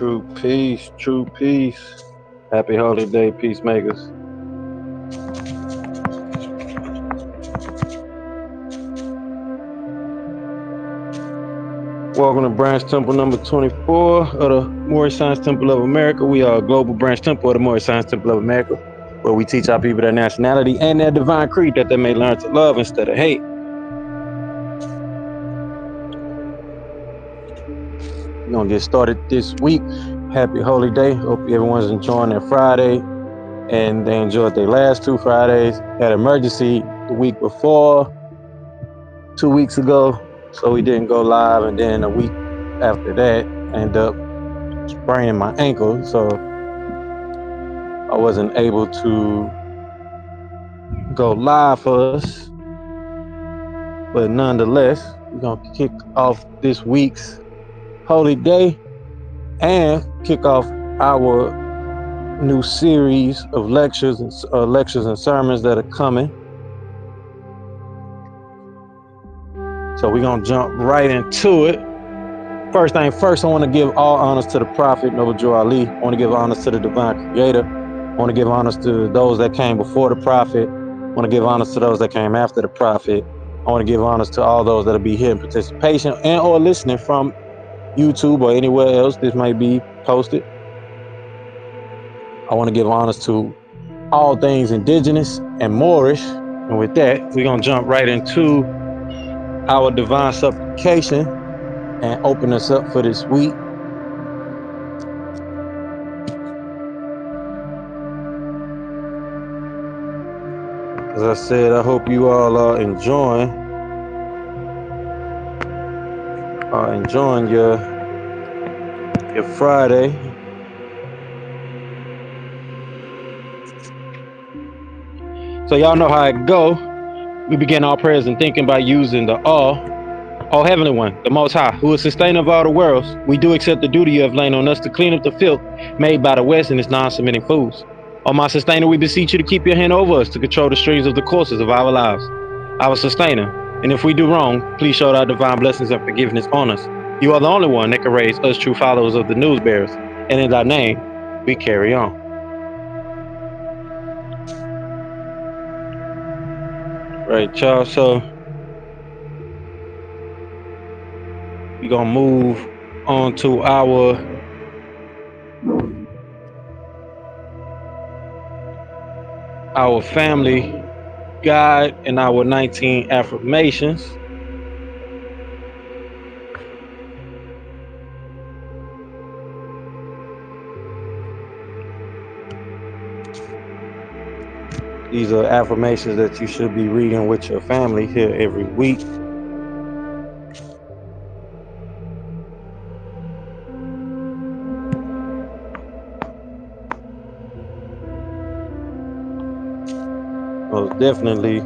True peace, true peace. Happy holiday, peacemakers. Welcome to Branch Temple number 24 of the Moorish Science Temple of America. We are a global branch temple of the Moorish Science Temple of America, where we teach our people their nationality and their divine creed that they may learn to love instead of hate. We're going to get started this week. Happy Holy Day. Hope everyone's enjoying their Friday and they enjoyed their last 2 Fridays. Had emergency the week before, 2 weeks ago, so we didn't go live. And then a week after that, I ended up spraining my ankle, so I wasn't able to go live for us. But nonetheless, we're going to kick off this week's Holy Day and kick off our new series of lectures and sermons that are coming. So we're going to jump right into it. First thing first, I want to give all honors to the Prophet, Noble Drew Ali. I want to give honors to the Divine Creator. I want to give honors to those that came before the Prophet. I want to give honors to those that came after the Prophet. I want to give honors to all those that will be here in participation and or listening from YouTube or anywhere else this might be posted. I want to give honors to all things indigenous and Moorish. And with that, we're going to jump right into our divine supplication and open us up for this week. As I said, I hope you all are enjoying your Friday. So y'all know how it go. We begin our prayers and thinking by using the O Heavenly One, the Most High, who is sustainer of all the worlds. We do accept the duty you have lain on us to clean up the filth made by the West and its non-submitting fools. O my sustainer, we beseech you to keep your hand over us to control the streams of the courses of our lives. Our sustainer, and if we do wrong, please show our divine blessings and forgiveness on us. You are the only one that can raise us true followers of the news bearers, and in thy name, we carry on. Right, y'all, so we're going to move on to our family guide and our 19 affirmations. These are affirmations that you should be reading with your family here every week. Most definitely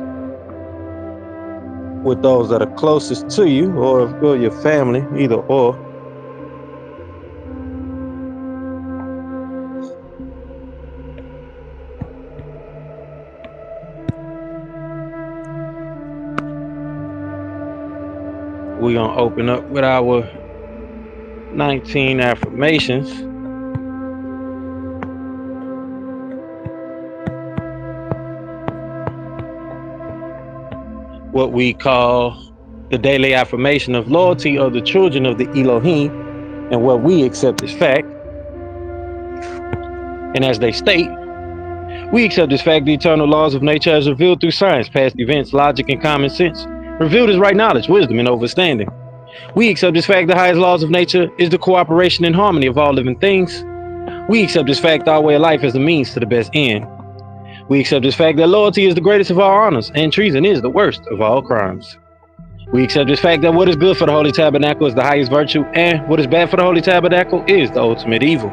with those that are closest to you or your family, either or. We're going to open up with our 19 affirmations. What we call the daily affirmation of loyalty of the children of the Elohim, and what we accept as fact. And as they state, we accept as fact the eternal laws of nature as revealed through science, past events, logic, and common sense, revealed as right knowledge, wisdom, and understanding. We accept as fact the highest laws of nature is the cooperation and harmony of all living things. We accept as fact our way of life as a means to the best end. We accept as fact that loyalty is the greatest of all honors and treason is the worst of all crimes. We accept as fact that what is good for the Holy Tabernacle is the highest virtue, and what is bad for the Holy Tabernacle is the ultimate evil.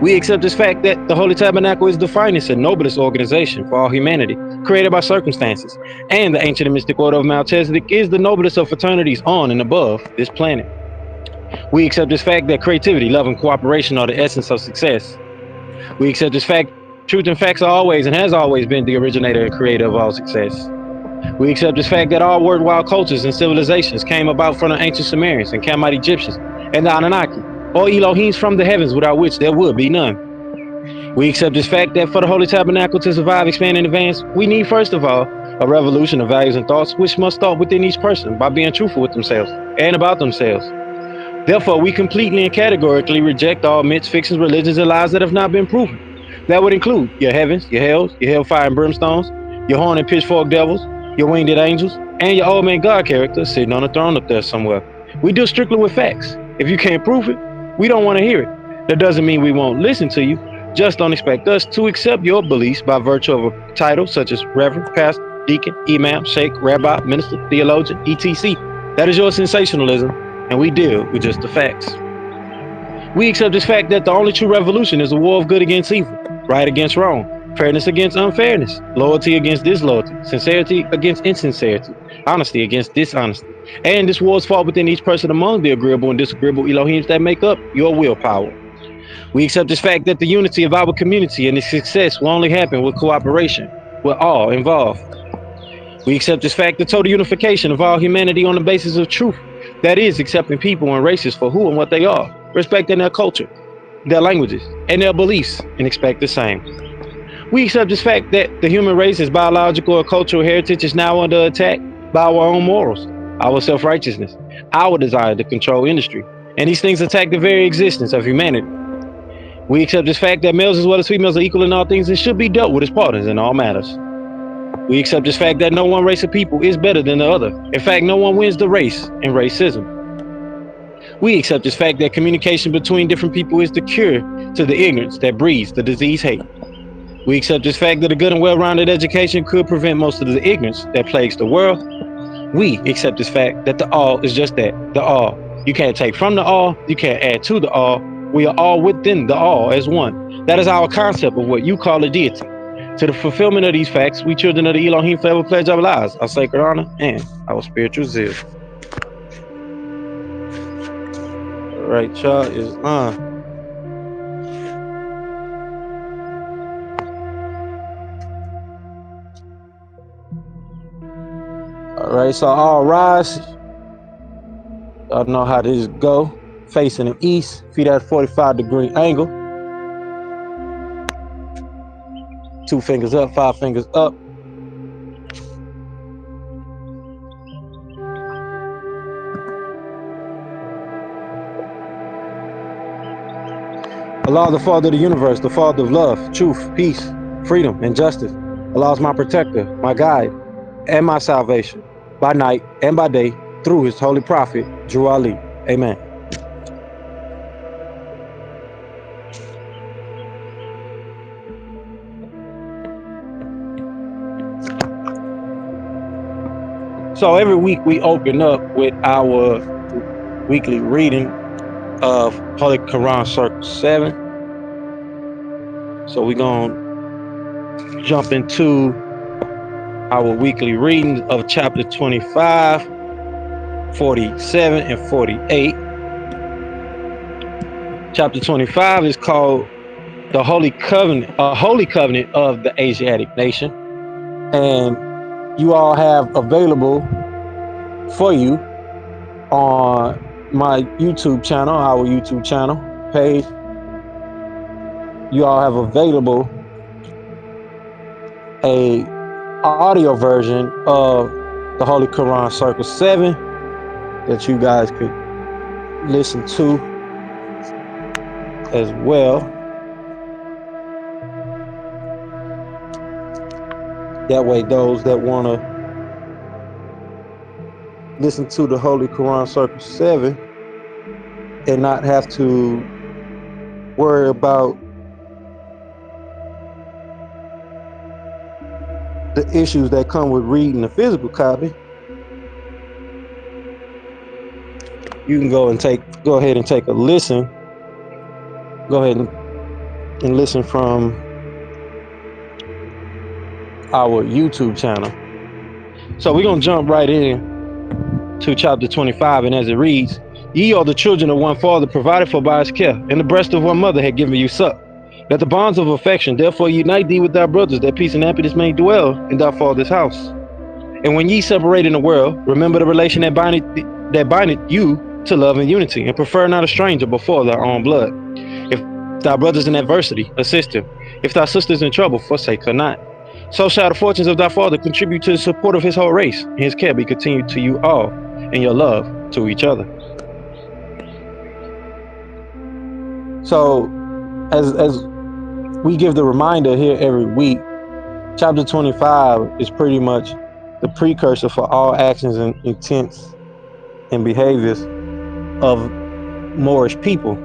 We accept as fact that the Holy Tabernacle is the finest and noblest organization for all humanity, created by circumstances, and the ancient and mystic order of Melchizedek is the noblest of fraternities on and above this planet. We accept as fact that creativity, love, and cooperation are the essence of success. We accept as fact truth and facts are always and has always been the originator and creator of all success. We accept as fact that all worldwide cultures and civilizations came about from the ancient Sumerians and Kamite Egyptians and the Anunnaki, or Elohims from the heavens without which there would be none. We accept this fact that for the Holy Tabernacle to survive, expand, and advance, we need, first of all, a revolution of values and thoughts which must start within each person by being truthful with themselves and about themselves. Therefore, we completely and categorically reject all myths, fictions, religions, and lies that have not been proven. That would include your heavens, your hells, your hellfire and brimstones, your horn and pitchfork devils, your winged angels, and your old man God character sitting on a throne up there somewhere. We deal strictly with facts. If you can't prove it, we don't want to hear it. That doesn't mean we won't listen to you. Just don't expect us to accept your beliefs by virtue of a title such as Reverend, Pastor, Deacon, Imam, Sheik, Rabbi, Minister, Theologian, etc. That is your sensationalism, and we deal with just the facts. We accept this fact that the only true revolution is a war of good against evil, right against wrong, fairness against unfairness, loyalty against disloyalty, sincerity against insincerity, honesty against dishonesty. And this war is fought within each person among the agreeable and disagreeable Elohims that make up your willpower. We accept this fact that the unity of our community and its success will only happen with cooperation, with all involved. We accept this fact that total unification of all humanity on the basis of truth, that is, accepting people and races for who and what they are, respecting their culture, their languages, and their beliefs, and expect the same. We accept this fact that the human race's biological or cultural heritage is now under attack by our own morals, our self-righteousness, our desire to control industry, and these things attack the very existence of humanity. We accept this fact that males as well as females are equal in all things and should be dealt with as partners in all matters. We accept this fact that no one race of people is better than the other. In fact, no one wins the race in racism. We accept this fact that communication between different people is the cure to the ignorance that breeds the disease hate. We accept this fact that a good and well-rounded education could prevent most of the ignorance that plagues the world. We accept this fact that the all is just that, the all. You can't take from the all, you can't add to the all. We are all within the all as one. That is our concept of what you call a deity. To the fulfillment of these facts, we children of the Elohim forever pledge our lives, our sacred honor, and our spiritual zeal. All right, y'all is on. All right, so all rise. Y'all know how this go. Facing the east, feet at 45-degree angle. 2 fingers up, 5 fingers up. Allah, the Father of the universe, the Father of love, truth, peace, freedom, and justice. Allah is my protector, my guide, and my salvation, by night and by day, through his holy prophet, Drew Ali. Amen. So every week we open up with our weekly reading of Holy Quran Circle 7. So we're going to jump into our weekly readings of chapter 25, 47, and 48. Chapter 25 is called the Holy Covenant, a Holy Covenant of the Asiatic Nation. And you all have available for you on my YouTube channel, our YouTube channel page, you all have available a audio version of the Holy Quran Circle 7 that you guys could listen to as well. That way those that want to listen to the Holy Quran Circle 7 and not have to worry about the issues that come with reading the physical copy, you can go ahead and take a listen. Go ahead and listen from our YouTube channel. So we're going to jump right in to chapter 25, and as it reads, ye are the children of one father, provided for by his care, and the breast of one mother had given you suck. That the bonds of affection therefore unite thee with thy brothers, that peace and happiness may dwell in thy father's house. And when ye separate in the world, remember the relation that bindeth you to love and unity, and prefer not a stranger before thy own blood. If thy brothers in adversity, assist him. If thy sisters in trouble, forsake her not. So shall the fortunes of thy father contribute to the support of his whole race, and his care be continued to you all in your love to each other. So, as we give the reminder here every week, chapter 25 is pretty much the precursor for all actions and intents and behaviors of Moorish people.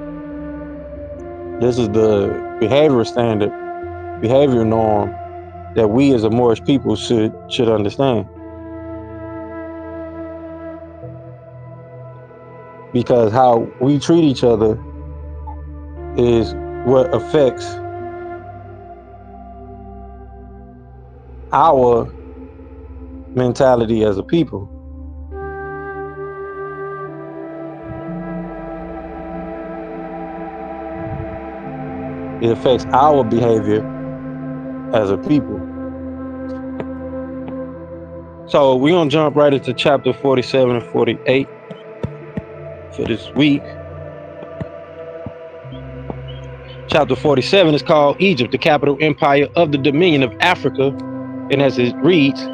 This is the behavior standard, behavior norm that we as a Moorish people should understand. Because how we treat each other is what affects our mentality as a people. It affects our behavior as a people. So we're going to jump right into chapter 47 and 48 for this week. Chapter 47 is called Egypt, the capital empire of the dominion of Africa. And as it reads,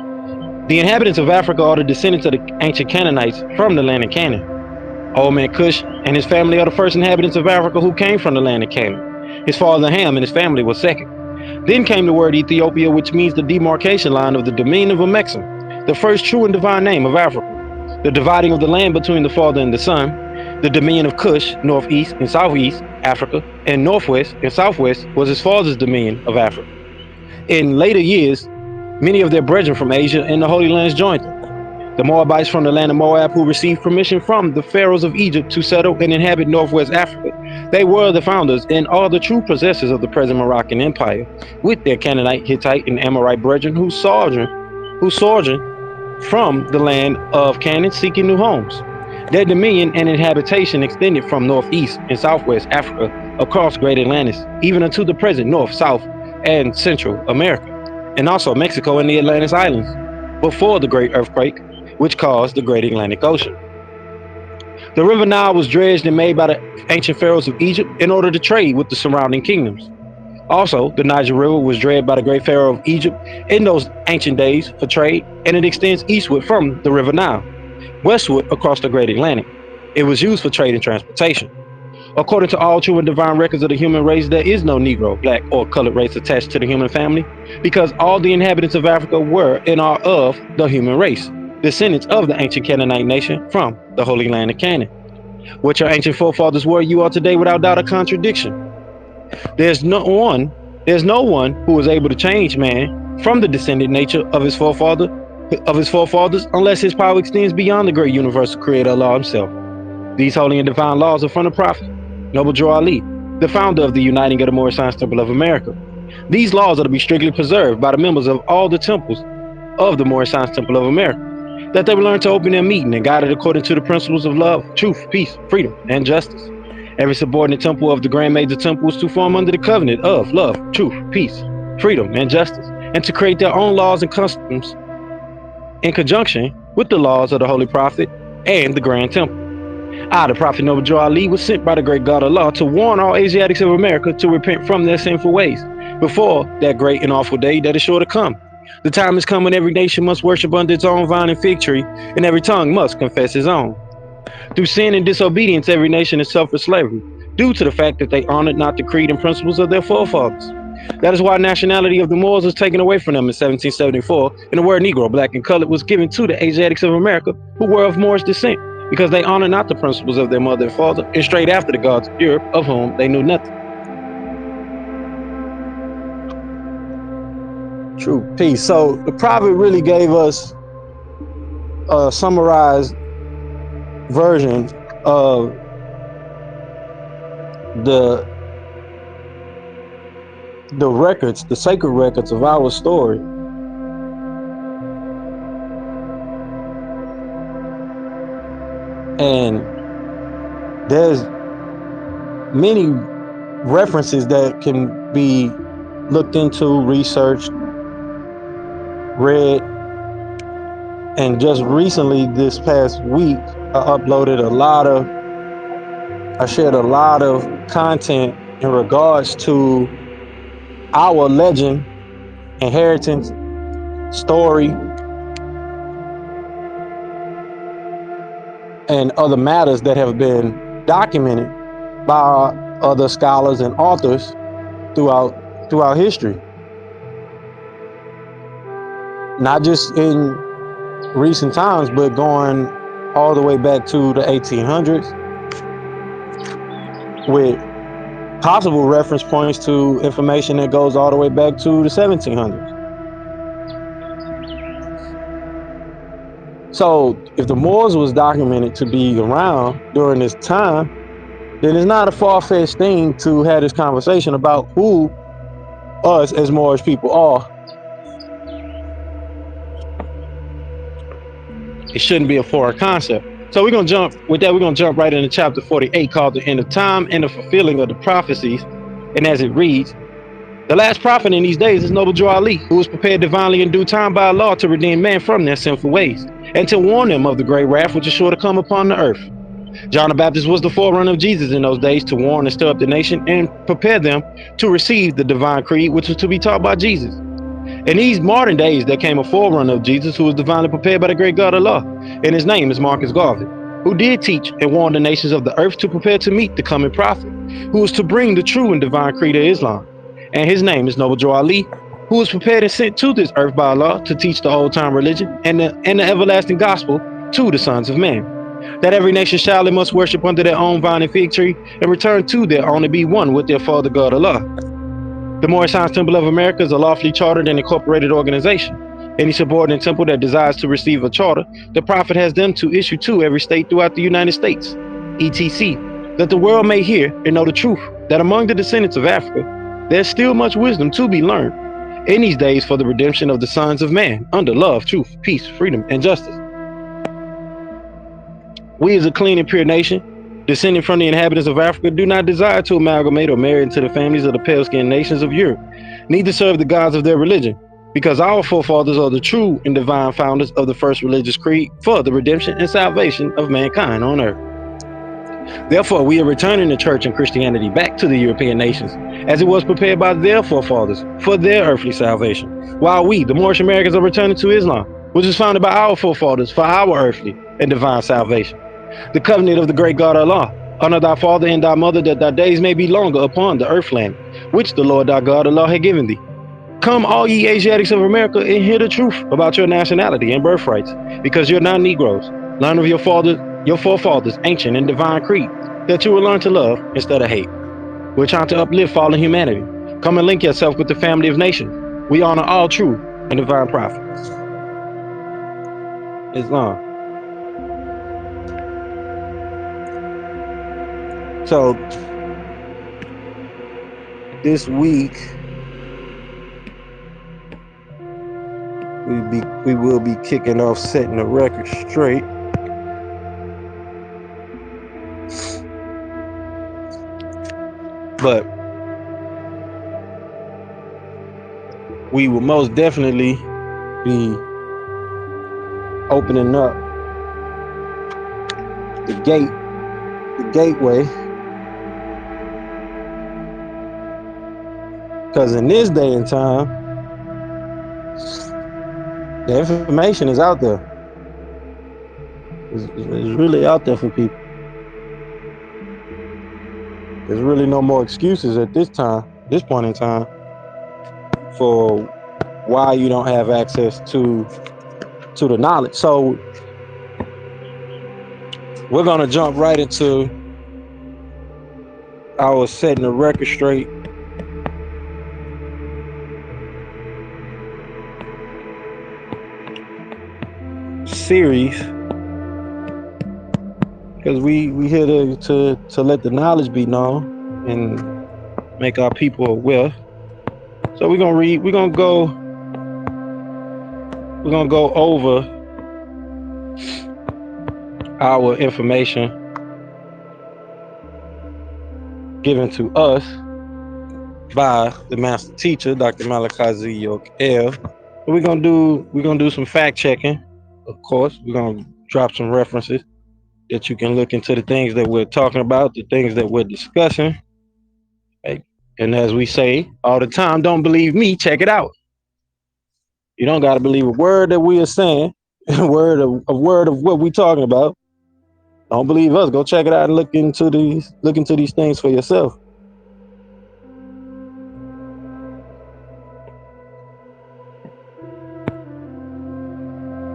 the inhabitants of Africa are the descendants of the ancient Canaanites from the land of Canaan. Old man Cush and his family are the first inhabitants of Africa who came from the land of Canaan. His father Ham and his family was second. Then came the word Ethiopia, which means the demarcation line of the dominion of Amexem, the first true and divine name of Africa. The dividing of the land between the father and the son, the dominion of Cush, northeast and southeast Africa, and northwest and southwest was his father's dominion of Africa. In later years, many of their brethren from Asia and the Holy Lands joined them. The Moabites from the land of Moab, who received permission from the pharaohs of Egypt to settle and inhabit northwest Africa. They were the founders and are the true possessors of the present Moroccan Empire, with their Canaanite, Hittite, and Amorite brethren who sojourned from the land of Canaan seeking new homes. Their dominion and habitation extended from northeast and southwest Africa across Great Atlantis, even unto the present North, South, and Central America, and also Mexico and the Atlantis Islands, before the great earthquake, which caused the Great Atlantic Ocean. The river Nile was dredged and made by the ancient pharaohs of Egypt in order to trade with the surrounding kingdoms. Also, the Niger River was dredged by the great pharaoh of Egypt in those ancient days for trade, and it extends eastward from the river Nile, westward across the Great Atlantic. It was used for trade and transportation. According to all true and divine records of the human race, there is no Negro, black, or colored race attached to the human family, because all the inhabitants of Africa were and are of the human race, descendants of the ancient Canaanite nation from the Holy Land of Canaan. What your ancient forefathers were, you are today without doubt a contradiction. There's no one who is able to change man from the descendant nature of his forefathers unless his power extends beyond the great universal creator Allah himself. These holy and divine laws are from the prophet, Noble Drew Ali, the founder of the Uniting of the Moorish Science Temple of America. These laws are to be strictly preserved by the members of all the temples of the Moorish Science Temple of America, that they will learn to open their meeting and guide it according to the principles of love, truth, peace, freedom, and justice. Every subordinate temple of the Grand Major Temple is to form under the covenant of love, truth, peace, freedom, and justice, and to create their own laws and customs in conjunction with the laws of the Holy Prophet and the Grand Temple. The Prophet Noble Drew Ali was sent by the great God Allah to warn all Asiatics of America to repent from their sinful ways before that great and awful day that is sure to come. The time has come when every nation must worship under its own vine and fig tree, and every tongue must confess its own. Through sin and disobedience, every nation is suffered slavery, due to the fact that they honored not the creed and principles of their forefathers. That is why nationality of the Moors was taken away from them in 1774, and the word Negro, black, and colored was given to the Asiatics of America who were of Moorish descent, because they honored not the principles of their mother and father, and strayed after the gods of Europe, of whom they knew nothing. True peace. So the prophet really gave us a summarized version of the records, the sacred records of our story. And there's many references that can be looked into, researched, read. And just recently, this past week, I uploaded a lot of I shared a lot of content in regards to our legend, inheritance, story, and other matters that have been documented by other scholars and authors throughout history. Not just in recent times, but going all the way back to the 1800s with possible reference points to information that goes all the way back to the 1700s. So if the Moors was documented to be around during this time, then it's not a far-fetched thing to have this conversation about who us as Moorish people are. It shouldn't be a foreign concept. So we're gonna jump right into chapter 48, called the End of Time and the Fulfilling of the Prophecies. And as it reads, the last prophet in these days is noble Ali, who was prepared divinely in due time by Allah to redeem man from their sinful ways, and to warn them of the great wrath which is sure to come upon the earth. John the Baptist was the forerunner of Jesus in those days, to warn and stir up the nation and prepare them to receive the divine creed which was to be taught by Jesus. In these modern days, there came a forerunner of Jesus who was divinely prepared by the great God Allah, and his name is Marcus Garvey, who did teach and warn the nations of the earth to prepare to meet the coming prophet, who was to bring the true and divine creed of Islam. And his name is Noble Ali, who was prepared and sent to this earth by Allah to teach the old time religion and the everlasting gospel to the sons of men, that every nation shall and must worship under their own vine and fig tree, and return to their own and be one with their Father God Allah. The Moorish Science Temple of America is a lawfully chartered and incorporated organization. Any subordinate temple that desires to receive a charter, the Prophet has them to issue to every state throughout the United States, etc., that the world may hear and know the truth, that among the descendants of Africa, there's still much wisdom to be learned in these days for the redemption of the sons of man, under love, truth, peace, freedom, and justice. We as a clean and pure nation, descending from the inhabitants of Africa, do not desire to amalgamate or marry into the families of the pale-skinned nations of Europe, neither serve the gods of their religion, because our forefathers are the true and divine founders of the first religious creed for the redemption and salvation of mankind on earth. Therefore, we are returning the church and Christianity back to the European nations, as it was prepared by their forefathers for their earthly salvation, while we, the Moorish Americans, are returning to Islam, which was founded by our forefathers for our earthly and divine salvation. The covenant of the great God Allah, honor thy father and thy mother, that thy days may be longer upon the earth land, which the Lord thy God Allah had given thee. Come, all ye Asiatics of America, and hear the truth about your nationality and birthrights, because you're not Negroes. Learn of your forefathers' ancient and divine creed, that you will learn to love instead of hate. We're trying to uplift fallen humanity. Come and link yourself with the family of nations. We honor all true and divine prophets. Islam. So this week we will be kicking off setting the record straight. But we will most definitely be opening up the gateway, because in this day and time, the information is out there. It's really out there for people. There's really no more excuses at this point in time, for why you don't have access to the knowledge. So we're gonna jump right into our setting the record straight series, because we here to let the knowledge be known and make our people aware. So we're gonna go over our information given to us by the master teacher, Dr. Malachi Yoel. We're gonna do some fact checking. Of course, we're gonna drop some references that you can look into the things that we're talking about, the things that we're discussing. Right? And as we say all the time, don't believe me, check it out. You don't got to believe a word that we are saying, a word of what we're talking about. Don't believe us. Go check it out and look into these things for yourself.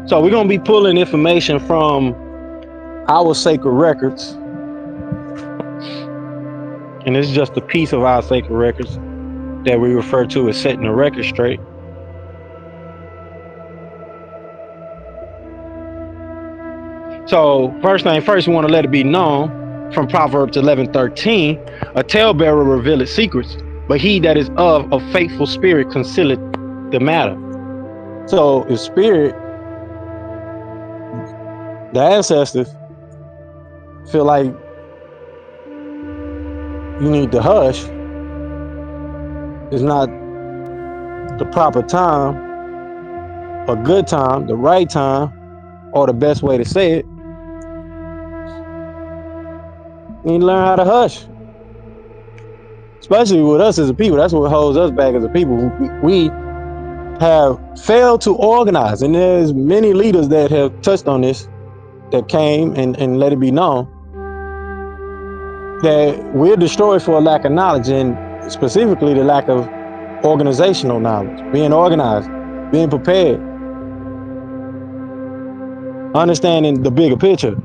So we're gonna be pulling information from our sacred records, and it's just a piece of our sacred records that we refer to as setting the record straight. So first thing first, we want to let it be known from Proverbs 11:13, a talebearer revealeth secrets, but he that is of a faithful spirit concealeth the matter. So if spirit, the ancestors, feel like you need to hush, it's not the proper time, a good time, the right time, or the best way to say it. You need to learn how to hush. Especially with us as a people. That's what holds us back as a people. We have failed to organize, and there's many leaders that have touched on this, that came and let it be known that we're destroyed for a lack of knowledge, and specifically the lack of organizational knowledge, being organized, being prepared, understanding the bigger picture.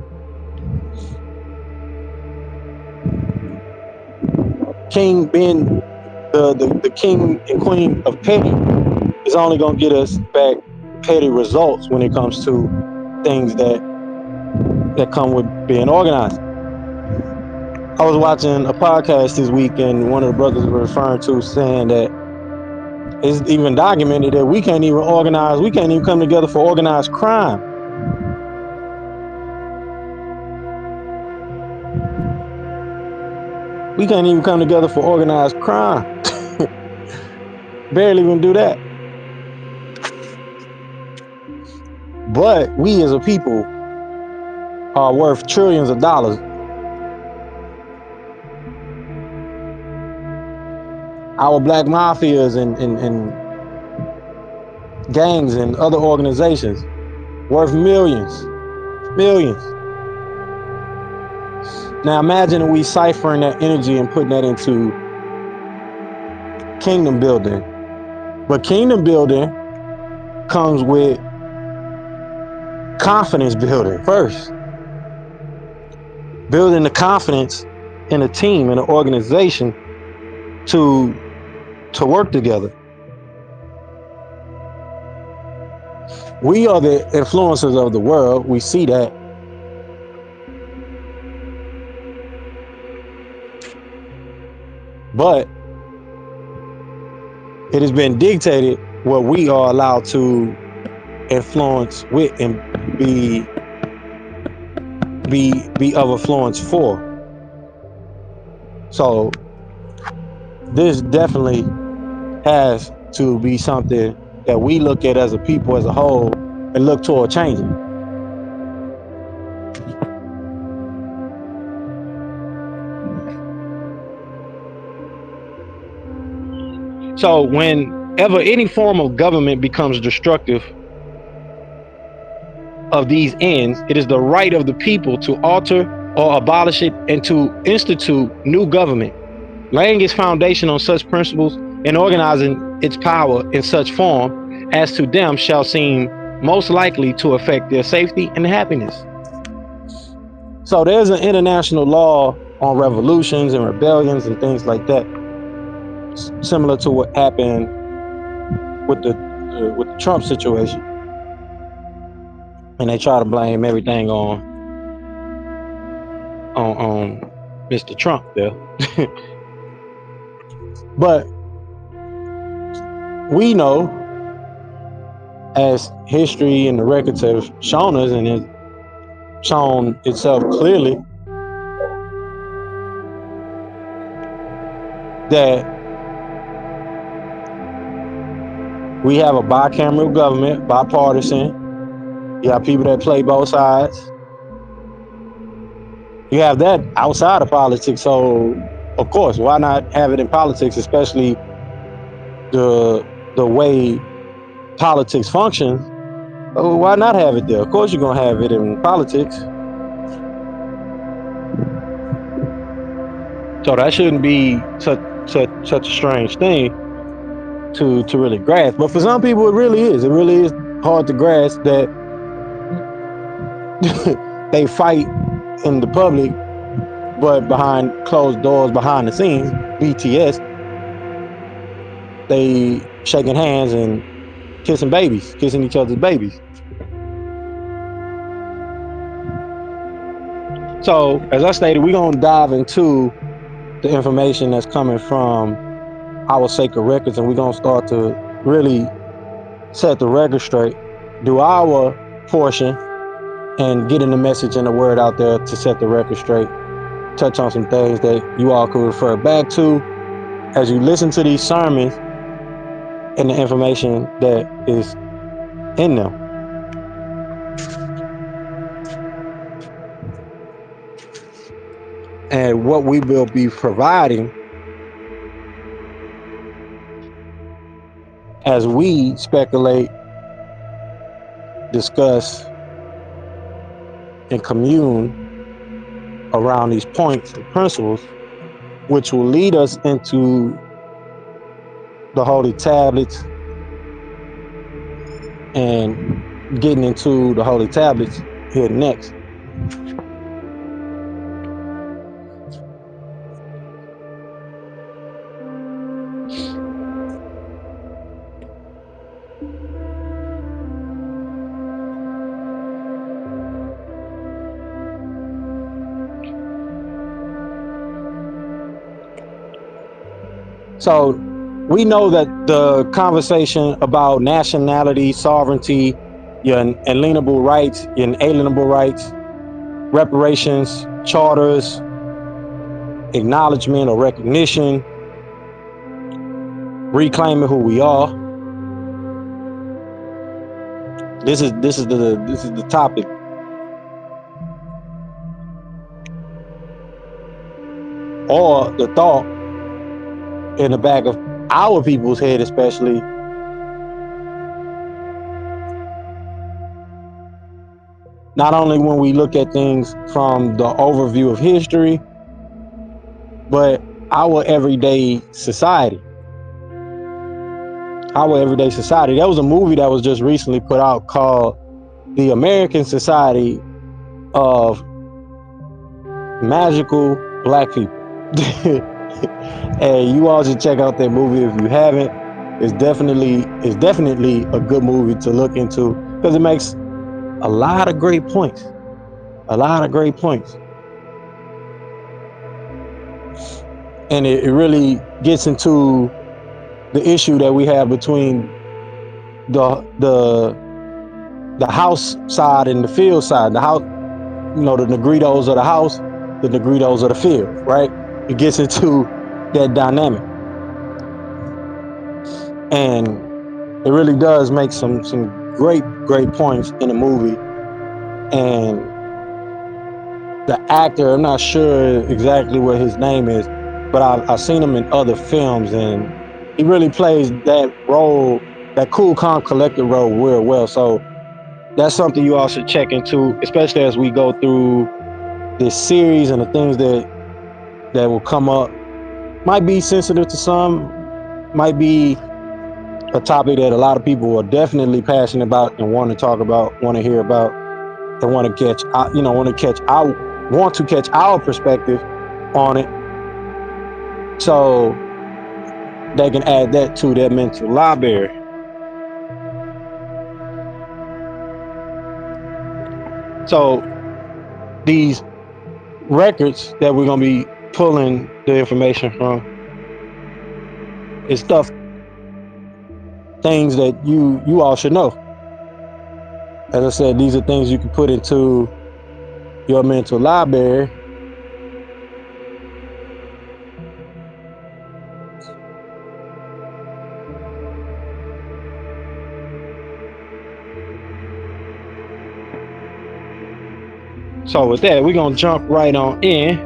King being the king and queen of petty is only going to get us back petty results when it comes to things that come with being organized. I was watching a podcast this week, and one of the brothers was referring to saying that it's even documented that we can't even organize, we can't even come together for organized crime. We can't even come together for organized crime. Barely even do that. But we as a people are worth trillions of dollars. Our black mafias and gangs and other organizations worth millions. Now imagine we ciphering that energy and putting that into kingdom building. But kingdom building comes with confidence building first. Building the confidence in a team, in an organization to work together. We are the influencers of the world. We see that. But it has been dictated what we are allowed to influence with and be of influence for. So this definitely has to be something that we look at as a people as a whole and look toward changing. So whenever any form of government becomes destructive of these ends, it is the right of the people to alter or abolish it and to institute new government, laying its foundation on such principles and organizing its power in such form as to them shall seem most likely to affect their safety and happiness. So there's an international law on revolutions and rebellions and things like that, similar to what happened with the Trump situation. And they try to blame everything on Mr. Trump there. But we know, as history and the records have shown us, and it shown itself clearly, that we have a bicameral government, bipartisan. You have people that play both sides. You have that outside of politics. So, of course, why not have it in politics, especially the way politics functions? Oh, why not have it there? Of course, you're gonna have it in politics. So that shouldn't be such a strange thing to really grasp. But for some people, it really is. It really is hard to grasp that they fight in the public, but behind closed doors, behind the scenes, BTS, they shaking hands and kissing each other's babies. So, as I stated, we're gonna dive into the information that's coming from our sacred records, and we're gonna start to really set the record straight, do our portion, and getting the message and the word out there to set the record straight. Touch on some things that you all could refer back to as you listen to these sermons and the information that is in them. And what we will be providing as we speculate, discuss, and commune around these points and principles, which will lead us into the holy tablets and getting into the holy tablets here next. So we know that the conversation about nationality, sovereignty, your inalienable rights, your inalienable rights, reparations, charters, acknowledgement or recognition, reclaiming who we are. This is the topic, or the thought in the back of our people's head, especially. Not only when we look at things from the overview of history, but our everyday society. Our everyday society. There was a movie that was just recently put out called The American Society of Magical Black People. And you all should check out that movie if you haven't. It's definitely a good movie to look into because it makes a lot of great points. A lot of great points. And it really gets into the issue that we have between the house side and the field side. The house, the Negritos of the house, the Negritos of the field, right? It gets into that dynamic. And it really does make some great points in the movie. And the actor, I'm not sure exactly what his name is, but I've seen him in other films, and he really plays that role, that cool, calm, collected role real well. So that's something you all should check into, especially as we go through this series and the things that will come up. Might be sensitive to some, might be a topic that a lot of people are definitely passionate about and want to talk about, want to hear about, and want to catch our perspective on it, so they can add that to their mental library. So these records that we're gonna be pulling the information from is things that you all should know. As I said, these are things you can put into your mental library. So with that, we're gonna jump right on in.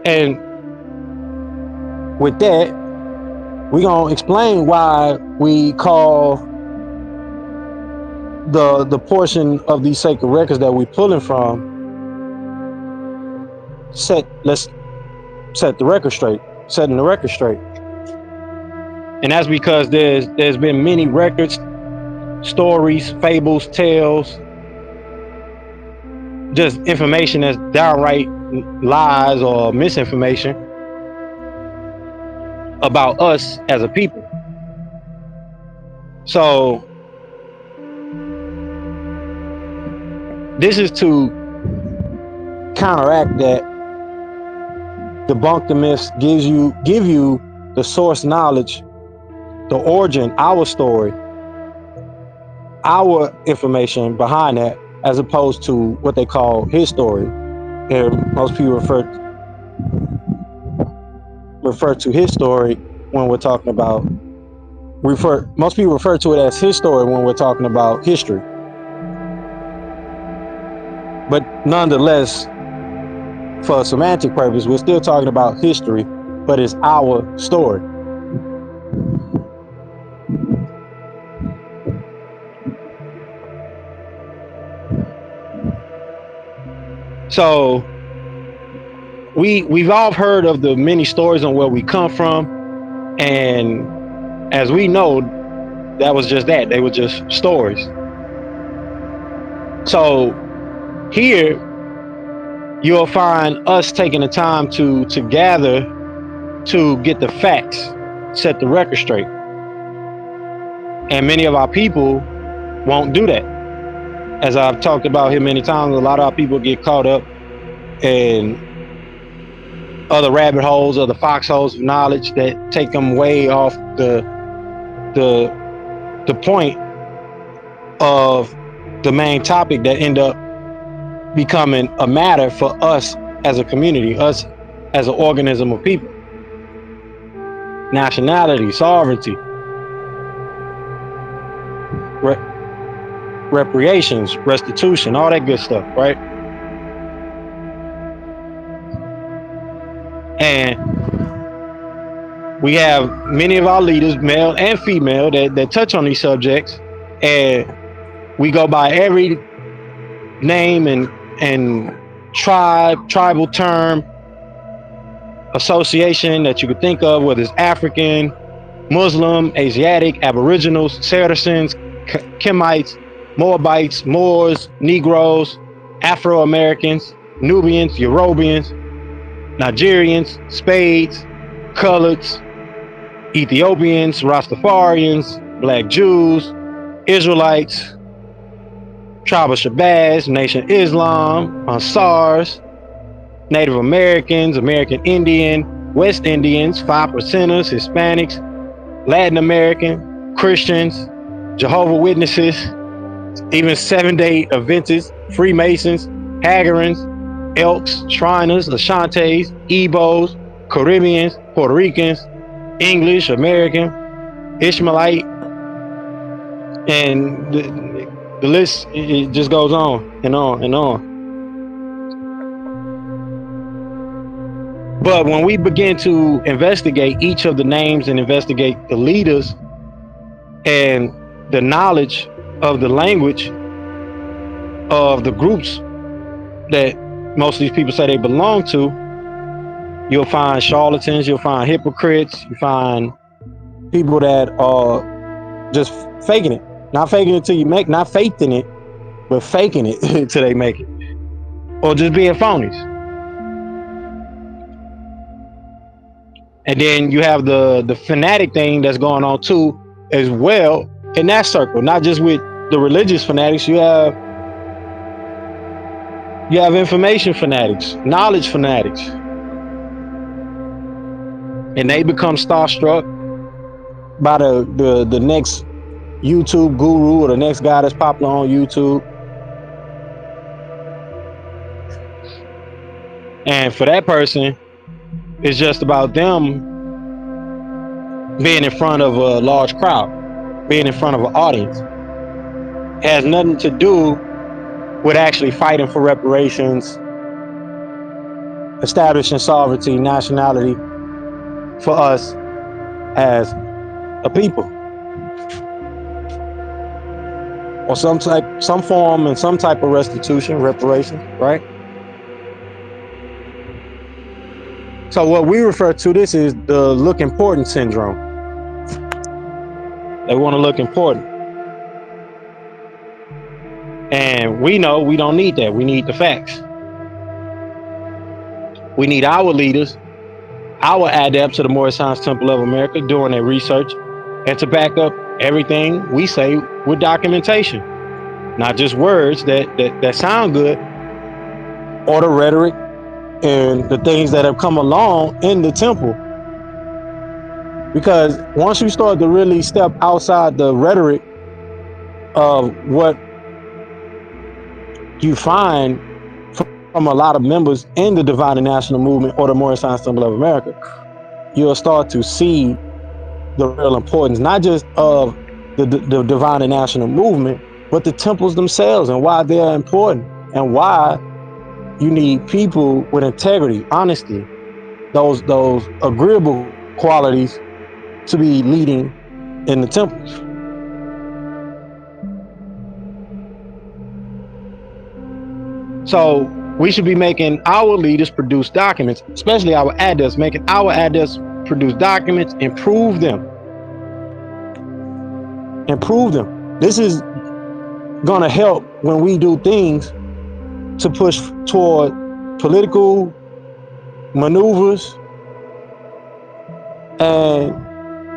And with that, we're gonna explain why we call the portion of these sacred records that we're pulling from let's set the record straight, setting the record straight. And that's because there's been many records, stories, fables, tales, just information that's downright lies or misinformation about us as a people. So this is to counteract that, debunk the myths, give you the source knowledge, the origin, our story, our information behind that, as opposed to what they call his story. And most people refer to his story when we're talking about most people refer to it as his story when we're talking about history. But nonetheless, for a semantic purpose, we're still talking about history, but it's our story. So we've all heard of the many stories on where we come from, and as we know, that was just that. They were just stories. So here you'll find us taking the time to gather, to get the facts, set the record straight. And many of our people won't do that. As I've talked about here many times, a lot of our people get caught up in other rabbit holes or the foxholes of knowledge that take them way off the point of the main topic, that end up becoming a matter for us as a community, us as an organism of people. Nationality, sovereignty, reparations, restitution, all that good stuff, right? And we have many of our leaders, male and female, that touch on these subjects, and we go by every name and tribal term, association that you could think of, whether it's African, Muslim, Asiatic, Aboriginals, Saracens, Kemites, Moabites, Moors, Negroes, Afro-Americans, Nubians, Yorubians, Nigerians, Spades, Coloreds, Ethiopians, Rastafarians, Black Jews, Israelites, Tribe of Shabazz, Nation Islam, Ansars, Native Americans, American Indian, West Indians, 5%ers, Hispanics, Latin American, Christians, Jehovah's Witnesses, even Seventh-day Adventists, Freemasons, Haggerins, Elks, Shriners, Ashantes, Igbos, Caribbeans, Puerto Ricans, English, American, Ishmaelite, and the list, it just goes on and on and on. But when we begin to investigate each of the names and investigate the leaders and the knowledge of the language of the groups that most of these people say they belong to, you'll find charlatans, you'll find hypocrites, you find people that are just faking it. Not faking it till you make, not faithing it, but faking it till they make it. Or just being phonies. And then you have the fanatic thing that's going on too, as well, in that circle. Not just with the religious fanatics, you have information fanatics, knowledge fanatics. And they become starstruck by the next YouTube guru or the next guy that's popular on YouTube. And for that person, it's just about them being in front of a large crowd, being in front of an audience. It has nothing to do with actually fighting for reparations, establishing sovereignty, nationality for us as a people, or some form and some type of restitution, reparations, right? So what we refer to this is the look important syndrome. They want to look important. And we know we don't need that. We need the facts. We need our leaders, our adepts of the Moorish Science Temple of America doing their research and to back up everything we say with documentation, not just words that sound good or the rhetoric and the things that have come along in the temple. Because once you start to really step outside the rhetoric of what you find from a lot of members in the Divine and National Movement or the Moorish Science Temple of America, you'll start to see the real importance, not just of the Divine and National Movement, but the temples themselves and why they're important and why you need people with integrity, honesty, those agreeable qualities to be leading in the temples. So we should be making our leaders produce documents, especially our adepts, making our adepts produce documents, improve them. This is going to help when we do things to push toward political maneuvers and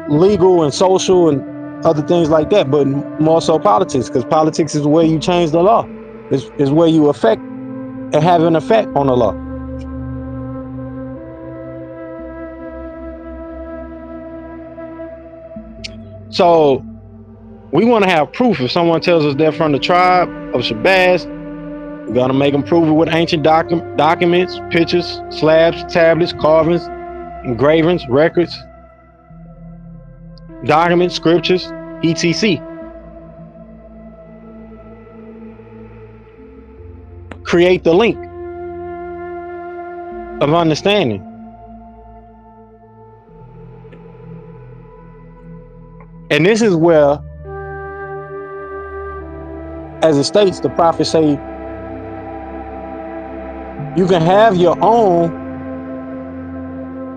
legal and social and other things like that, but more so politics, because politics is where you change the law. Is where you affect and have an effect on the law. So we want to have proof. If someone tells us they're from the tribe of Shabazz, we're going to make them prove it with ancient documents, pictures, slabs, tablets, carvings, engravings, records, documents, scriptures, etc. Create the link of understanding. And this is where, as it states, the prophets say, you can have your own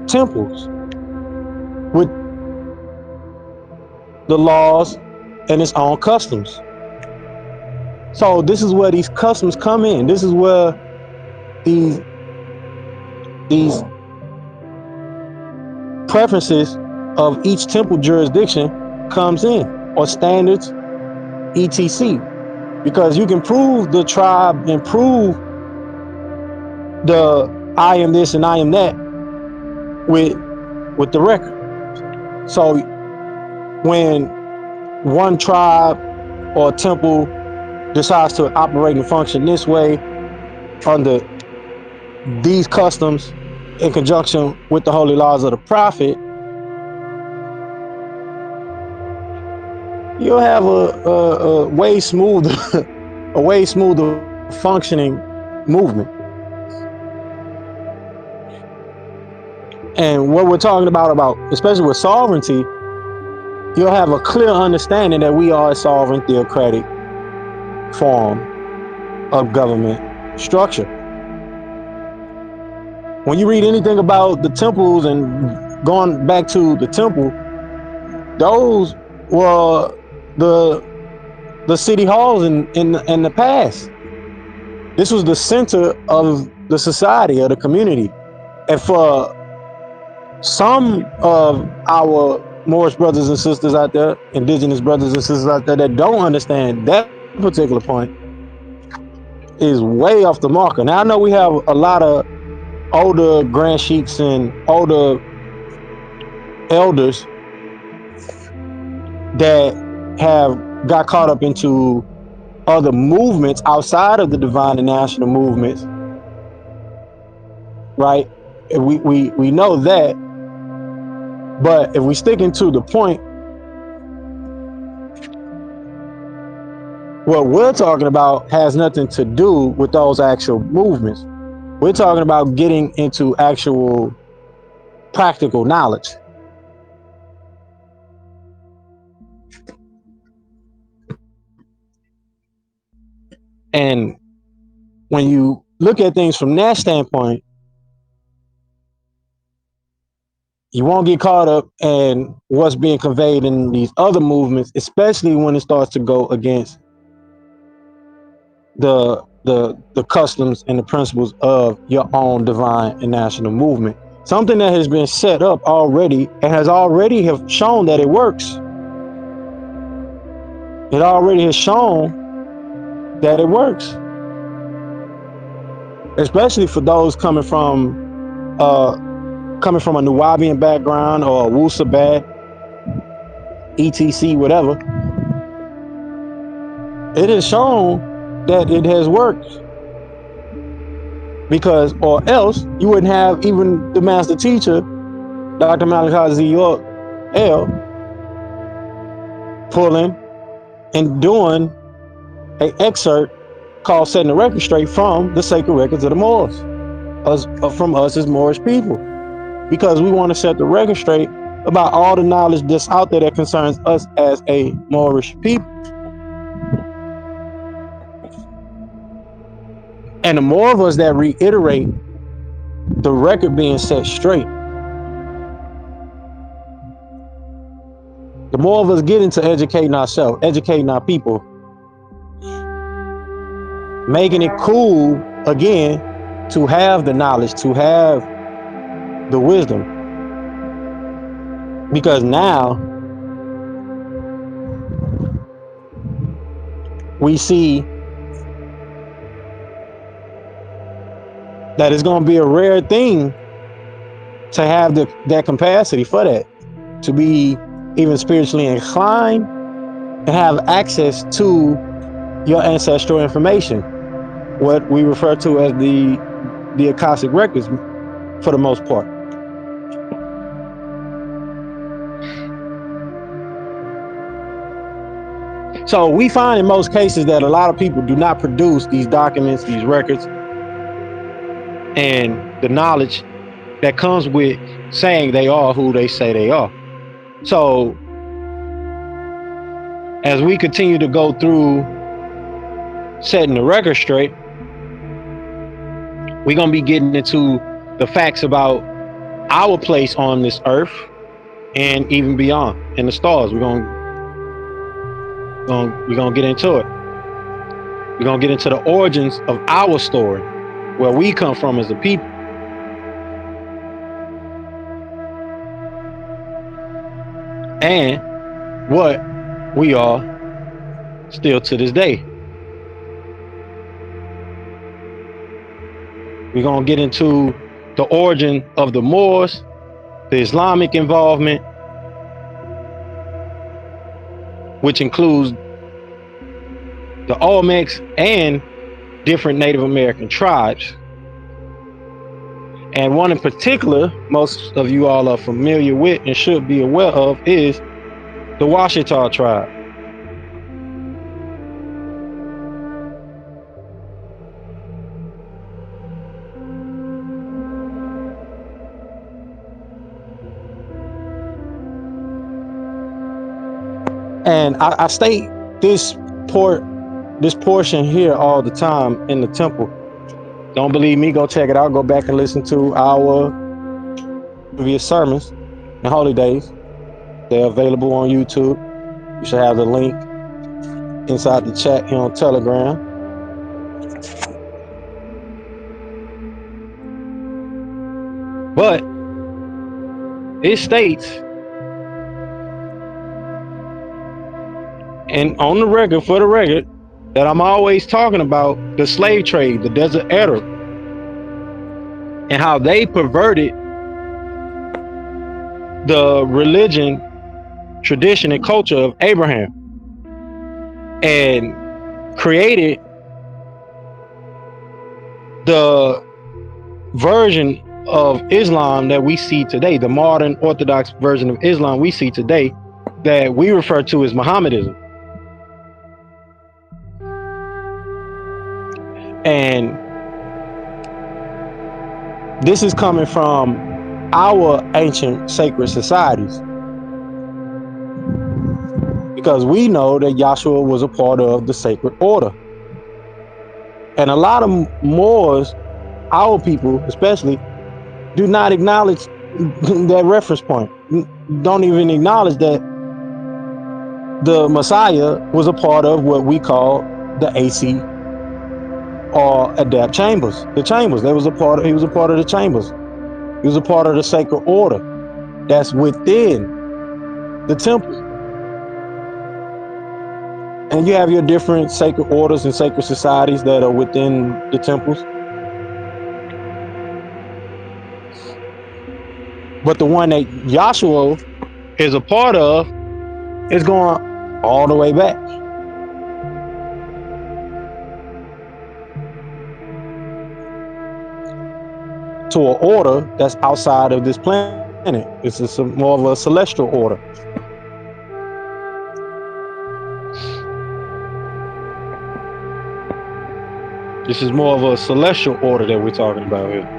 temples with the laws and its own customs. So this is where these customs come in. This is where these preferences of each temple jurisdiction comes in, or standards, etc. Because you can prove the tribe and prove the I am this and I am that with the record. So when one tribe or temple decides to operate and function this way under these customs in conjunction with the holy laws of the prophet, you'll have a way smoother functioning movement. And what we're talking about, especially with sovereignty, you'll have a clear understanding that we are a sovereign theocratic form of government structure. When you read anything about the temples and going back to the temple, those were the city halls in the past. This was the center of the society, of the community. And for some of our Moorish brothers and sisters out there, indigenous brothers and sisters out there that don't understand that particular point, is way off the marker. Now I know we have a lot of older grand sheiks and older elders that have got caught up into other movements outside of the divine and national movements, right? We know that, But if we stick into the point, what we're talking about has nothing to do with those actual movements. We're talking about getting into actual practical knowledge. And when you look at things from that standpoint, you won't get caught up in what's being conveyed in these other movements, especially when it starts to go against the customs and the principles of your own divine and national movement. Something that has been set up already and has already have shown that it works. It already has shown that it works, especially for those coming from a Nubian background or a Wusabat, etc, whatever. It has shown that it has worked, because or else you wouldn't have even the master teacher, Dr. H.I.M, pulling and doing an excerpt called Setting the Record Straight from the Sacred Records of the Moors, from us as Moorish people, because we want to set the record straight about all the knowledge that's out there that concerns us as a Moorish people. And the more of us that reiterate the record being set straight, the more of us get into educating ourselves, educating our people, making it cool again to have the knowledge, to have the wisdom. Because now we see that it's going to be a rare thing to have that capacity for that, to be even spiritually inclined and have access to your ancestral information, what we refer to as the Akashic records for the most part. So we find in most cases that a lot of people do not produce these documents, these records, and the knowledge that comes with saying they are who they say they are. So as we continue to go through setting the record straight, we're going to be getting into the facts about our place on this earth and even beyond, in the stars. We're going to get into it. We're going to get into the origins of our story, where we come from as a people. And what we are still to this day. We're going to get into the origin of the Moors, the Islamic involvement, which includes the Olmecs and different Native American tribes. And one in particular, most of you all are familiar with and should be aware of, is the Washita tribe. And I state this portion here all the time in the temple. Don't believe me? Go check it out. Go back and listen to our previous sermons and holy days. They're available on YouTube. You should have the link inside the chat here on Telegram. But it states, and on the record, for the record, that I'm always talking about the slave trade, the desert Arab, and how they perverted the religion, tradition, and culture of Abraham and created the version of Islam that we see today, the modern Orthodox version of Islam we see today, that we refer to as Mohammedanism. And this is coming from our ancient sacred societies, because we know that Yahshua was a part of the sacred order. And a lot of Moors, our people especially, do not acknowledge that reference point. Don't even acknowledge that the Messiah was a part of what we call the AC or adapt chambers. The chambers. He was a part of the chambers. He was a part of the sacred order that's within the temple. And you have your different sacred orders and sacred societies that are within the temples. But the one that Yahshua is a part of is going all the way back to an order that's outside of this planet. It's just more of a celestial order. This is more of a celestial order that we're talking about here.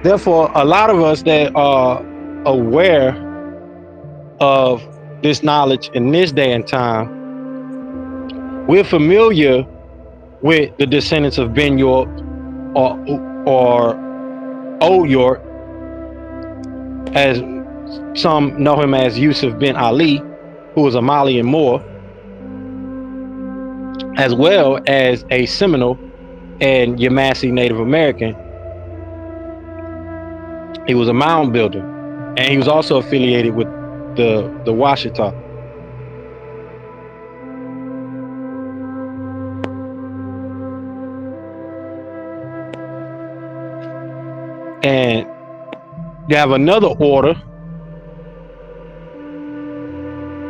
Therefore, a lot of us that are aware of this knowledge in this day and time, we're familiar with the descendants of Ben York or Old York, as some know him as Yusuf bin Ali, who was a Malian Moor, as well as a Seminole and Yamasee Native American. He was a mound builder, and he was also affiliated with the Washita. And you have another order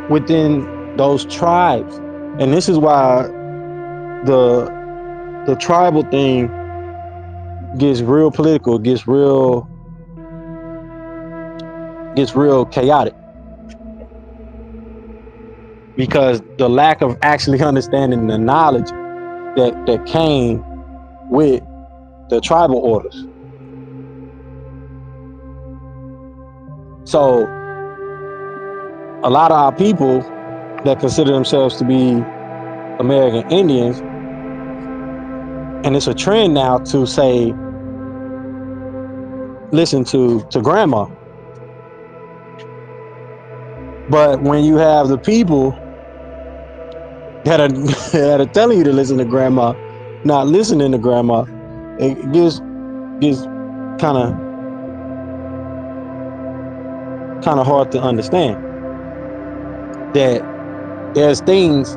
within those tribes, and this is why the tribal thing gets real political, gets real chaotic, because the lack of actually understanding the knowledge that came with the tribal orders. So a lot of our people that consider themselves to be American Indians, and it's a trend now to say, listen to grandma. But when you have the people that are telling you to listen to grandma, not listening to grandma, it gets kind of hard to understand that there's things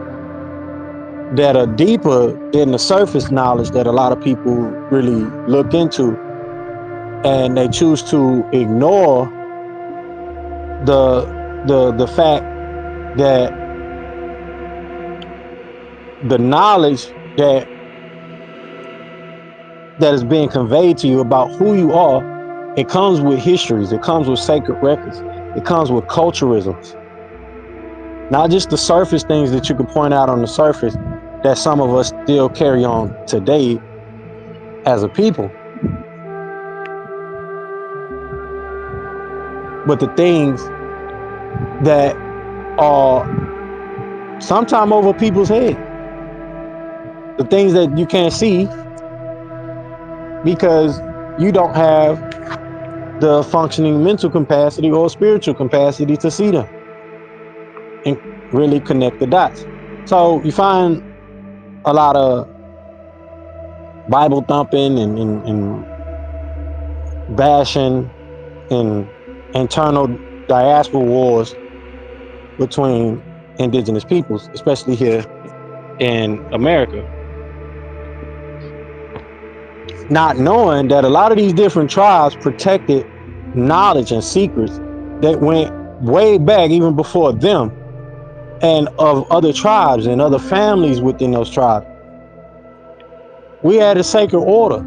that are deeper than the surface knowledge that a lot of people really look into, and they choose to ignore the fact that the knowledge that is being conveyed to you about who you are, it comes with histories, it comes with sacred records, it comes with culturalisms. Not just the surface things that you can point out on the surface that some of us still carry on today as a people, but the things that are sometime over people's head, the things that you can't see because you don't have the functioning mental capacity or spiritual capacity to see them and really connect the dots. So you find a lot of Bible thumping and bashing and internal diaspora wars between indigenous peoples, especially here in America, not knowing that a lot of these different tribes protected knowledge and secrets that went way back even before them, and of other tribes and other families within those tribes. We had a sacred order.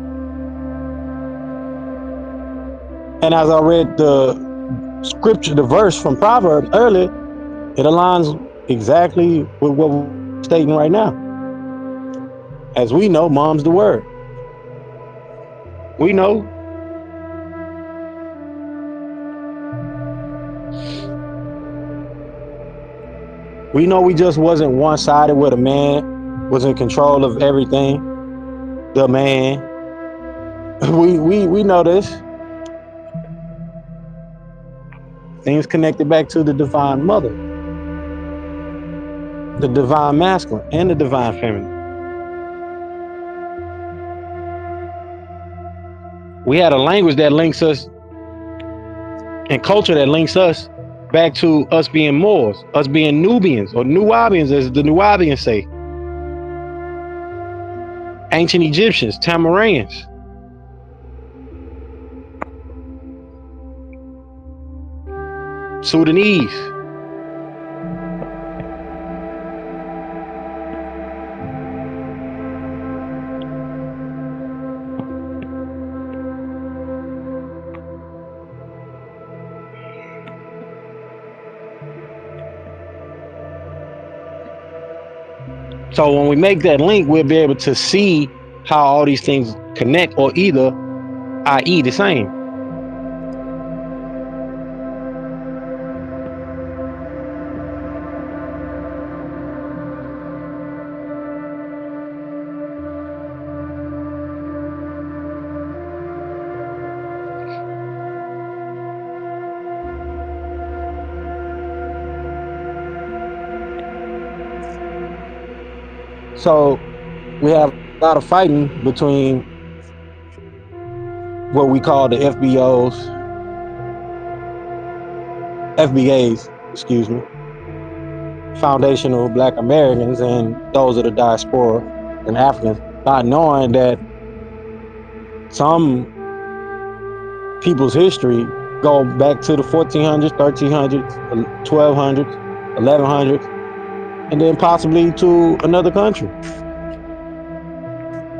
And as I read the scripture, the verse from Proverbs earlier, it aligns exactly with what we're stating right now. As we know, mom's the word. We know we just wasn't one-sided where the man was in control of everything. The man. We know this. Things connected back to the divine mother, the divine masculine, and the divine feminine. We had a language that links us and culture that links us back to us being Moors, us being Nubians or Nuwabians, as the Nuwabians say. Ancient Egyptians, Tamarans, Sudanese. So when we make that link, we'll be able to see how all these things connect, or either, i.e., the same. So we have a lot of fighting between what we call the FBAs, excuse me, foundational Black Americans, and those of the diaspora and Africans, not knowing that some people's history go back to the 1400s, 1300s, 1200s, 1100s, and then possibly to another country,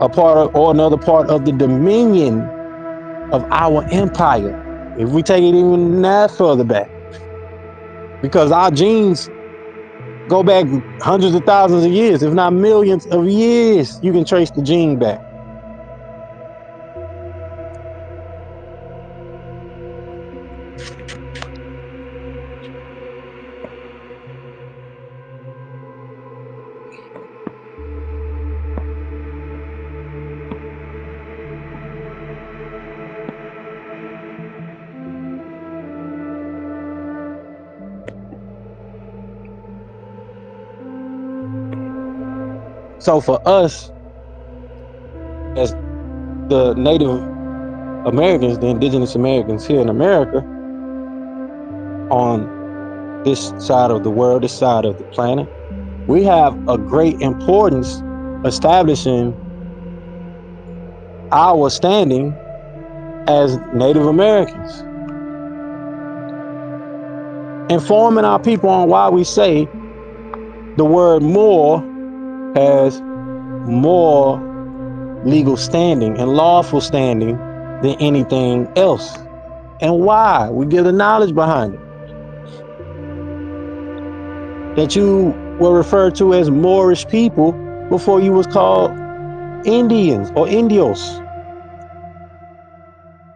a part of, or another part of the dominion of our empire. If we take it even that further back, because our genes go back hundreds of thousands of years, if not millions of years, you can trace the gene back. So for us, as the Native Americans, the indigenous Americans here in America, on this side of the world, this side of the planet, we have a great importance establishing our standing as Native Americans, informing our people on why we say the word more has more legal standing and lawful standing than anything else, and why we give the knowledge behind it. That you were referred to as Moorish people before you was called Indians or Indios.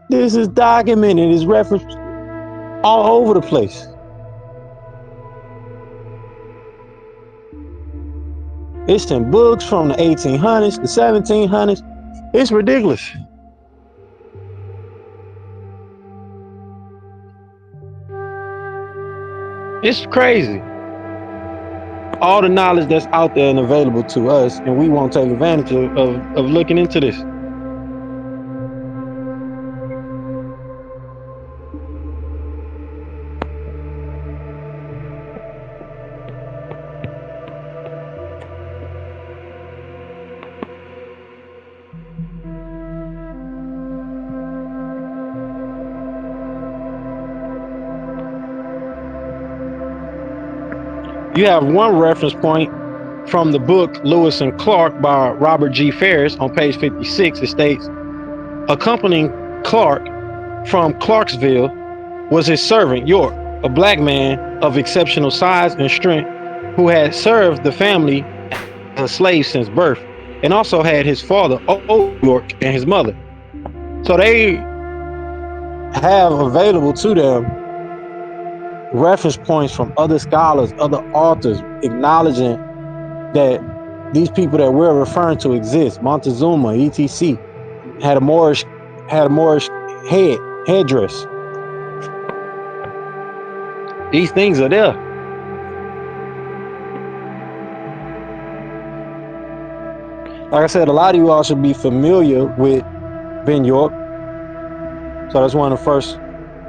This is documented, is referenced all over the place. It's in books from the 1800s, the 1700s. It's ridiculous. It's crazy. all the knowledge that's out there and available to us, and we won't take advantage of looking into this. You have one reference point from the book Lewis and Clark by Robert G. Ferris on page 56. It states, accompanying Clark from Clarksville was his servant York, a black man of exceptional size and strength who had served the family as a slave since birth, and also had his father, Old York, and his mother. So they have available to them reference points from other scholars, other authors, acknowledging that these people that we're referring to exist. Montezuma, etc., had a Moorish headdress. These things are there. Like I said, a lot of you all should be familiar with Ben York. So that's one of the first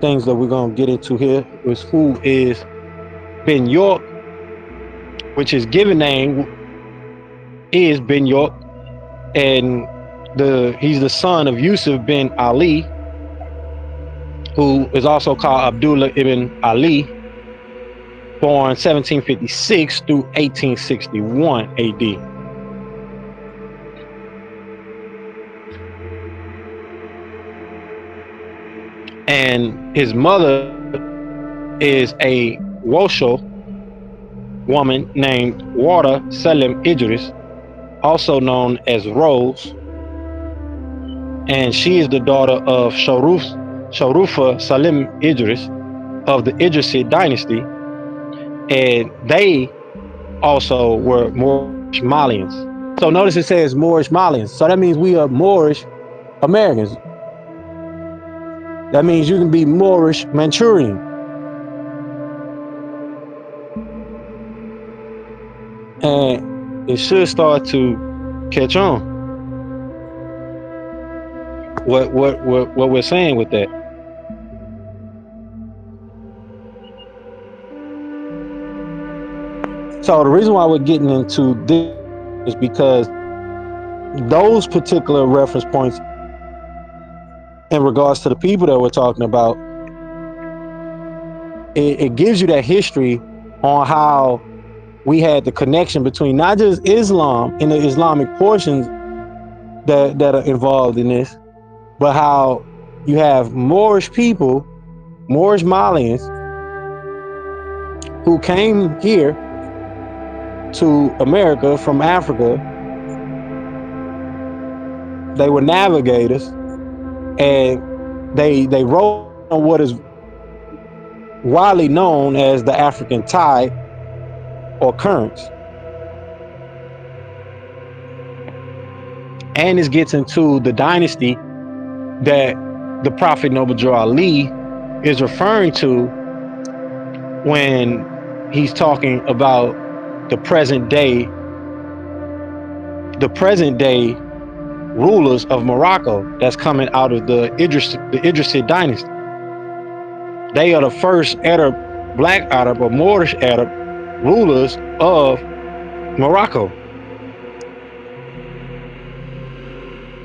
things that we're going to get into here is who is Ben York, which his given name is Ben York, and he's the son of Yusuf bin Ali, who is also called Abdullah ibn Ali, born 1756 through 1861 AD. And his mother is a Washoe woman named Wada Salim Idris, also known as Rose, and she is the daughter of Sharufa Salim Idris of the Idrisid dynasty, and they also were Moorish Malians. So notice it says Moorish Malians. So that means we are Moorish Americans. That means you can be Moorish Manchurian. And it should start to catch on what we're saying with that. So the reason why we're getting into this is because those particular reference points in regards to the people that we're talking about, it gives you that history on how we had the connection between not just Islam and the Islamic portions that are involved in this, but how you have Moorish people, Moorish Malians, who came here to America from Africa. They were navigators, and they rode on what is widely known as the African tide or currents. And this gets into the dynasty that the Prophet Noble Drew Ali is referring to when he's talking about the present day rulers of Morocco that's coming out of the Idrisid dynasty. They are the first Arab, black Arab or Moorish Arab rulers of Morocco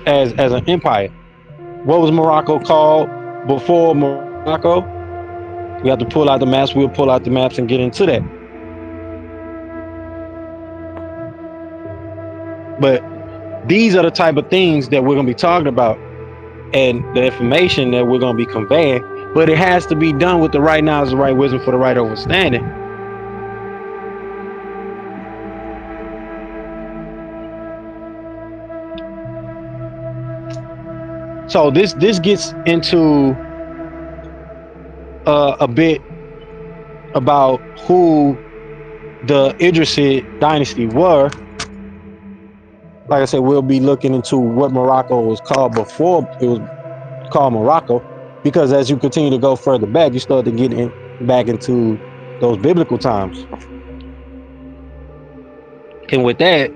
as an empire. What was Morocco called before Morocco? We have to pull out the maps. We'll pull out the maps and get into that. But these are the type of things that we're going to be talking about and the information that we're going to be conveying. But it has to be done with the right knowledge, the right wisdom, for the right understanding. So this gets into a bit about who the Idrisid dynasty were. Like I said, we'll be looking into what Morocco was called before it was called Morocco, because as you continue to go further back, you start to get back into those biblical times. And with that,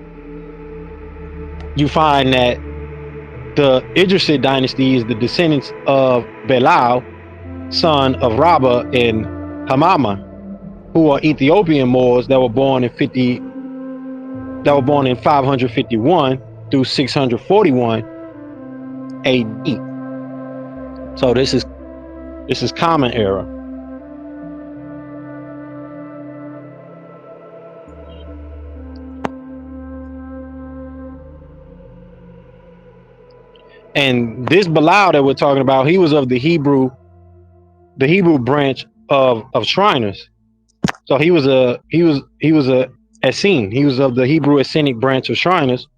you find that the Idrisid dynasty is the descendants of Belal, son of Rabba and Hamama, who are Ethiopian Moors that were born in 551 through 641 AD. So this is Common Era. And this Bilal that we're talking about, he was of the Hebrew branch of Shriners. So he was a Essene. He was of the Hebrew Essenic branch of Shriners,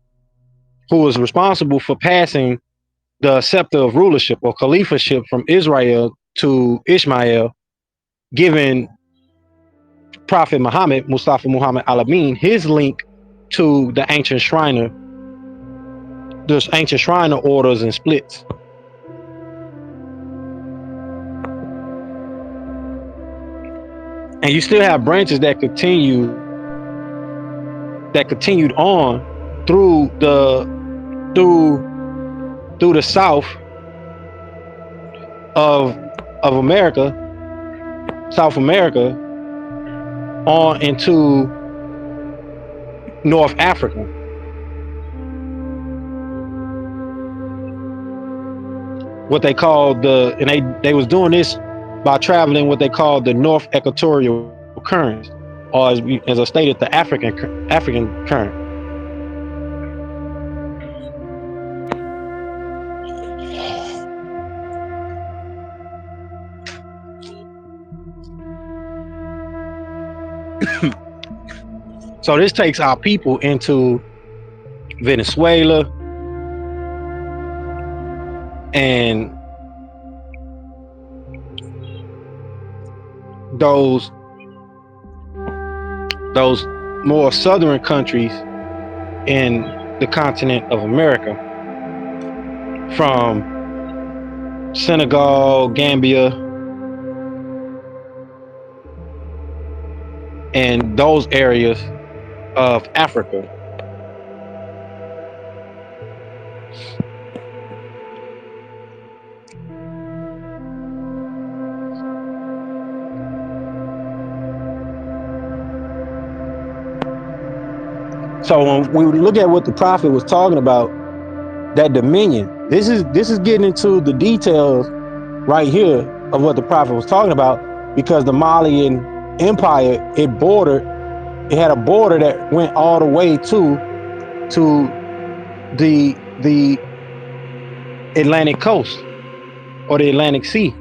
who was responsible for passing the scepter of rulership or caliphaship from Israel to Ishmael, giving Prophet Muhammad, Mustafa Muhammad Al-Amin, his link to those ancient Shriner orders and splits. And you still have branches that continued on through the south of America, South America, on into North Africa. What they called they was doing this by traveling what they called the North Equatorial Current, or as I stated, the African Current. So this takes our people into Venezuela and those more southern countries in the continent of America, from Senegal, Gambia, and those areas of Africa. So when we look at what the prophet was talking about, that dominion, this is getting into the details right here of what the prophet was talking about, because the Malian Empire, it had a border that went all the way to the Atlantic coast or the Atlantic Sea.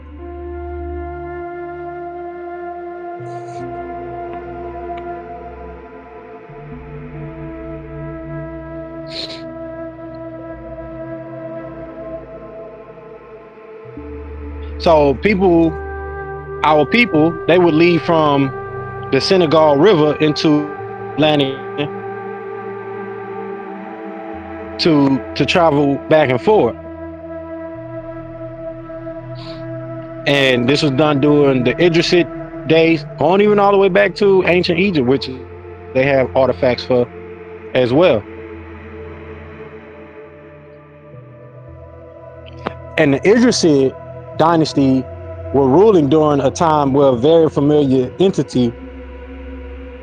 So our people, they would leave from the Senegal River into Atlantic to travel back and forth. And this was done during the Idrisid days, going even all the way back to ancient Egypt, which they have artifacts for as well. And the Idrisid dynasty were ruling during a time where a very familiar entity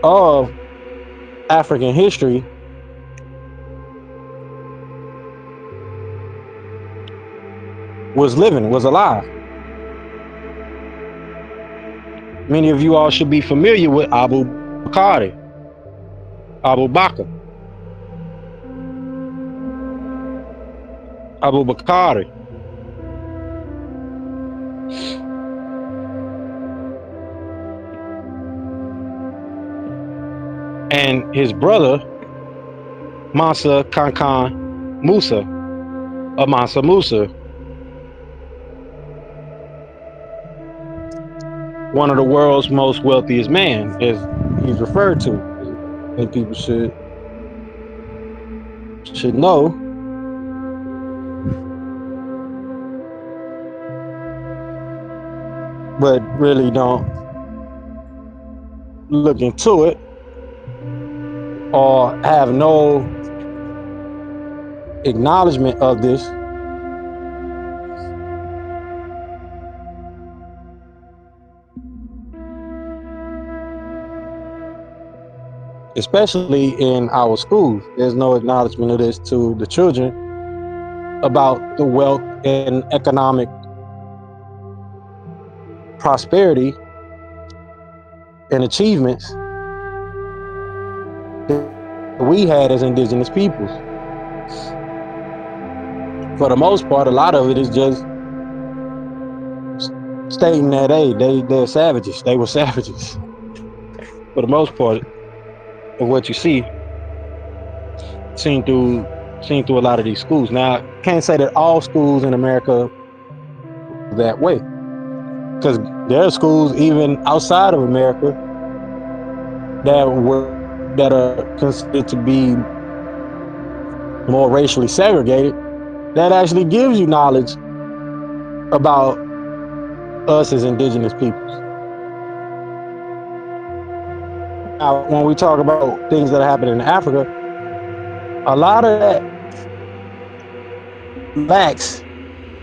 of African history was alive. Many of you all should be familiar with Abu Bakr, Abu Bakr, and his brother Mansa Kankan Musa, or Mansa Musa, one of the world's most wealthiest man, as he's referred to. And people should know. But really don't look into it. or have no acknowledgement of this, especially in our schools. There's no acknowledgement of this to the children about the wealth and economic prosperity and achievements that we had as indigenous peoples. For the most part, a lot of it is just stating that, hey, they're savages. They were savages. For the most part of what you see seen through a lot of these schools. Now, I can't say that all schools in America that way, because there are schools even outside of America that are considered to be more racially segregated, that actually gives you knowledge about us as indigenous peoples. Now, when we talk about things that happen in Africa, a lot of that lacks,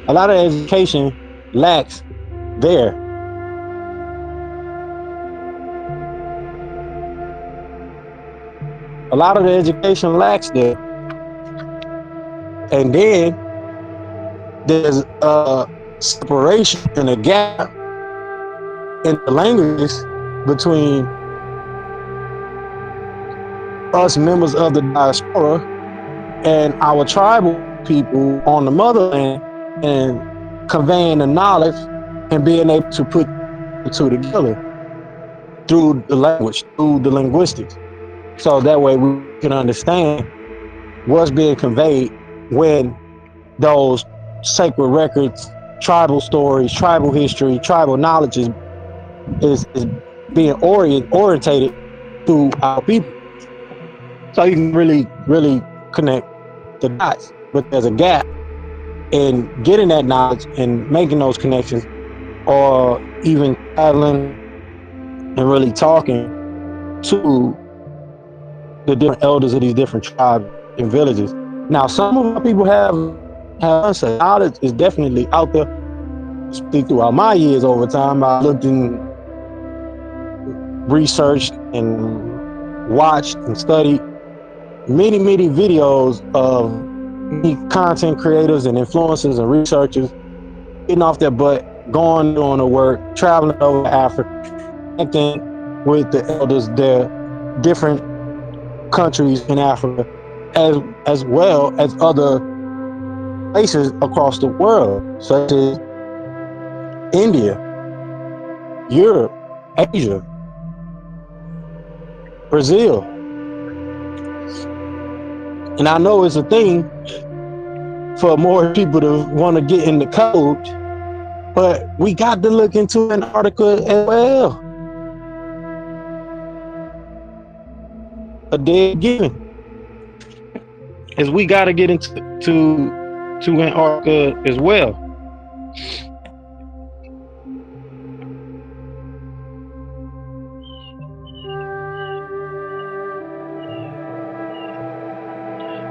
a lot of education lacks there. A lot of the education lacks there. And then there's a separation and a gap in the languages between us members of the diaspora and our tribal people on the motherland, and conveying the knowledge and being able to put the two together through the language, through the linguistics. So that way we can understand what's being conveyed when those sacred records, tribal stories, tribal history, tribal knowledge is being orientated to our people. So you can really connect the dots. But there's a gap in getting that knowledge and making those connections, or even traveling and really talking to the different elders of these different tribes and villages. Now, some of our people have knowledge is definitely out there. Especially throughout my years over time, I looked and researched and watched and studied many videos of many content creators and influencers and researchers getting off their butt, going doing the work, traveling over to Africa, connecting with the elders there, different countries in Africa, as well as other places across the world, such as India, Europe, Asia, Brazil. And I know it's a thing for more people to want to get in the code, but we got to look into Antarctica as well. A dead given is we got to get into to Antarctica as well.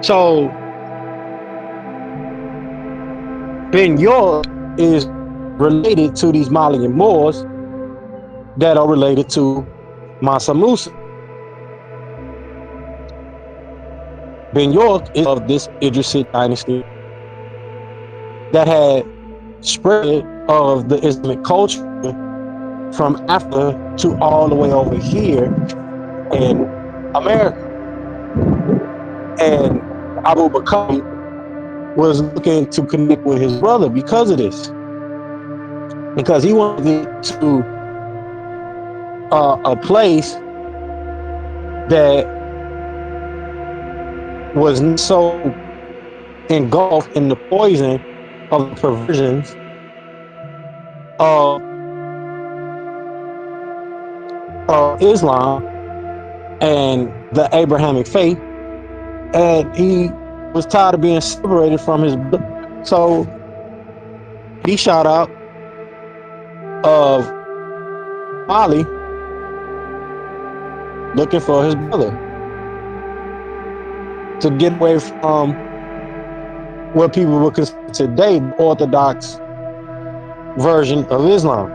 So Ben York is related to these Malian Moors that are related to Mansa Musa. Ben York is of this Idrisid dynasty that had spread of the Islamic culture from Africa to all the way over here in America. And Abu Bakr was looking to connect with his brother because of this, because he wanted to a place that was so engulfed in the poison of the perversions of Islam and the Abrahamic faith, and he was tired of being separated from his brother. So he shot out of Mali looking for his brother. to get away from what people would consider today the Orthodox version of Islam.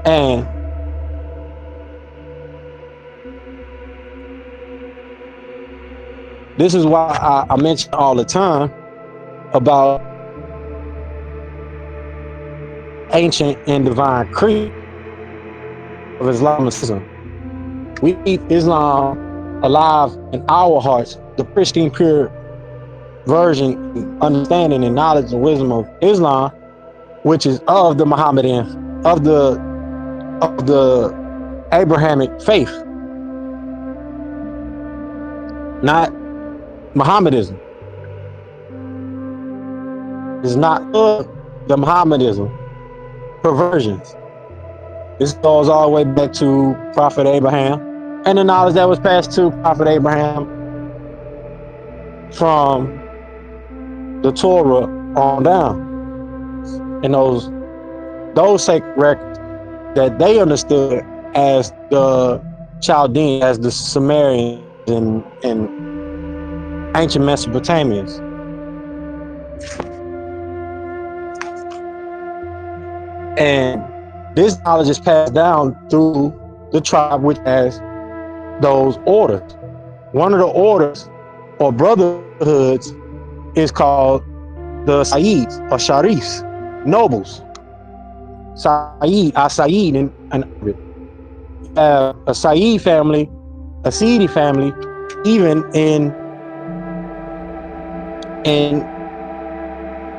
And this is why I mention all the time about ancient and divine creed of Islamicism. We keep Islam alive in our hearts, the pristine, pure version, understanding and knowledge and wisdom of Islam, which is of the Mohammedan, of the Abrahamic faith, not Mohammedanism. It's not the Mohammedanism perversions. This goes all the way back to Prophet Abraham and the knowledge that was passed to Prophet Abraham from the Torah on down. And those sacred records that they understood as the Chaldean, as the Sumerians and ancient Mesopotamians. And this knowledge is passed down through the tribe which has those orders. One of the orders or brotherhoods is called the Saids or Sharifs, nobles. Said, Said in Arabic. You have a Said family, a Sidi family, even in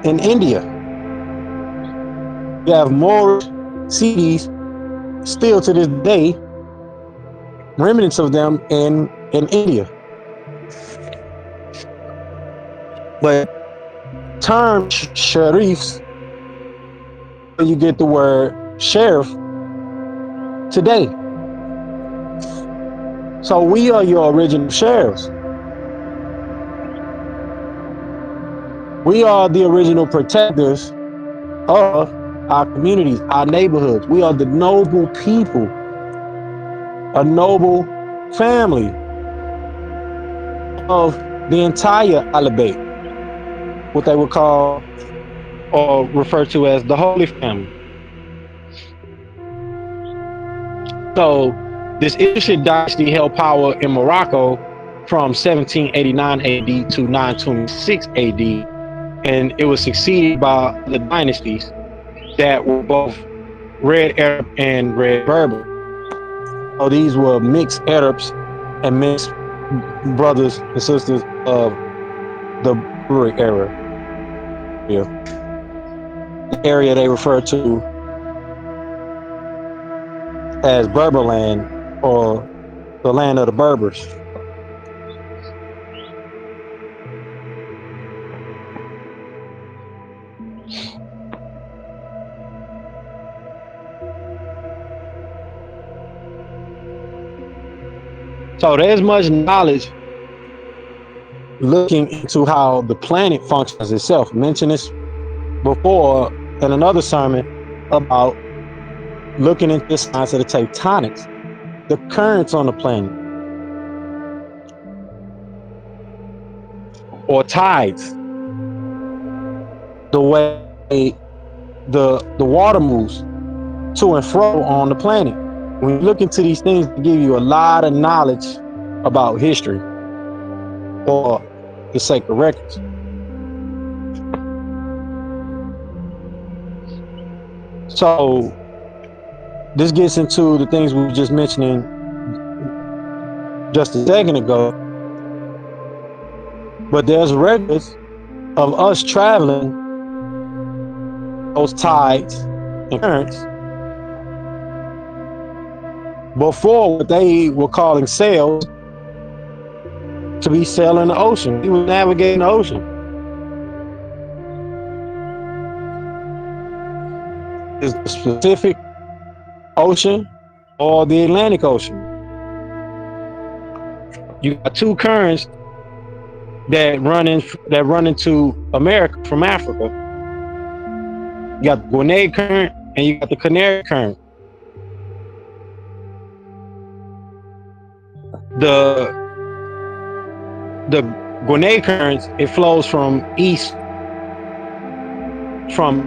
India. You have Moorish Sidis still to this day, remnants of them in India. But term Sharifs, you get the word sheriff today. So we are your original sheriffs. We are the original protectors of our communities, our neighborhoods. We are the noble people, a noble family of the entire Alabate, what they would call or refer to as the Holy Family. So this Ishid dynasty held power in Morocco from 1789 AD to 926 AD, and it was succeeded by the dynasties that were both Red Arab and Red Berber. So these were mixed Arabs and mixed brothers and sisters of the Berber era. The area they refer to as Berberland, or the land of the Berbers. So there's much knowledge looking into how the planet functions itself. I mentioned this before in another sermon about looking into the science of the tectonics, the currents on the planet, or tides, the way the water moves to and fro on the planet. When you look into these things, they give you a lot of knowledge about history or the sacred records. So this gets into the things we were just mentioning just a second ago. But there's records of us traveling those tides and currents before what they were calling sails, to be sailing the ocean. We were navigating the ocean. Is the Pacific Ocean or the Atlantic Ocean? You got two currents that run into America from Africa. You got the Gwinnett Current and you got the Canary Current. The the Gwinnett Current, it flows from east from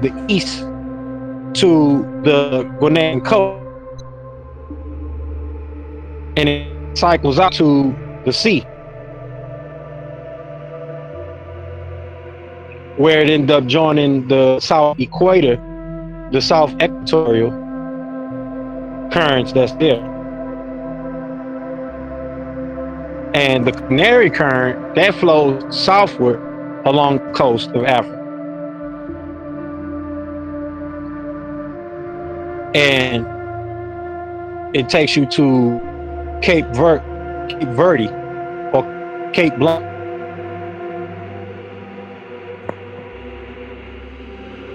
the east to the Gwinnett coast, and it cycles out to the sea, where it ended up joining the south equator, the south equatorial currents that's there. And the Canary Current, that flows southward along the coast of Africa. And it takes you to Cape Verde or Cape Blanc.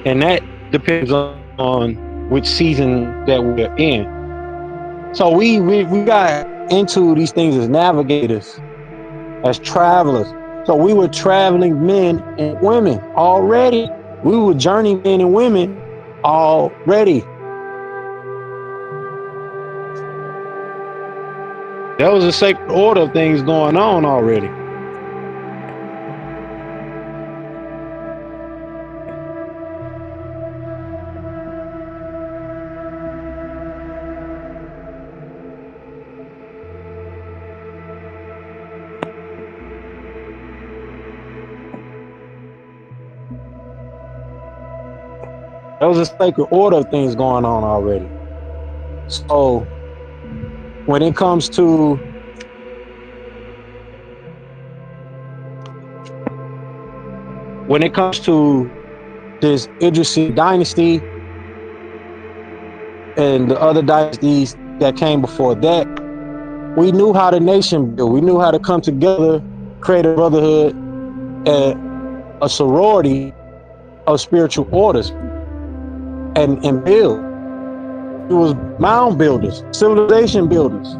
And that depends on which season that we're in. So we got into these things as navigators, as travelers. So we were traveling men and women already. We were journeying men and women already. There was a sacred order of things going on already. There was a sacred order of things going on already. So when it comes to this Idrisi dynasty and the other dynasties that came before that, we knew how the nation built. We knew how to come together, create a brotherhood, and a sorority of spiritual orders, and build. It was mound builders, civilization builders.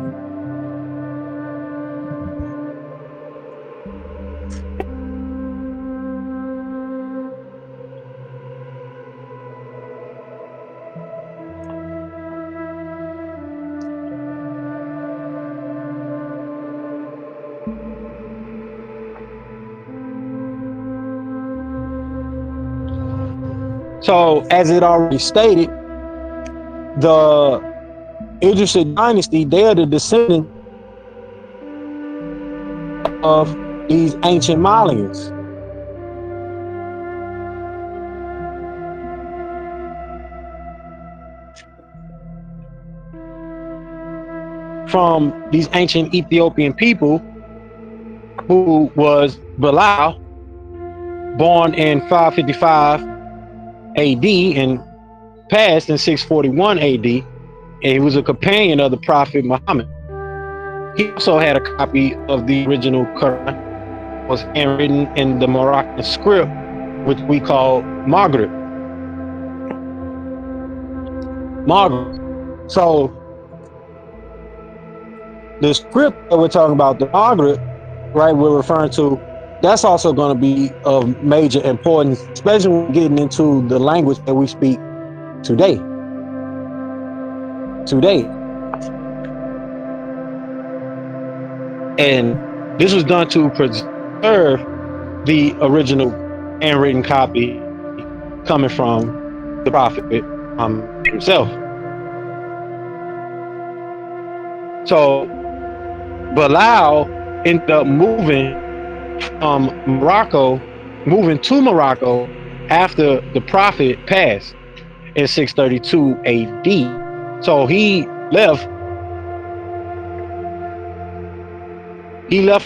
So, as it already stated, the Idrisi dynasty, they are the descendant of these ancient Malians. From these ancient Ethiopian people who was Bilal, born in 555 AD and passed in 641 AD, and he was a companion of the Prophet Muhammad. He also had a copy of the original Qur'an, was handwritten in the Moroccan script, which we call Maghrib. So the script that we're talking about, the Maghrib, right, we're referring to, that's also going to be of major importance, especially when we're getting into the language that we speak today. And this was done to preserve the original handwritten copy coming from the Prophet himself. So Bilal ended up moving to Morocco after the Prophet passed in 632 AD. So he left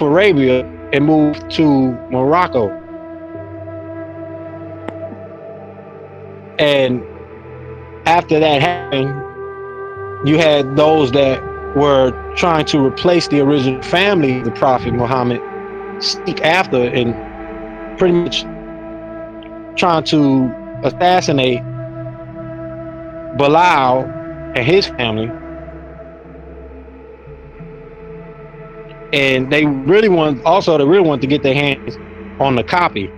Arabia and moved to Morocco. And after that happened, you had those that were trying to replace the original family of the Prophet Muhammad seek after and pretty much trying to assassinate Bilal and his family. and they really want to get their hands on the copy.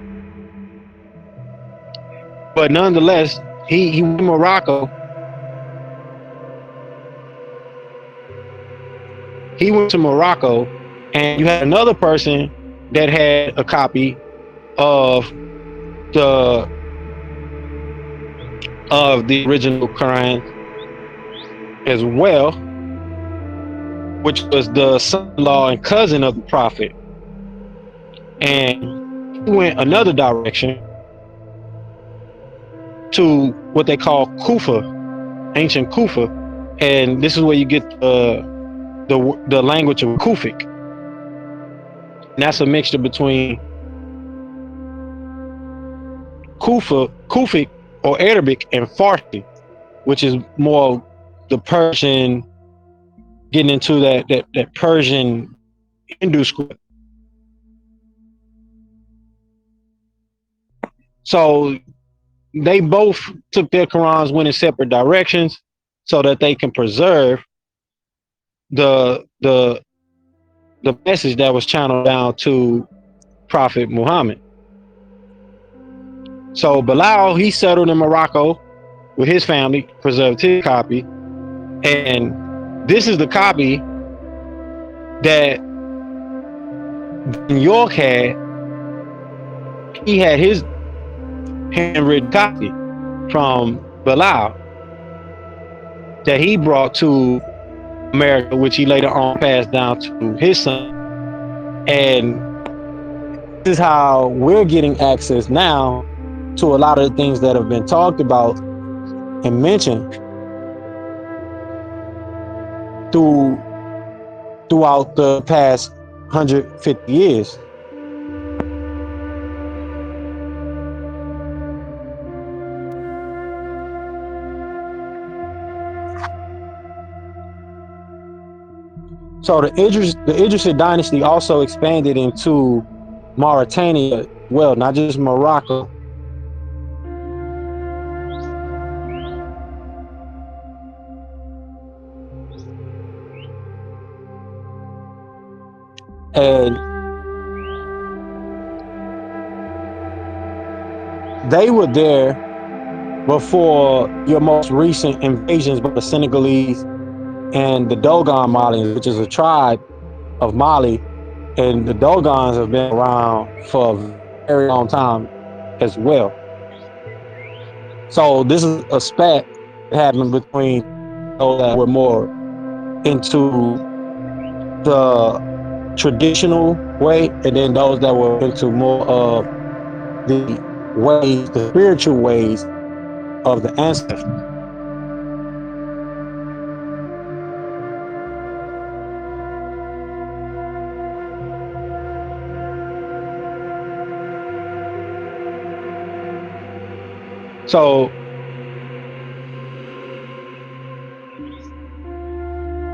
But nonetheless, he went to Morocco. He went to Morocco, and you had another person that had a copy of the the original Quran as well, which was the son-in-law and cousin of the Prophet. And he went another direction to what they call Kufa, ancient Kufa, and this is where you get the language of Kufic. And that's a mixture between Kufic or Arabic and Farsi, which is more the Persian, getting into that Persian Hindu script. So they both took their Qurans, went in separate directions, so that they can preserve the message that was channeled down to Prophet Muhammad. So Bilal, he settled in Morocco with his family, preserved his copy, and this is the copy that York had. He had his handwritten copy from Bilal that he brought to America, which he later on passed down to his son. And this is how we're getting access now to a lot of the things that have been talked about and mentioned throughout the past 150 years. So the Idrisid dynasty also expanded into Mauritania, well, not just Morocco. And they were there before your most recent invasions by the Senegalese and the Dogon Malians, which is a tribe of Mali. And the Dogons have been around for a very long time as well. So this is a spat happening between those that were more into the traditional way, and then those that were into more of the ways, the spiritual ways of the ancestors. So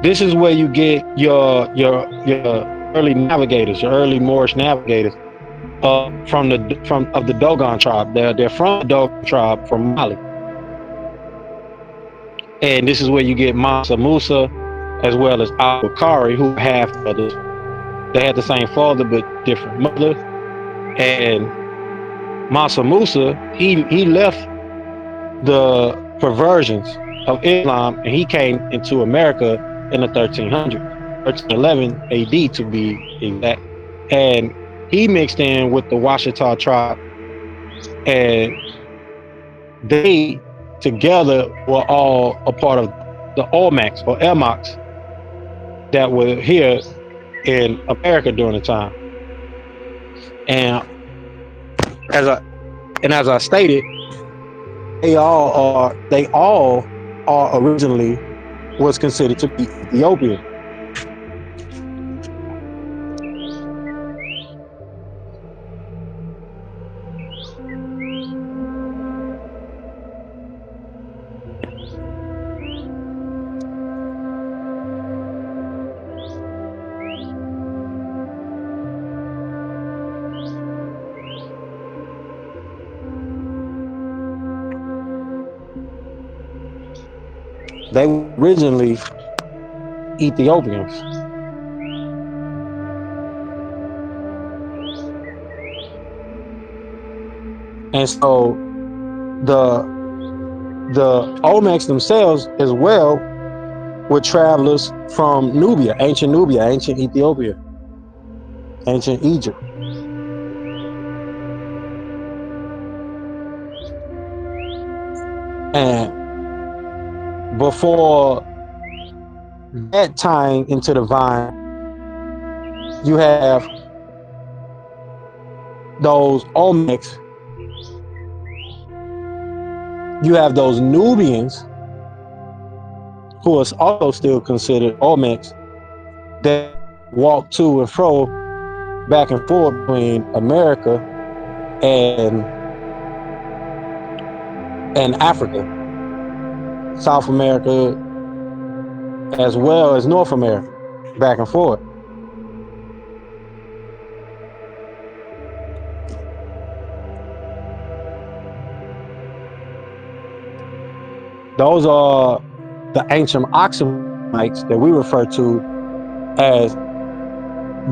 this is where you get your early navigators, your early Moorish navigators, from the Dogon tribe. They're from the Dogon tribe from Mali, and this is where you get Mansa Musa, as well as Al Bukhari, who are half brothers. They had the same father but different mother. And Mansa Musa, he left the perversions of Islam, and he came into America in the 1311 AD to be exact. And he mixed in with the Washita tribe, and they together were all a part of the Olmecs or Elmocs that were here in America during the time. And as I stated, they all are originally was considered to be Ethiopian. They were originally Ethiopians. And so the Olmecs themselves as well were travelers from Nubia, ancient Ethiopia, ancient Egypt. And before that tying into the vine, you have those Olmecs, you have those Nubians who are also still considered Olmecs that walk to and fro back and forth between America and Africa, South America, as well as North America, back and forth. Those are the ancient Oxamites that we refer to as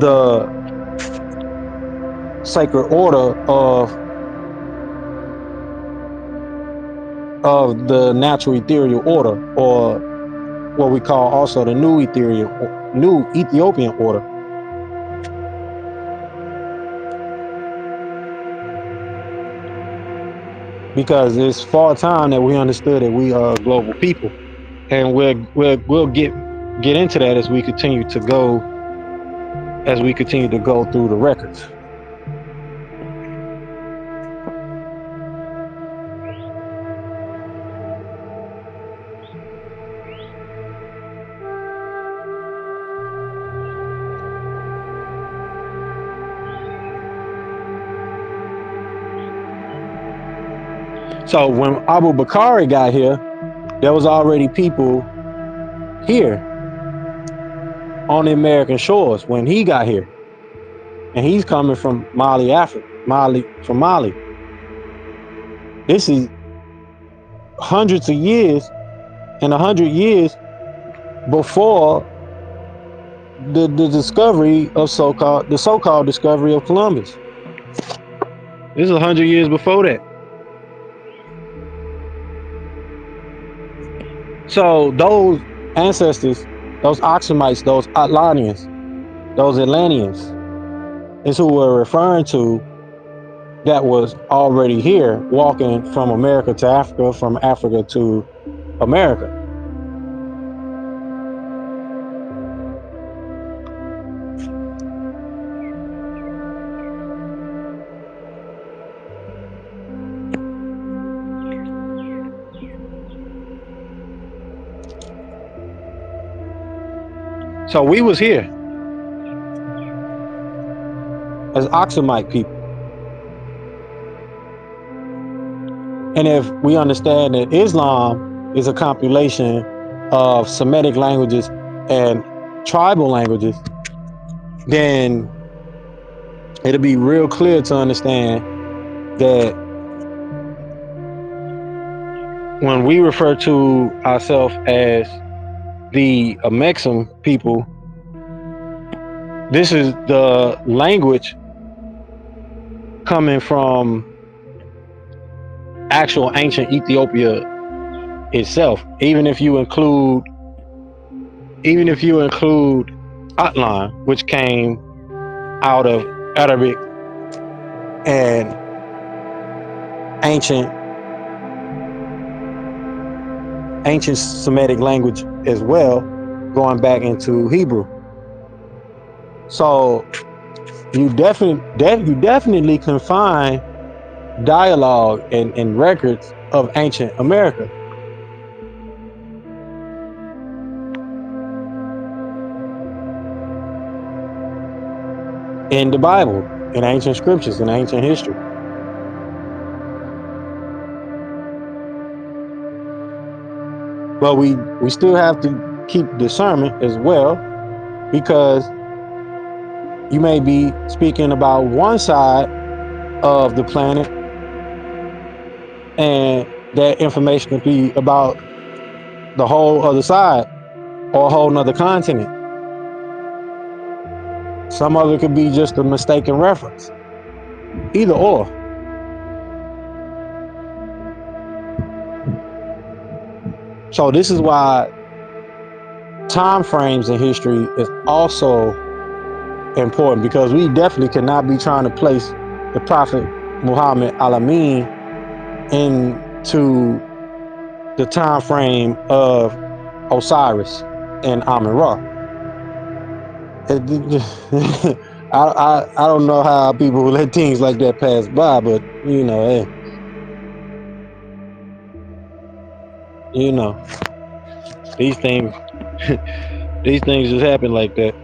the sacred order of the natural ethereal order, or what we call also the new Ethiopian order. Because it's far time that we understood that we are global people, and we'll get into that as we continue to go through the records. So when Abu Bakari got here, there was already people here on the American shores when he got here, and he's coming from Mali, Africa, from Mali. This is hundreds of years, and 100 years before the discovery of the so-called discovery of Columbus. This is 100 years before that. So those ancestors, those Oxamites, those Atlanians, those Atlanteans, is who we're referring to, that was already here, walking from America to Africa, from Africa to America. So we was here as Oxamite people. And if we understand that Islam is a compilation of Semitic languages and tribal languages, then it'll be real clear to understand that when we refer to ourselves as the Amexem people, this is the language coming from actual ancient Ethiopia itself. Even if you include Atlan, which came out of Arabic and ancient Semitic language as well, going back into Hebrew. So you definitely can find dialogue and records of ancient America. In the Bible, in ancient scriptures, in ancient history. But we still have to keep discernment as well, because you may be speaking about one side of the planet, and that information could be about the whole other side or a whole nother continent. Some of it could be just a mistaken reference. Either or. So this is why time frames in history is also important, because we definitely cannot be trying to place the Prophet Muhammad Al-Amin into the time frame of Osiris and Amun-Ra. I don't know how people let things like that pass by, but hey, these things these things just happen like that.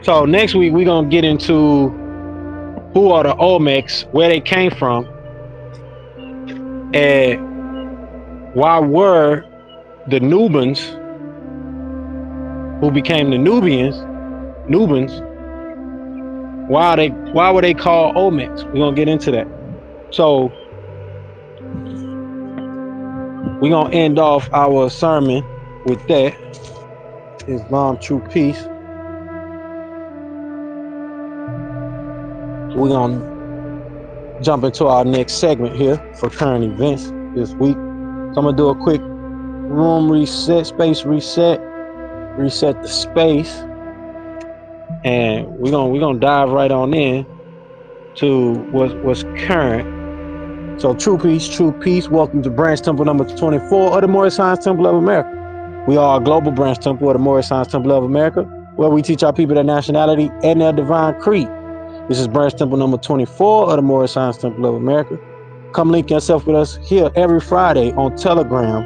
So next week we're gonna get into who are the Olmecs, where they came from, and why were the Nubans, who became the Nubans, why were they called Olmecs? We're gonna get into that. So we're gonna end off our sermon with that. Islam, true peace. We're gonna jump into our next segment here for current events this week. So I'm gonna do a quick room reset, space reset the space, and we're gonna dive right on in to what's current. So true peace. Welcome to branch temple number 24 of the Moorish Science Temple of America. We are a global branch temple of the Moorish Science Temple of America, where we teach our people their nationality and their divine creed. This is branch temple number 24 of the Moorish Science Temple of America. Come link yourself with us here every Friday on Telegram,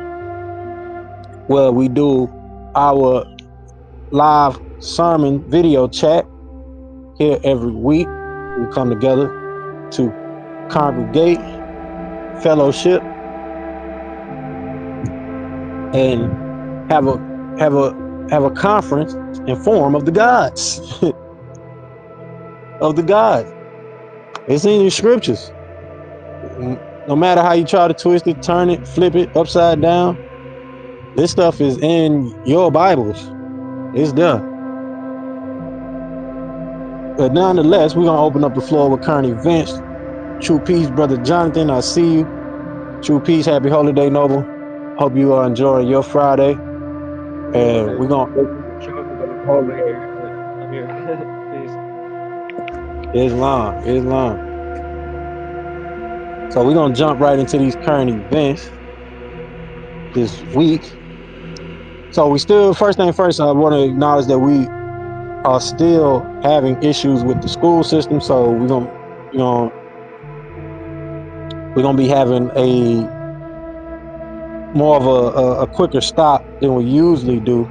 where we do our live sermon video chat here every week. We come together to congregate, fellowship, and have a conference in form of the gods. Of the gods. It's in your scriptures. No matter how you try to twist it, turn it, flip it upside down, this stuff is in your Bibles. It's there. But nonetheless, we're gonna open up the floor with current events. True peace, brother Jonathan. I see you. True peace. Happy holiday, Noble. Hope you are enjoying your Friday. And we're gonna right here, but I'm here. Peace. Islam. So we're gonna jump right into these current events this week. So we still, first thing first, I want to acknowledge that we are still having issues with the school system. So we're gonna be having a more of a quicker stop than we usually do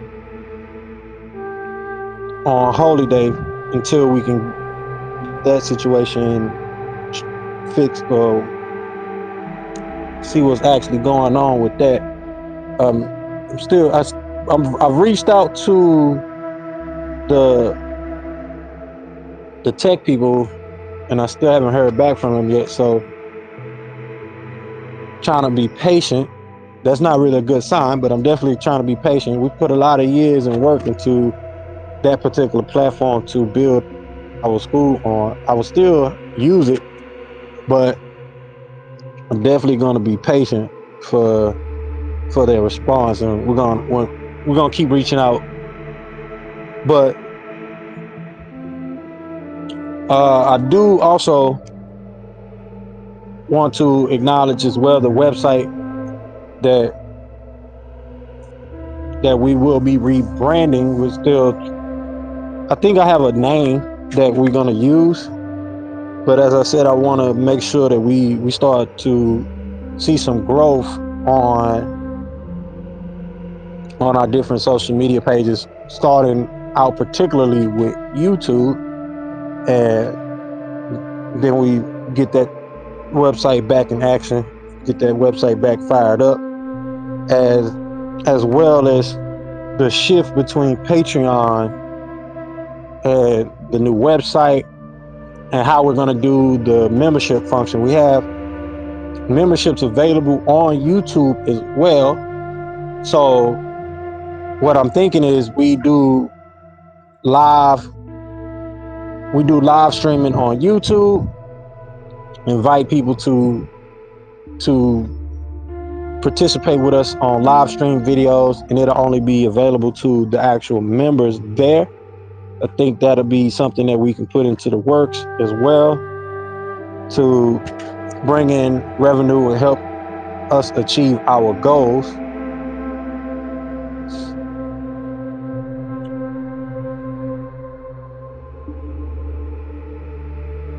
on Holy Day until we can get that situation fixed or see what's actually going on with that. I've reached out to the tech people, and I still haven't heard back from them yet. So trying to be patient. That's not really a good sign, but I'm definitely trying to be patient. We put a lot of years and work into that particular platform to build our school on. I will still use it, but I'm definitely going to be patient for their response, and we're gonna keep reaching out. But I do also want to acknowledge as well the website that we will be rebranding. We're still, I think I have a name that we're gonna use, but as I said, I want to make sure that we start to see some growth on our different social media pages, starting out particularly with YouTube, and then we get that website back in action, get that website back fired up, as well as the shift between Patreon and the new website, and how we're going to do the membership function. We have memberships available on YouTube as well. So what I'm thinking is we do live streaming on YouTube, invite people to participate with us on live stream videos, and it'll only be available to the actual members there. I think that'll be something that we can put into the works as well to bring in revenue and help us achieve our goals.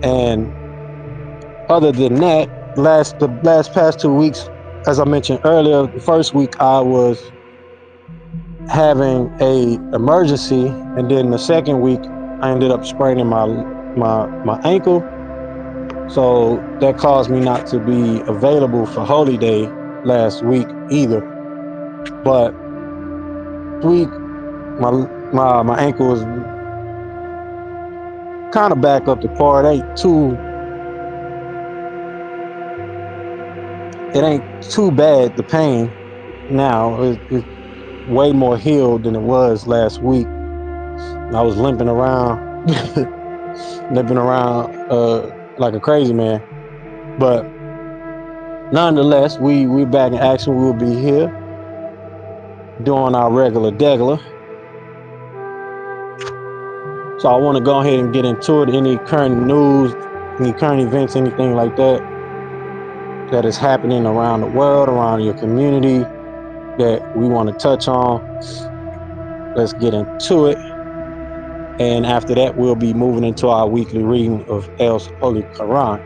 And other than that, the last past 2 weeks, as I mentioned earlier, the first week I was having a emergency, and then the second week I ended up spraining my ankle, so that caused me not to be available for Holy Day last week either. But this week my ankle is kind of back up to par. It ain't too bad, the pain now. It's way more healed than it was last week. I was limping around like a crazy man. But nonetheless, we back in action. We'll be here doing our regular. So I want to go ahead and get into it. Any current news, any current events, anything like that is happening around the world, around your community that we want to touch on. Let's get into it. And after that, we'll be moving into our weekly reading of El's Holy Qur'an.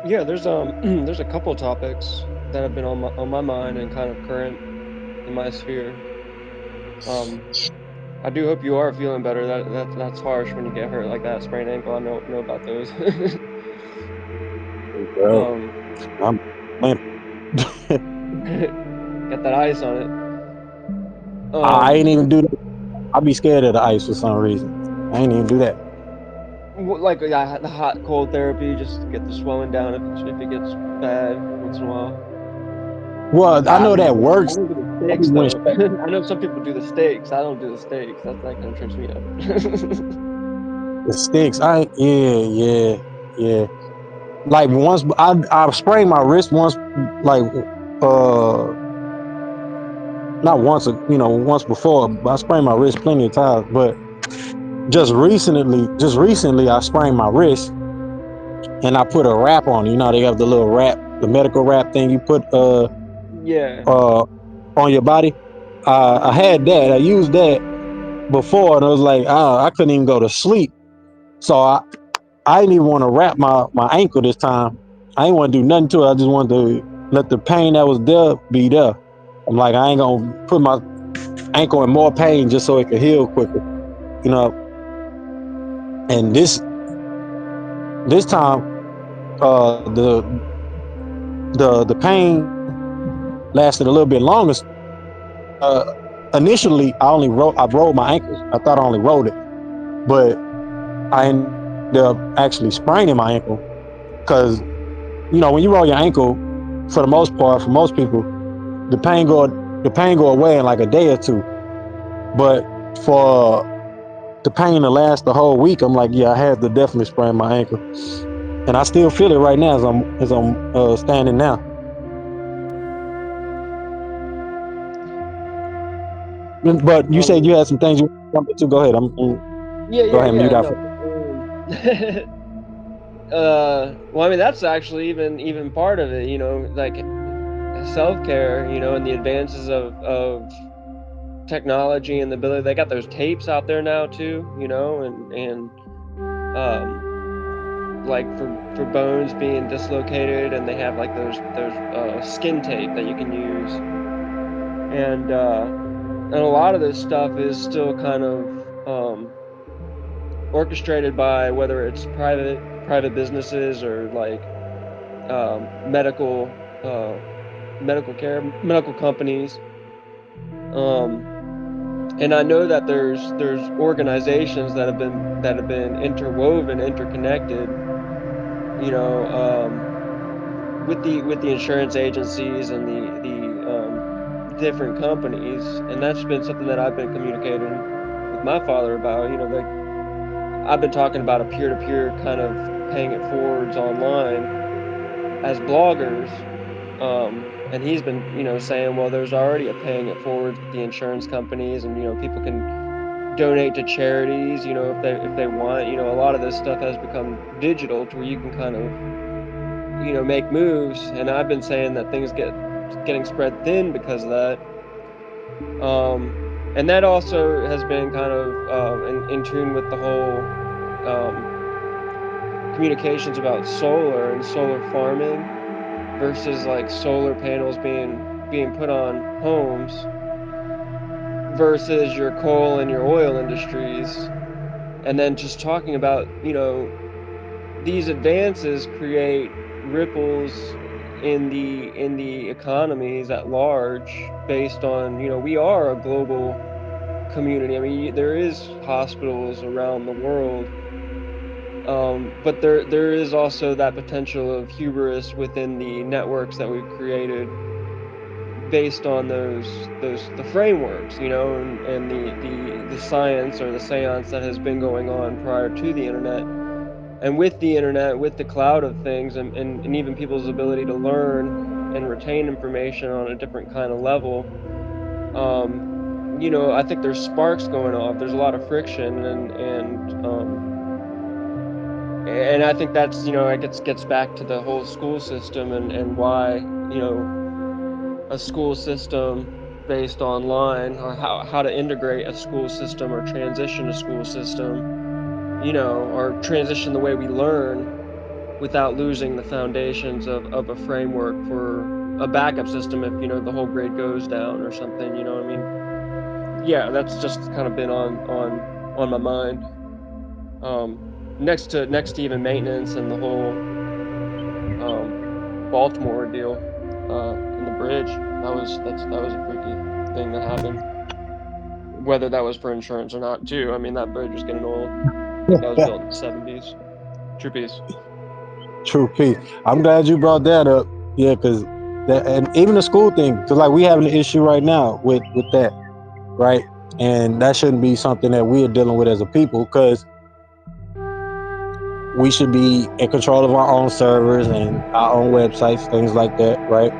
Yeah, there's there's a couple topics that have been on my mind and kind of current in my sphere. I do hope you are feeling better. That's harsh when you get hurt like that, sprained ankle. I know about those. Well, I'm Got that ice on it. I ain't even do that. I be scared of the ice for some reason. I ain't even do that. Like the hot cold therapy just to get the swelling down if it gets bad once in a while. Well, I know that I works. don't do the stakes though. I know some people do the stakes. I don't do the stakes. That kind of trips me up. The sticks. Yeah. Like once I sprained my wrist once, like not once, once before. But I sprained my wrist plenty of times. But just recently, I sprained my wrist, and I put a wrap on. They have the little wrap, the medical wrap thing you put Yeah. on your body. I had that. I used that before, and I was like, I couldn't even go to sleep. So I didn't even want to wrap my ankle this time. I didn't want to do nothing to it. I just wanted to let the pain that was there be there. I'm like, I ain't gonna put my ankle in more pain just so it could heal quicker, you know. And this time, the pain lasted a little bit longer. Initially, I rolled my ankles. I thought I only rolled it, but I ended up actually spraining my ankle because when you roll your ankle, for the most part, for most people, the pain go away in like a day or two. But for the pain to last the whole week, I'm like, yeah, I had to definitely sprain my ankle, and I still feel it right now as I'm standing now. But you said you had some things you wanted to. Go ahead. Go ahead and mute out. No. Well, I mean, that's actually even part of it, like self-care, and the advances of technology and the ability. They got those tapes out there now too, and like for bones being dislocated, and they have like those skin tape that you can use, and a lot of this stuff is still kind of orchestrated by whether it's private businesses or like medical companies, and I know that there's organizations that have been interwoven, interconnected, you know, with the insurance agencies and the different companies, and that's been something that I've been communicating with my father about. You know, like I've been talking about a peer-to-peer kind of paying it forwards online as bloggers, and he's been, you know, saying, well, there's already a paying it forwards with the insurance companies, and you know, people can donate to charities, you know, if they want. You know, a lot of this stuff has become digital to where you can kind of, you know, make moves, and I've been saying that things getting spread thin because of that. And that also has been kind of in tune with the whole um, communications about solar and solar farming versus like solar panels being put on homes versus your coal and your oil industries, and then just talking about, you know, these advances create ripples in the economies at large based on, you know, we are a global community. I mean, there is hospitals around the world, but there is also that potential of hubris within the networks that we've created based on those the frameworks, you know, and the science or the seance that has been going on prior to the internet. And with the internet, with the cloud of things, and even people's ability to learn and retain information on a different kind of level, um, you know, I think there's sparks going off. There's a lot of friction, and I think that's, you know, it gets back to the whole school system and why, you know, a school system based online, or how to integrate a school system or transition a school system, you know, or transition the way we learn without losing the foundations of a framework for a backup system if, you know, the whole grade goes down or something, you know. I mean, yeah, that's just kind of been on my mind. Um, next to even maintenance and the whole um, Baltimore deal, and the bridge. That was a freaky thing that happened. Whether that was for insurance or not, too. I mean, that bridge was getting old. That was built in the 70s. True piece. True peace. I'm glad you brought that up. Yeah, because that, and even the school thing, because like we having an issue right now with that, right? And that shouldn't be something that we are dealing with as a people, because we should be in control of our own servers and our own websites, things like that, right?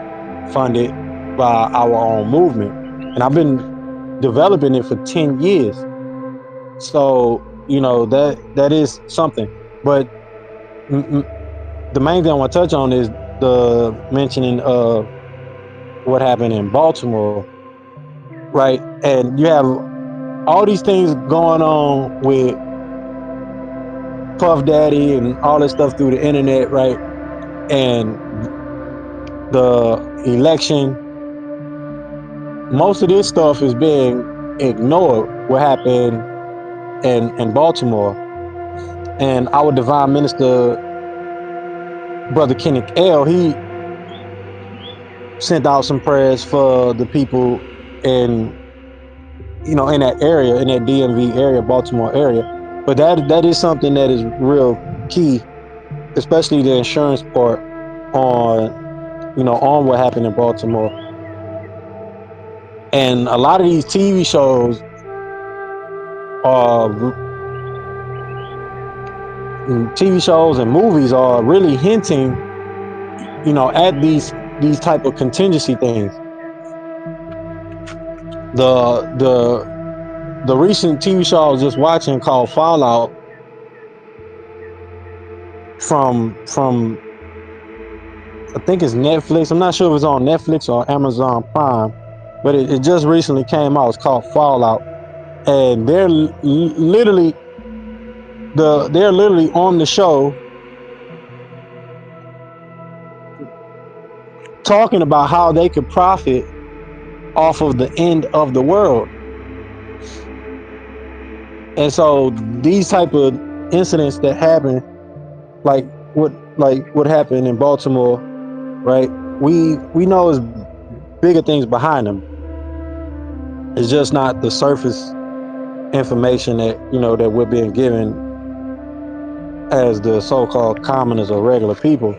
Funded by our own movement. And I've been developing it for 10 years. So, you know, that is something. But the main thing I want to touch on is the mentioning of what happened in Baltimore, right? And you have all these things going on with Puff Daddy and all this stuff through the internet, right? And the election, most of this stuff is being ignored. What happened in Baltimore, and our divine minister, Brother Kenneth L, he sent out some prayers for the people in, you know, in that area, in that DMV area, Baltimore area. But that is something that is real key, especially the insurance part on, you know, on what happened in Baltimore. And a lot of these TV shows are TV shows and movies are really hinting, you know, at these type of contingency things. The recent TV show I was just watching called Fallout from I think it's Netflix. I'm not sure if it's on Netflix or Amazon Prime, but it just recently came out. It's called Fallout, and they're literally on the show talking about how they could profit off of the end of the world. And so these type of incidents that happen, like what happened in Baltimore, right? We know is bigger things behind them. It's just not the surface information that, you know, that we're being given as the so-called commoners or regular people,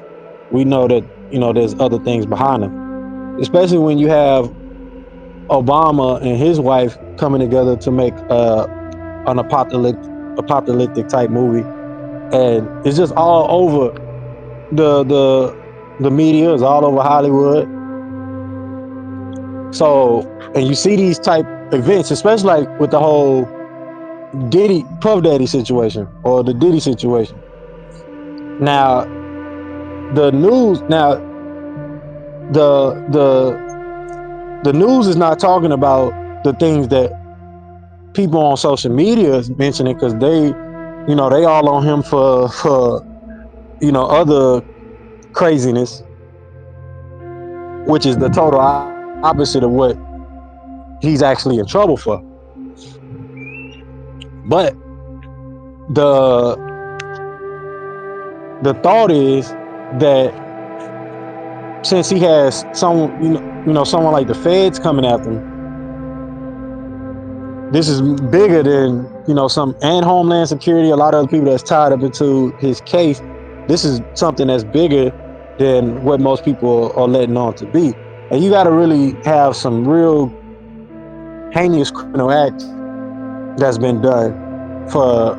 we know that there's other things behind them. Especially when you have Obama and his wife coming together to make an apocalyptic type movie, and it's just all over the media, is all over Hollywood. So, and you see these type events, especially like with the whole Diddy Puff Daddy situation or the Diddy situation. Now, the news now the news is not talking about the things that people on social media is mentioning, because they all on him for other craziness, which is the total opposite of what he's actually in trouble for. But the the thought is that since he has someone like the feds coming after him, this is bigger than some, and Homeland Security, a lot of other people that's tied up into his case. This is something that's bigger than what most people are letting on to be. And you got to really have some real heinous criminal acts that's been done for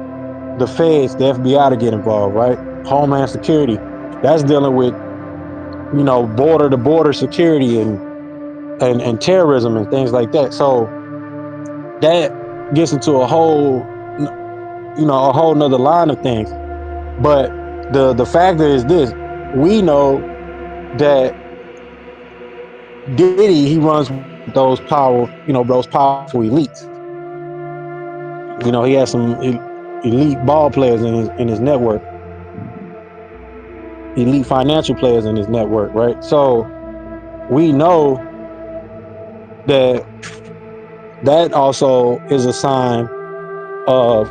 the feds, the FBI to get involved, right? Homeland Security, that's dealing with border to border security and terrorism and things like that. So that gets into a whole nother line of things. But the factor is this: we know that Diddy, he runs with those powerful elites. He has some elite ball players in his network, elite financial players in his network, right? So we know that that also is a sign of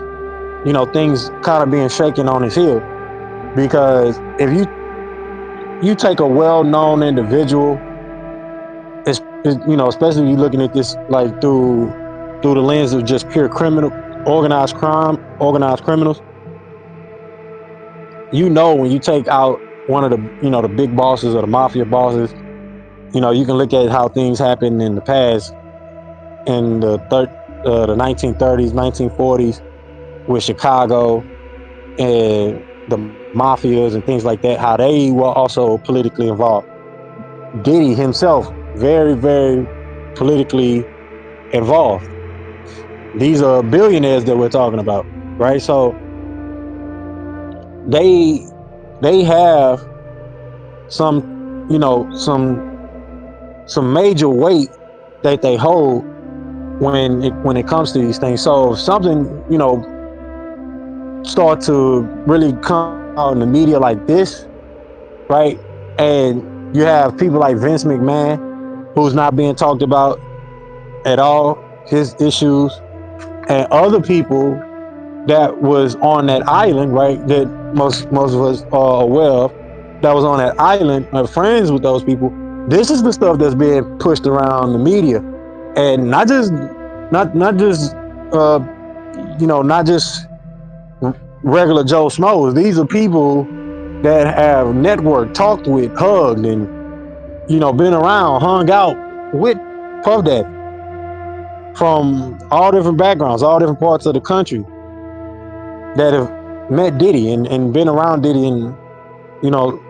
things kind of being shaken on his heel. Because if you take a well-known individual, especially if you're looking at this like through the lens of just pure criminal, organized crime, organized criminals, when you take out one of the big bosses or the mafia bosses, you can look at how things happened in the past, in the 1930s, 1940s, with Chicago and the mafias and things like that, how they were also politically involved. Diddy himself, very, very politically involved. These are billionaires that we're talking about, right? So they they have some, some major weight that they hold when it comes to these things. So if something start to really come out in the media like this, right? And you have people like Vince McMahon, who's not being talked about at all, his issues, and other people that was on that island, right? That most of us are aware of, that was on that island, are friends with those people. This is the stuff that's being pushed around the media, and not just uh, not just regular Joe Schmoes. These are people that have networked, talked with, hugged, and been around, hung out with Puff Daddy from all different backgrounds, all different parts of the country, that have met Diddy and been around Diddy and you know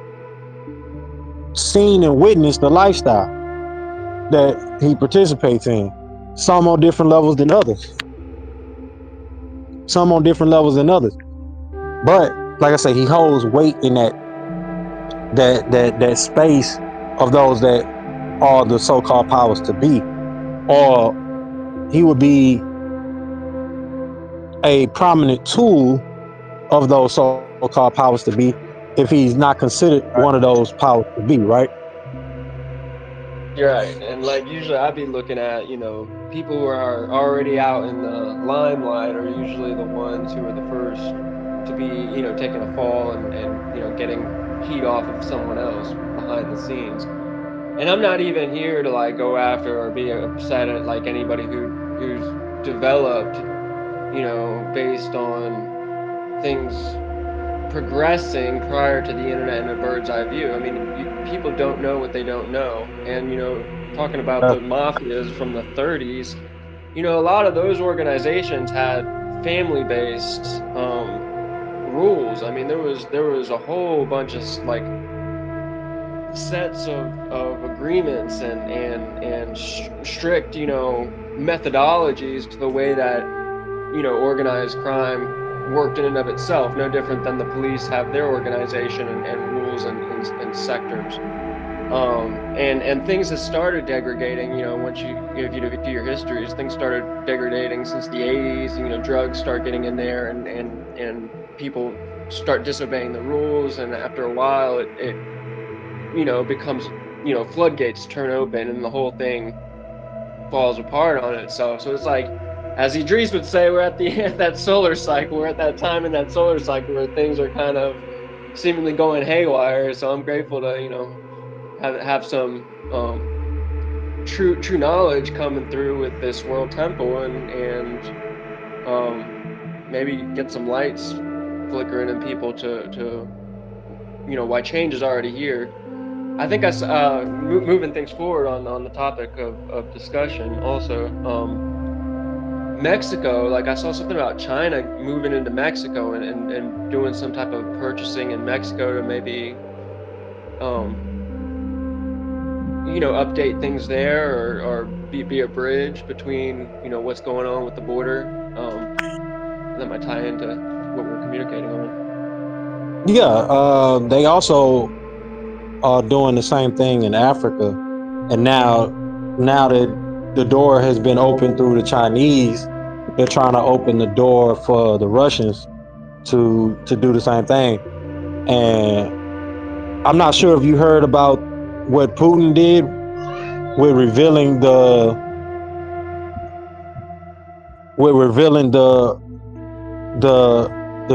seen and witnessed the lifestyle that he participates in. Some on different levels than others. Some on different levels than others. But like I say, he holds weight in that space of those that are the so-called powers to be, or he would be a prominent tool of those so-called powers to be, if he's not considered one of those powers to be, right? You're right. And like usually I'd be looking at, people who are already out in the limelight are usually the ones who are the first to be, taking a fall and getting heat off of someone else behind the scenes. And I'm not even here to like go after or be upset at like anybody who's developed, based on things progressing prior to the internet in a bird's eye view. I mean, people don't know what they don't know. And, talking about the mafias from the 30s, a lot of those organizations had family-based rules. I mean, there was a whole bunch of like sets of agreements and strict, methodologies to the way that, organized crime worked in and of itself, no different than the police have their organization and rules and sectors. And things have started degrading, once if you do your histories, things started degrading since the 80s. Drugs start getting in there, and people start disobeying the rules, and after a while it becomes, floodgates turn open and the whole thing falls apart on itself. So it's like, as Idris would say, we're at the at that solar cycle. We're at that time in that solar cycle where things are kind of seemingly going haywire. So I'm grateful to, have some true knowledge coming through with this world temple, and maybe get some lights flickering in people to why change is already here. I think moving things forward on the topic of discussion also. Mexico, like I saw something about China moving into Mexico and doing some type of purchasing in Mexico to maybe um, update things there, or be a bridge between, what's going on with the border. That might tie into what we're communicating on. Yeah, they also are doing the same thing in Africa, and now that the door has been opened through the Chinese, they're trying to open the door for the Russians to do the same thing. And I'm not sure if you heard about what Putin did with revealing the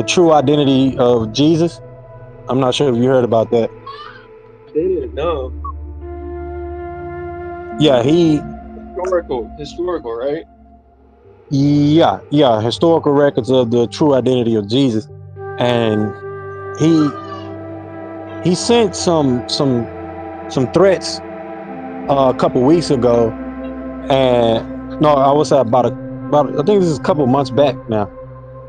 true identity of Jesus. I'm not sure if you heard about that. I didn't know. Yeah, Historical, right? yeah, historical records of the true identity of Jesus, and he he sent some threats a couple weeks ago, and no, I was about I think this is a couple months back now,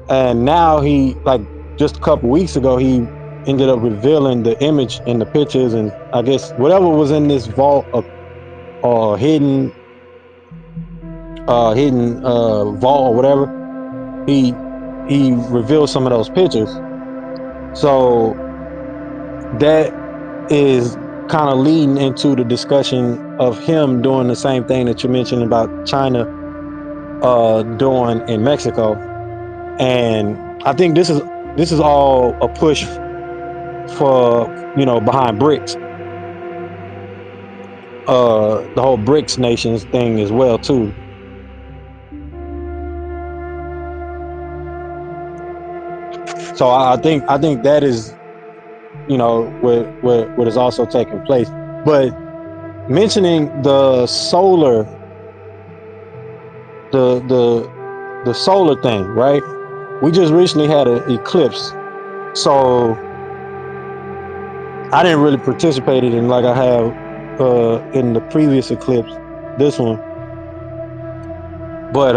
and now he, like, just a couple weeks ago, he ended up revealing the image and the pictures, and I guess whatever was in this vault or hidden vault or whatever, he revealed some of those pictures. So that is kind of leading into the discussion of him doing the same thing that you mentioned about China doing in Mexico. And I think this is all a push for, behind BRICS, the whole BRICS nations thing as well too. So I think that is, what is also taking place. But mentioning the solar thing, right? We just recently had an eclipse, so I didn't really participate in like I have in the previous eclipse, this one. But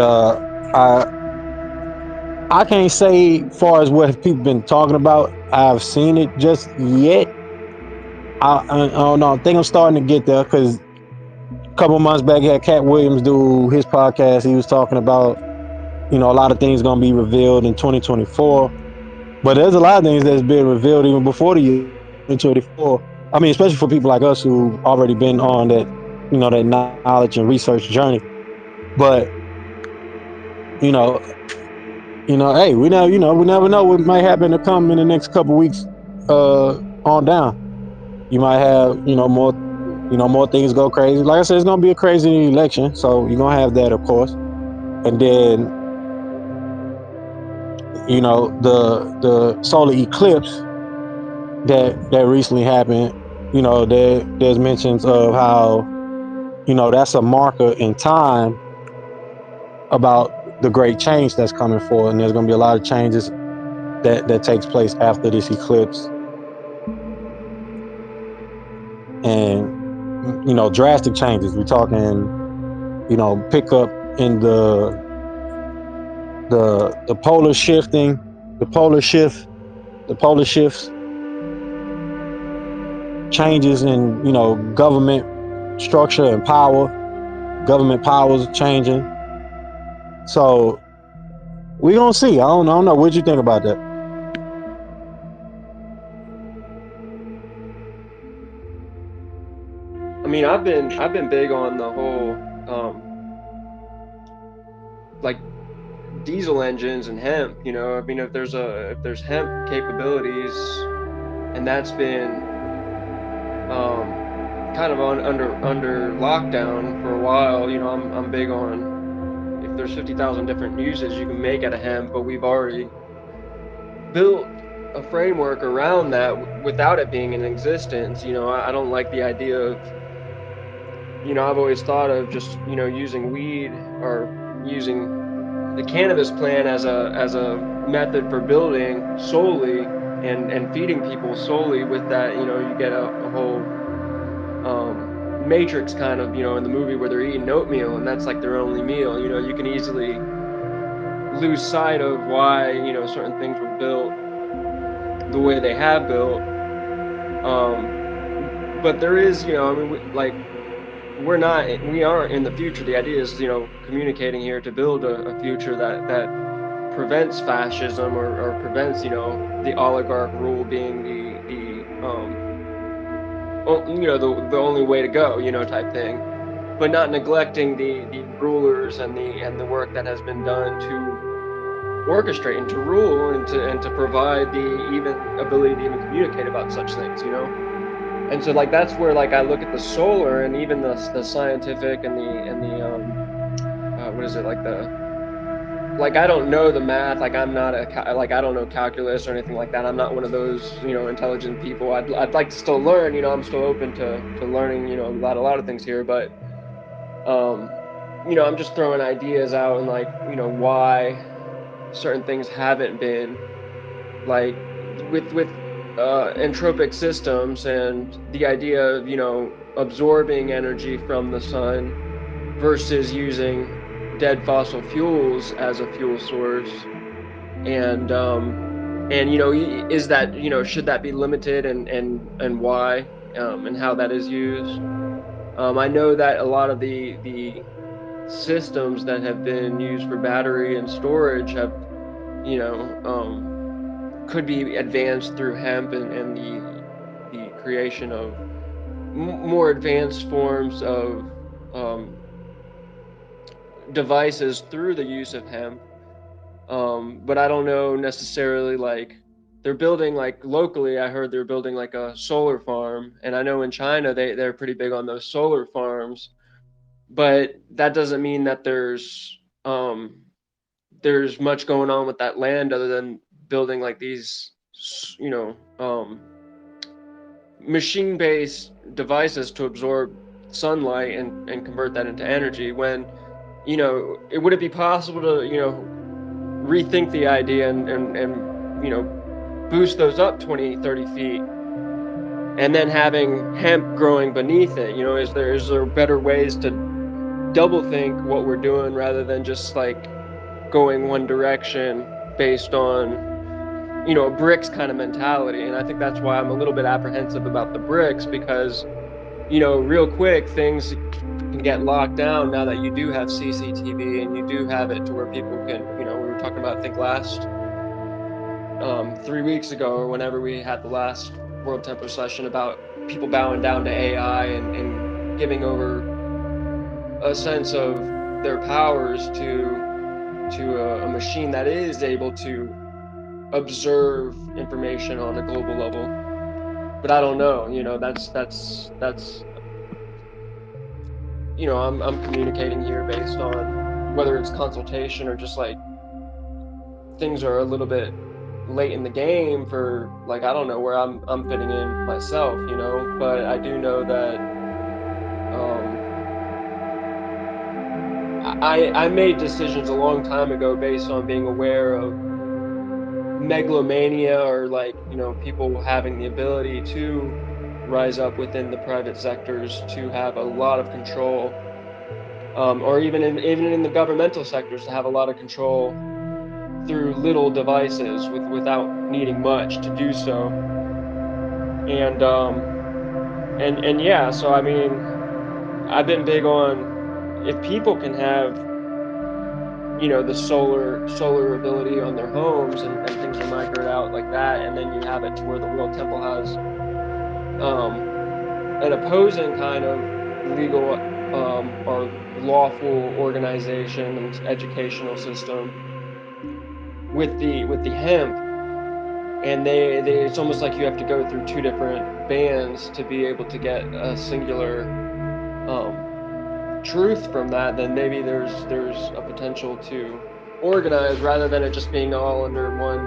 I can't say far as what people been talking about. I've seen it just yet. I don't know. I think I'm starting to get there because a couple months back, you had Cat Williams do his podcast. He was talking about, a lot of things gonna be revealed in 2024. But there's a lot of things that's been revealed even before the year 2024. I mean, especially for people like us who already been on that, that knowledge and research journey. But you know, hey, we never know what might happen to come in the next couple weeks on down. You might have, more things go crazy. Like I said, it's gonna be a crazy election, so you're gonna have that, of course. And then, the solar eclipse that recently happened. There's mentions of how, that's a marker in time about the great change that's coming forward, and there's going to be a lot of changes that takes place after this eclipse, and drastic changes. We're talking, pick up in the polar shifting, the polar shift, the polar shifts, changes in government structure and power, government powers changing. So we gonna see. I don't know. What you think about that? I mean, I've been big on the whole like diesel engines and hemp. I mean, if there's hemp capabilities, and that's been kind of under lockdown for a while. I'm big on, if there's 50,000 different uses you can make out of hemp, but we've already built a framework around that without it being in existence. I don't like the idea of, I've always thought of just, using weed or using the cannabis plant as a method for building solely and feeding people solely with that. You get a whole matrix kind of, in the movie where they're eating oatmeal and that's like their only meal. You can easily lose sight of why certain things were built the way they have built. But there is, I mean, we aren't in the future. The idea is, communicating here to build a future that prevents fascism, or prevents, the oligarch rule being the only way to go, type thing, but not neglecting the rulers and the work that has been done to orchestrate and to rule and to provide the even ability to even communicate about such things. And so like that's where like I look at the solar and even the scientific and the what is it, like I don't know the math, like I'm not like I don't know calculus or anything like that. I'm not one of those intelligent people. I'd like to still learn. I'm still open to learning about a lot of things here, but I'm just throwing ideas out, and like why certain things haven't been, like with entropic systems and the idea of absorbing energy from the sun versus using dead fossil fuels as a fuel source. And is that, should that be limited, and why, and how that is used. I know that a lot of the systems that have been used for battery and storage have, you know could be advanced through hemp, and the creation of more advanced forms of devices through the use of hemp. But I don't know necessarily, like they're building, like locally I heard they're building like a solar farm, and I know in China they're pretty big on those solar farms, but that doesn't mean that there's much going on with that land other than building like these machine-based devices to absorb sunlight and convert that into energy. When would it be possible to rethink the idea and boost those up 20-30 feet, and then having hemp growing beneath it? Is there better ways to double think what we're doing rather than just like going one direction based on a bricks kind of mentality? And I think that's why I'm a little bit apprehensive about the bricks, because real quick things can get locked down now that you do have CCTV and you do have it to where people can, we were talking about, I think last 3 weeks ago, or whenever we had the last World Temple session, about people bowing down to AI and giving over a sense of their powers to a machine that is able to observe information on a global level. But I don't know, that's I'm communicating here based on whether it's consultation or just like things are a little bit late in the game for, like, I don't know where I'm fitting in myself, but I do know that I made decisions a long time ago based on being aware of megalomania, or like, you know, people having the ability to rise up within the private sectors to have a lot of control, or even in the governmental sectors to have a lot of control through little devices without needing much to do so. And yeah, so I mean, I've been big on, if people can have, you know, the solar ability on their homes, and things are migrated out like that, and then you have it to where the World Temple has an opposing kind of legal or lawful organization and educational system with the hemp, and they it's almost like you have to go through two different bands to be able to get a singular um, truth from that. Then maybe there's a potential to organize rather than it just being all under one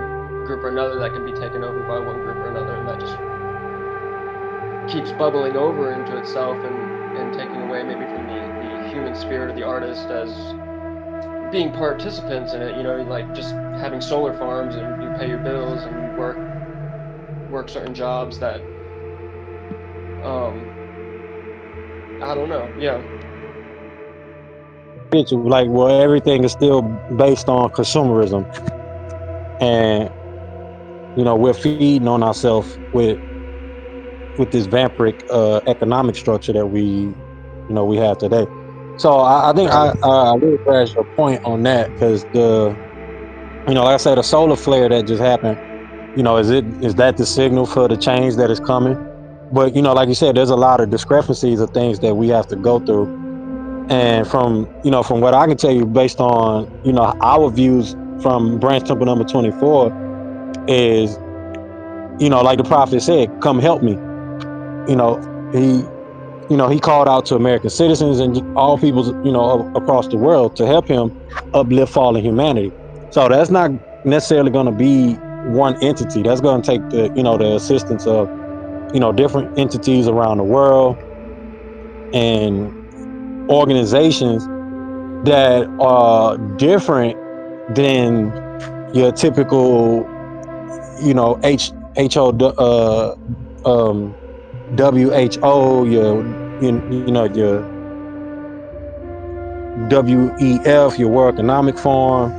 group or another that can be taken over by one group or another, and that just keeps bubbling over into itself, and taking away maybe from the human spirit of the artist as being participants in it. You know, like just having solar farms and you pay your bills and you work certain jobs that I don't know. Yeah. Like, well, everything is still based on consumerism, and you know, we're feeding on ourselves with this vampiric economic structure that we have today. So I think Right. I really grasp your point on that, because like I said, the solar flare that just happened, is that the signal for the change that is coming? But like you said, there's a lot of discrepancies of things that we have to go through. And from what I can tell you, based on our views from branch temple number 24, is like the prophet said, come help me. you know he he called out to American citizens and all peoples across the world to help him uplift fallen humanity. So that's not necessarily going to be one entity. That's going to take the assistance of different entities around the world and organizations that are different than your typical H O WHO, your WEF, your World Economic Forum,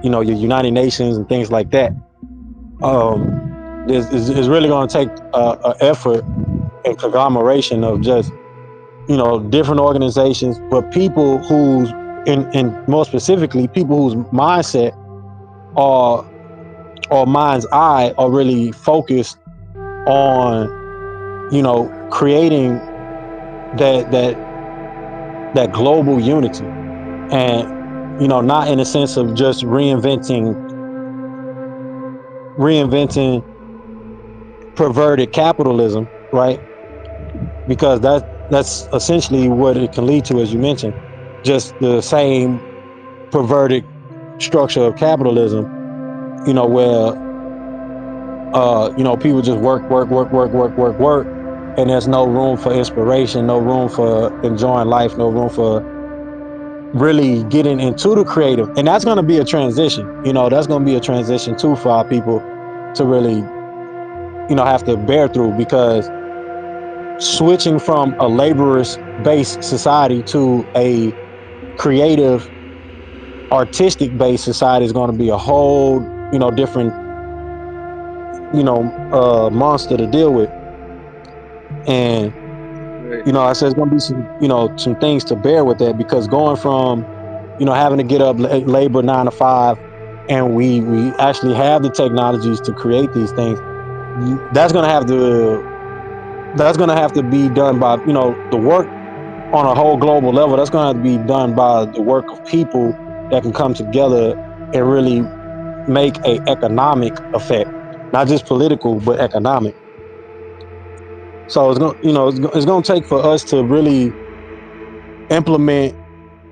your United Nations and things like that. It's really going to take an effort and conglomeration of just different organizations, but people whose and more specifically people whose mindset are or mind's eye are really focused on creating that global unity, and not in a sense of just reinventing perverted capitalism, right? Because that's essentially what it can lead to, as you mentioned, just the same perverted structure of capitalism, where people just work, and there's no room for inspiration, no room for enjoying life, no room for really getting into the creative. And that's going to be a transition. That's going to be a transition too for our people to really have to bear through, because switching from a laborers based society to a creative artistic based society is going to be a whole different monster to deal with. And Right. I said it's going to be some things to bear with that, because going from having to get up labor 9 to 5, and we actually have the technologies to create these things, that's going to have to be done by the work on a whole global level. That's going to have to be done by the work of people that can come together and really make a economic effect, not just political but economic. So it's going it's going to take for us to really implement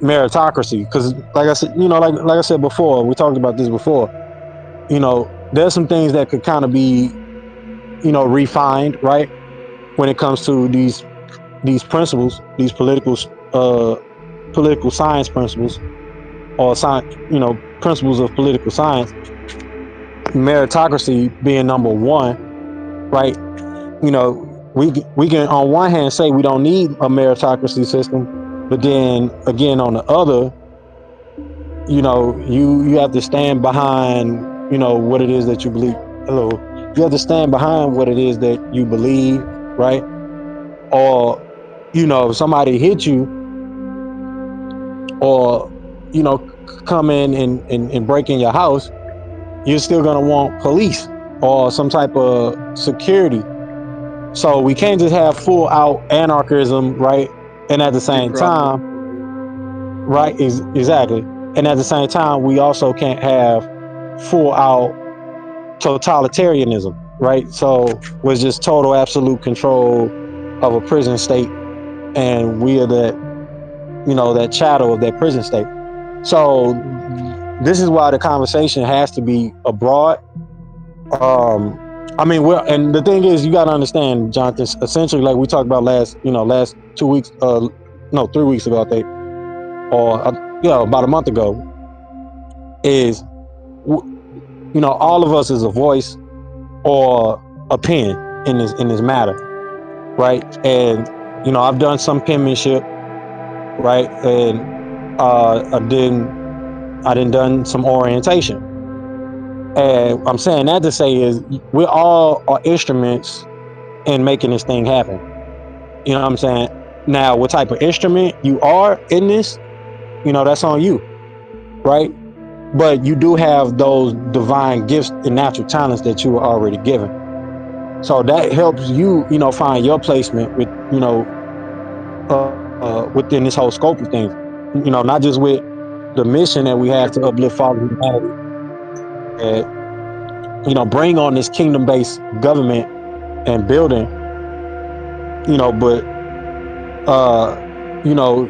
meritocracy, because like I said, like I said before, we talked about this before. There's some things that could kind of be refined, right, when it comes to these principles, these political science principles, or science, principles of political science. meritocracy being number one, right? We can on one hand say we don't need a meritocracy system, but then again on the other, you have to stand behind what it is that you believe. Hello, you have to stand behind what it is that you believe, right? Or if somebody hit you, or come in and break in your house, you're still going to want police or some type of security. So we can't just have full out anarchism, right? And at the Due same process. time, right? Exactly. And at the same time, we also can't have full out totalitarianism, right? So was just total absolute control of a prison state, and we are that chattel of that prison state. So this is why the conversation has to be abroad. I mean, and the thing is, you got to understand, Jonathan. Essentially, like we talked about last 2 weeks, no, 3 weeks ago, I think, or about a month ago, is all of us is a voice or a pen in this matter, right? And I've done some penmanship, right, and I didn't done some orientation. And I'm saying that to say is we all are instruments in making this thing happen. You know what I'm saying? Now, what type of instrument you are in this, that's on you, right? But you do have those divine gifts and natural talents that you were already given. So that helps you, find your placement within this whole scope of things. Not just with the mission that we have to uplift fallen humanity, and bring on this kingdom-based government and building, but uh, you know,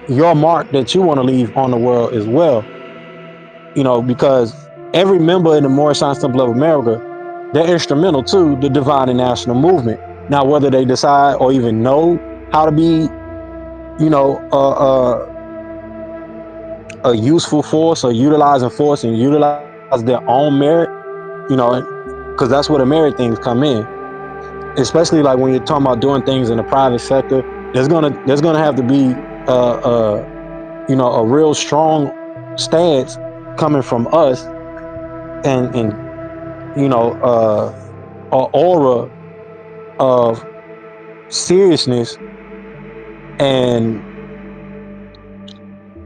your mark that you want to leave on the world as well. Because every member in the Moorish Science Temple of America, they're instrumental to the divine and national movement. Now, whether they decide or even know how to be, you know, a useful force or utilizing force and utilize their own merit, because that's where the merit things come in. Especially like when you're talking about doing things in the private sector, there's gonna have to be a real strong stance coming from us, and an aura of seriousness and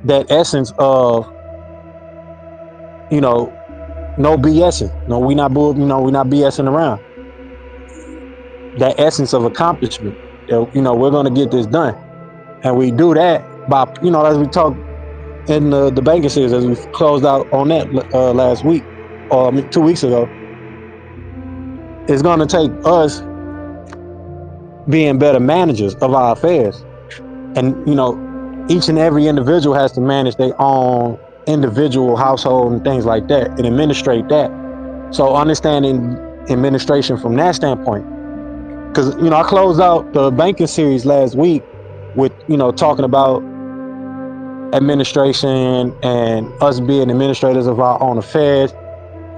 that essence of you know no BSing. No, we not BSing around. That essence of accomplishment. We're gonna get this done, and we do that by as we talked in the banking series, as we closed out on that last week, or 2 weeks ago. It's gonna take us being better managers of our affairs, and each and every individual has to manage their own individual household and things like that, and administrate that. So understanding administration from that standpoint, because I closed out the banking series last week with talking about administration and us being administrators of our own affairs,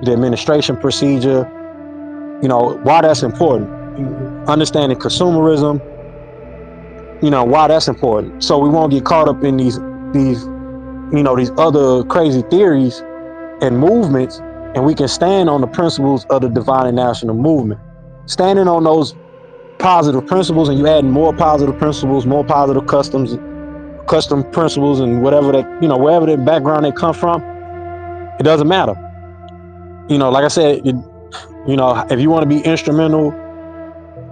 the administration procedure, why that's important, understanding consumerism, why that's important, so we won't get caught up in these other crazy theories and movements, and we can stand on the principles of the divine and national movement. Standing on those positive principles, and you add more positive principles, more positive custom principles, and whatever that wherever that background they come from, it doesn't matter. Like I said, if you want to be instrumental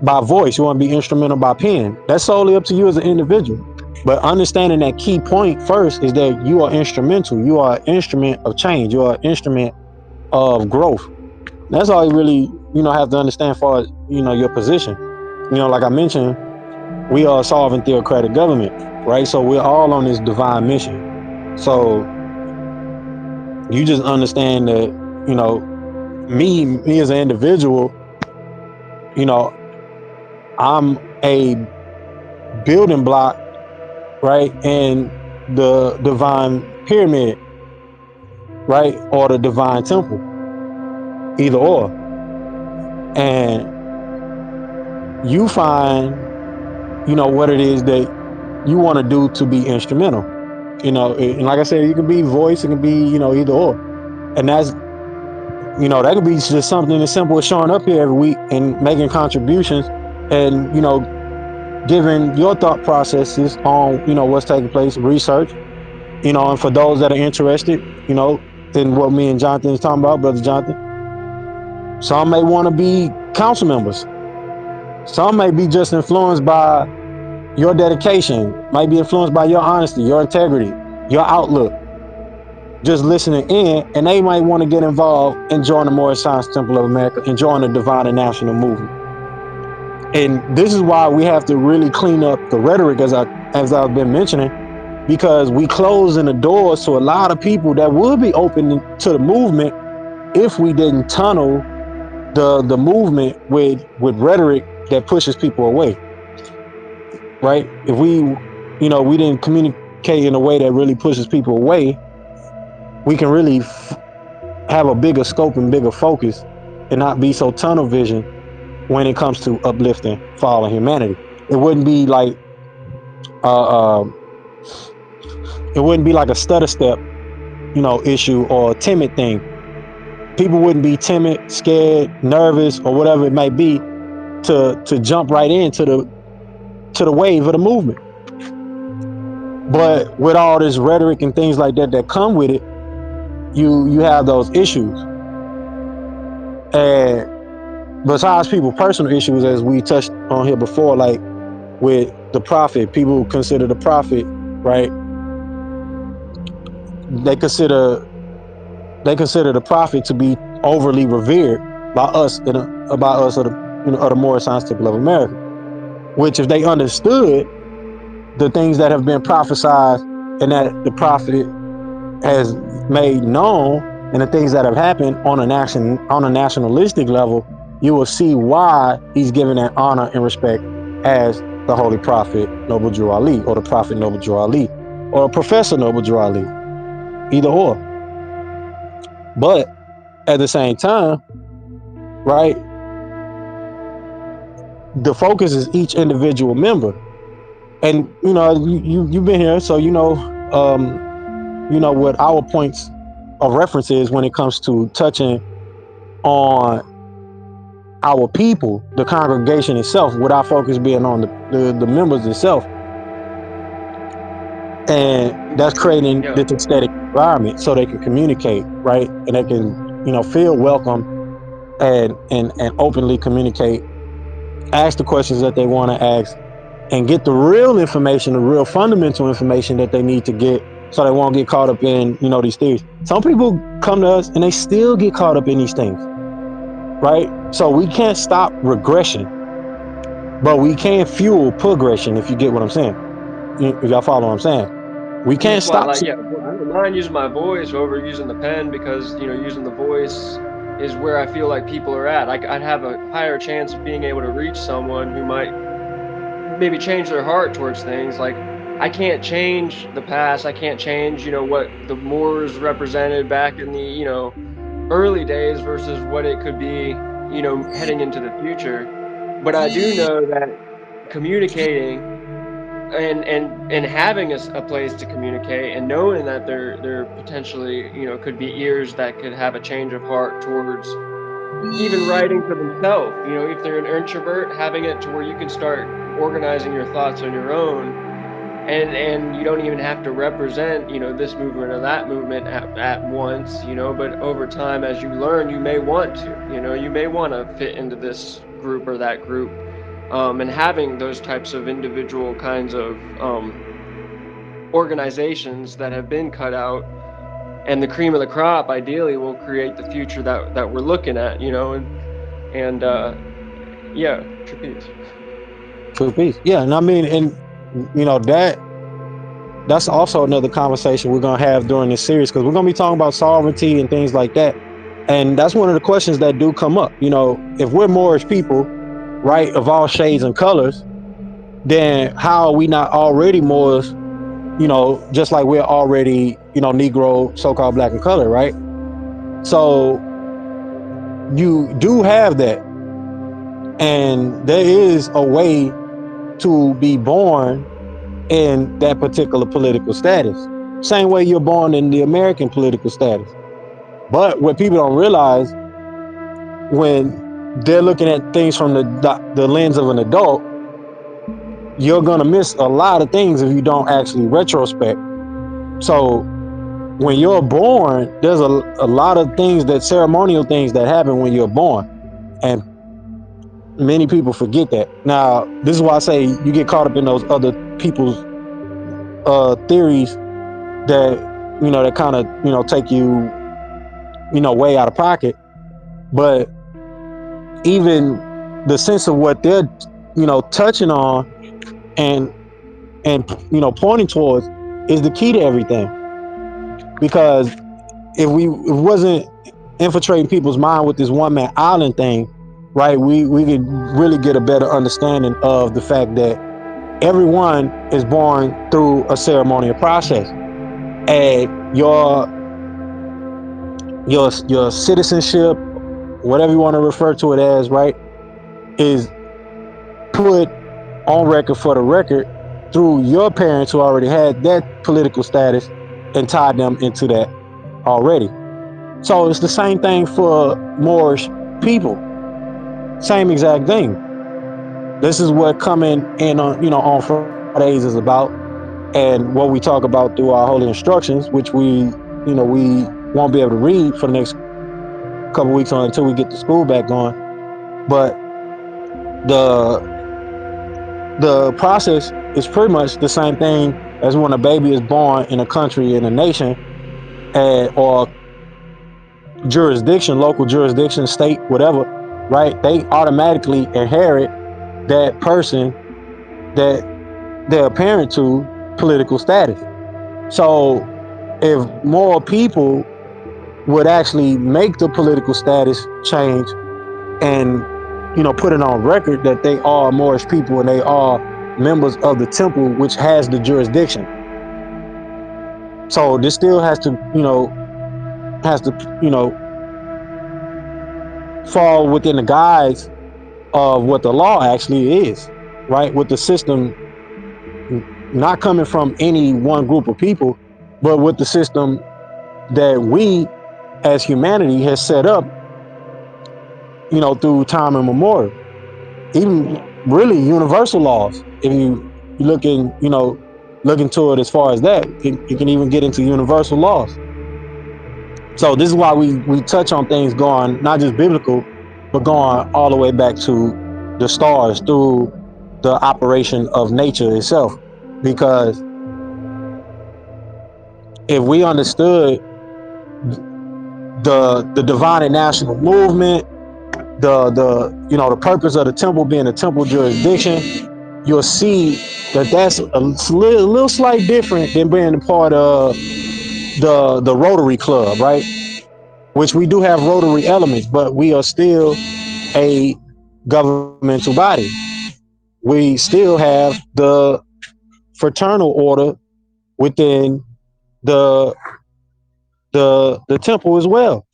by voice, you want to be instrumental by pen, that's solely up to you as an individual. But understanding that key point first is that you are instrumental. You are an instrument of change. You are an instrument of growth. That's all you really, have to understand for, your position. Like I mentioned, we are a sovereign theocratic government, right? So we're all on this divine mission. So you just understand that, me as an individual, you know, I'm a building block, right? In the divine pyramid, right? Or the divine temple. either or. And you find, what it is that you want to do to be instrumental. And like I said, it can be voice, it can be, either or. And that could be just something as simple as showing up here every week and making contributions and, giving your thought processes on, what's taking place, research, and for those that are interested, in what me and Jonathan is talking about, Brother Jonathan, some may want to be council members. Some may be just influenced by your dedication, might be influenced by your honesty, your integrity, your outlook, just listening in, and they might want to get involved and join the Moorish Science Temple of America and join the Divine and National Movement. And this is why we have to really clean up the rhetoric, as I've been mentioning, because we closing the doors to a lot of people that would be open to the movement if we didn't tunnel the movement with rhetoric that pushes people away, right? If we didn't communicate in a way that really pushes people away, we can really have a bigger scope and bigger focus and not be so tunnel vision when it comes to uplifting fallen humanity. It wouldn't be like a stutter step, issue or a timid thing. People wouldn't be timid, scared, nervous, or whatever it might be to jump right into the wave of the movement. But with all this rhetoric and things like that come with it, you have those issues. And besides people's personal issues, as we touched on here before, like with the prophet, people consider the prophet, right? They consider the prophet to be overly revered by us of the Moorish Science Temple of America. Which, if they understood the things that have been prophesied and that the prophet has made known, and the things that have happened on a nationalistic level, you will see why he's given that honor and respect as the Holy Prophet Noble Drew Ali, or the Prophet Noble Drew Ali, or Professor Noble Drew Ali, either or. But at the same time, right, the focus is each individual member. And you've been here, so what our points of reference is when it comes to touching on our people, the congregation itself, with our focus being on the members itself. And that's creating this aesthetic environment so they can communicate, right? And they can, feel welcome and openly communicate, ask the questions that they want to ask, and get the real information, the real fundamental information that they need to get, so they won't get caught up in, these things. Some people come to us and they still get caught up in these things, right? So we can't stop regression, but we can fuel progression, if you get what I'm saying. If y'all follow what I'm saying. We can't stop. I don't mind using my voice over using the pen, because, using the voice is where I feel like people are at. I'd have a higher chance of being able to reach someone who might maybe change their heart towards things. Like, I can't change the past. I can't change, what the Moors represented back in the, early days versus what it could be, heading into the future. But I do know that communicating and having a place to communicate, and knowing that there potentially, could be ears that could have a change of heart towards even writing for themselves. If they're an introvert, having it to where you can start organizing your thoughts on your own, and you don't even have to represent, this movement or that movement at once, but over time, as you learn, you may want to, you may want to fit into this group or that group. And having those types of individual kinds of organizations that have been cut out, and the cream of the crop ideally will create the future that we're looking at, and true peace. True peace. Yeah, and I mean, and that's also another conversation we're gonna have during this series, because we're gonna be talking about sovereignty and things like that. And that's one of the questions that do come up. If we're Moorish people, right, of all shades and colors, then how are we not already Moors, just like we're already, Negro, so-called black and color, right? So you do have that, and there is a way to be born in that particular political status. Same way you're born in the American political status. But what people don't realize when they're looking at things from the lens of an adult, you're gonna miss a lot of things if you don't actually retrospect. So when you're born, there's a lot of things, that ceremonial things that happen when you're born, and many people forget that. Now, this is why I say you get caught up in those other people's theories that that kind of take you way out of pocket. But even the sense of what they're touching on and pointing towards is the key to everything. Because if it wasn't infiltrating people's mind with this one man island thing, right, we could really get a better understanding of the fact that everyone is born through a ceremonial process, and your citizenship, whatever you want to refer to it as, right, is put on record for the record through your parents who already had that political status and tied them into that already. So it's the same thing for Moorish people. Same exact thing. This is what coming in on Fridays is about, and what we talk about through our holy instructions, which we won't be able to read for the next couple weeks on until we get the school back going. But the process is pretty much the same thing as when a baby is born in a country, in a nation, or jurisdiction, local jurisdiction, state, whatever, right? They automatically inherit that person that they're a parent to political status. So if more people would actually make the political status change and put it on record that they are Moorish people and they are members of the temple, which has the jurisdiction. So this still has to fall within the guides of what the law actually is, right? With the system not coming from any one group of people, but with the system that we as humanity has set up, through time immemorial. Even really universal laws. If you look look into it as far as that, you can even get into universal laws. So this is why we touch on things going not just biblical, but going all the way back to the stars through the operation of nature itself. Because if we understood the divine and national movement, the purpose of the temple being a temple jurisdiction, you'll see that that's a little slight different than being a part of the Rotary Club, right? Which we do have Rotary elements, but we are still a governmental body. We still have the fraternal order within the the temple as well,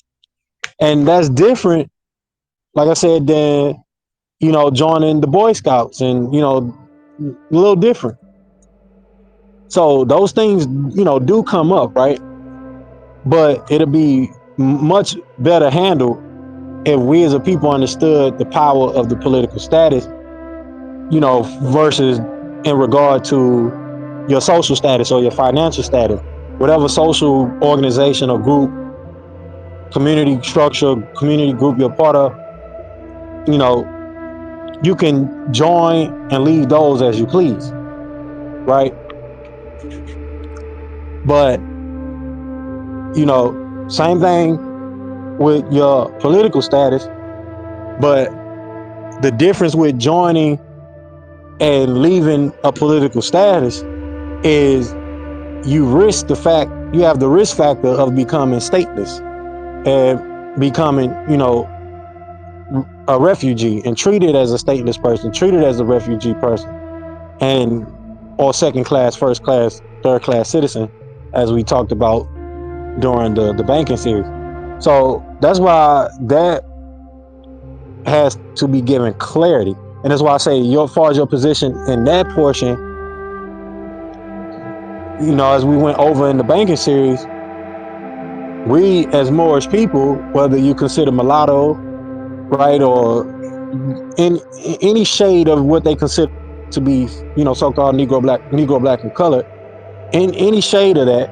and that's different. Like I said, than joining the Boy Scouts, and a little different. So those things do come up, right? But it'll be much better handled if we as a people understood the power of the political status, versus in regard to your social status or your financial status, whatever social organization or group, community structure, community group you're part of, you know, you can join and leave those as you please, right? But, same thing with your political status, but the difference with joining and leaving a political status is you have the risk factor of becoming stateless and becoming, a refugee and treated as a stateless person, treated as a refugee person, and or second class, first class, third class citizen, as we talked about during the banking series. So that's why that has to be given clarity. And that's why I say, as far as your position in that portion, as we went over in the banking series, we as Moorish people, whether you consider mulatto, right, or in any shade of what they consider to be, so-called Negro black and colored, in any shade of that,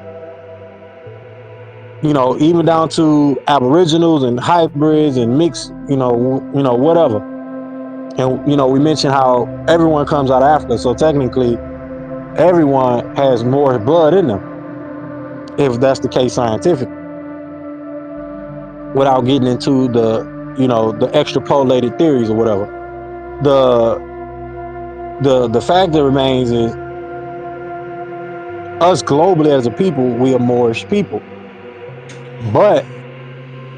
even down to aboriginals and hybrids and mixed, whatever. And we mentioned how everyone comes out of Africa, so technically everyone has more blood in them, if that's the case scientifically, without getting into the extrapolated theories or whatever. The fact that remains is, us globally as a people, we are Moorish people, but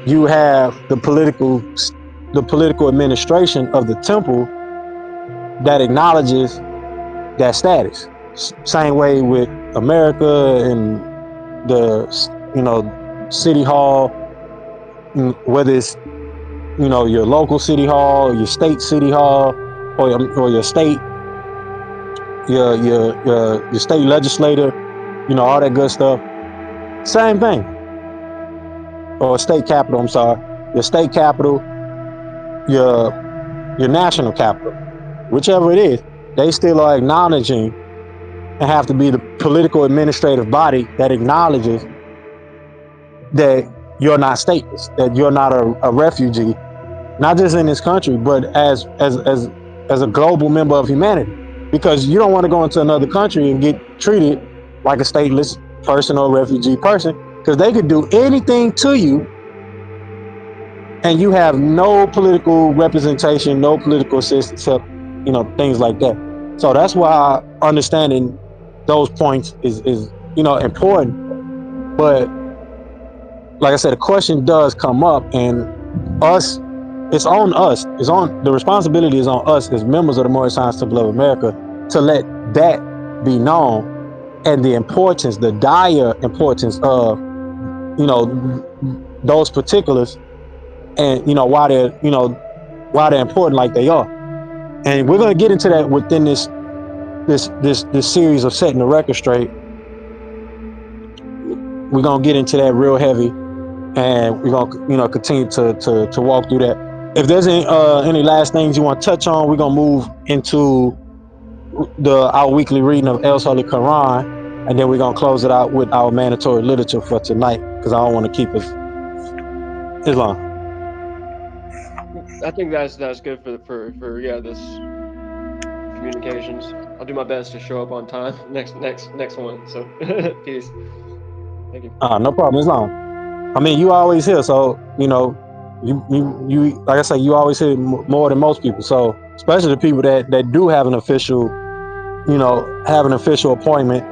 you have the political administration of the temple that acknowledges that status. Same way with America and the city hall, whether it's your local city hall, your state city hall, or your state your state legislator, all that good stuff. Same thing. Or state capital. I'm sorry, your state capital, your national capital, whichever it is, they still are acknowledging and have to be the political administrative body that acknowledges that you're not stateless, that you're not a refugee, not just in this country, but as a global member of humanity. Because you don't want to go into another country and get treated like a stateless person or refugee person, because they could do anything to you and you have no political representation, no political assistance, things like that. So that's why understanding those points is important. But like I said, the question does come up, and us, it's on us. It's on the responsibility is on us as members of the Moorish Science Temple of America to let that be known, and the importance, the dire importance of those particulars, and why they're important like they are. And we're gonna get into that within this series of setting the record straight. We're gonna get into that real heavy, and we're gonna continue to walk through that. If there's any last things you want to touch on, we're gonna move into our weekly reading of El's Holy Quran, and then we're gonna close it out with our mandatory literature for tonight, because I don't want to keep us Islam. I think that's good for yeah, this communications. I'll do my best to show up on time next one. So peace. Thank you. No problem, Islam. I mean, you always here, so you like I say, you always here more than most people. So especially the people that do have an official, have an official appointment,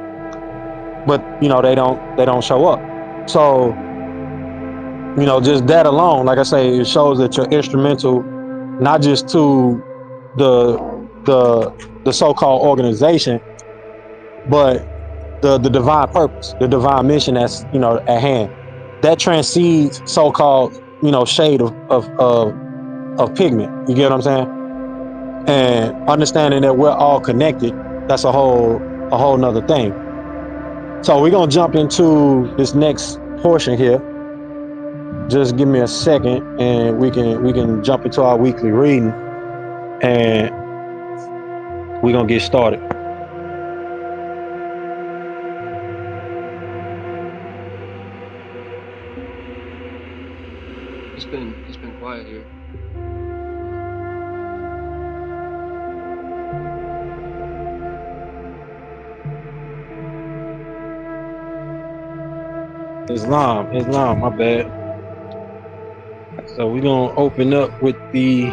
but they don't show up. So just that alone, like I say, it shows that you're instrumental, not just to the so-called organization, but the divine purpose, the divine mission that's at hand, that transcends so-called shade of pigment. You get what I'm saying? And understanding that we're all connected, that's a whole nother thing. So we're gonna jump into this next portion here. Just give me a second, and we can jump into our weekly reading, and we're gonna get started. It's been quiet here. Islam, my bad. So we're gonna open up with the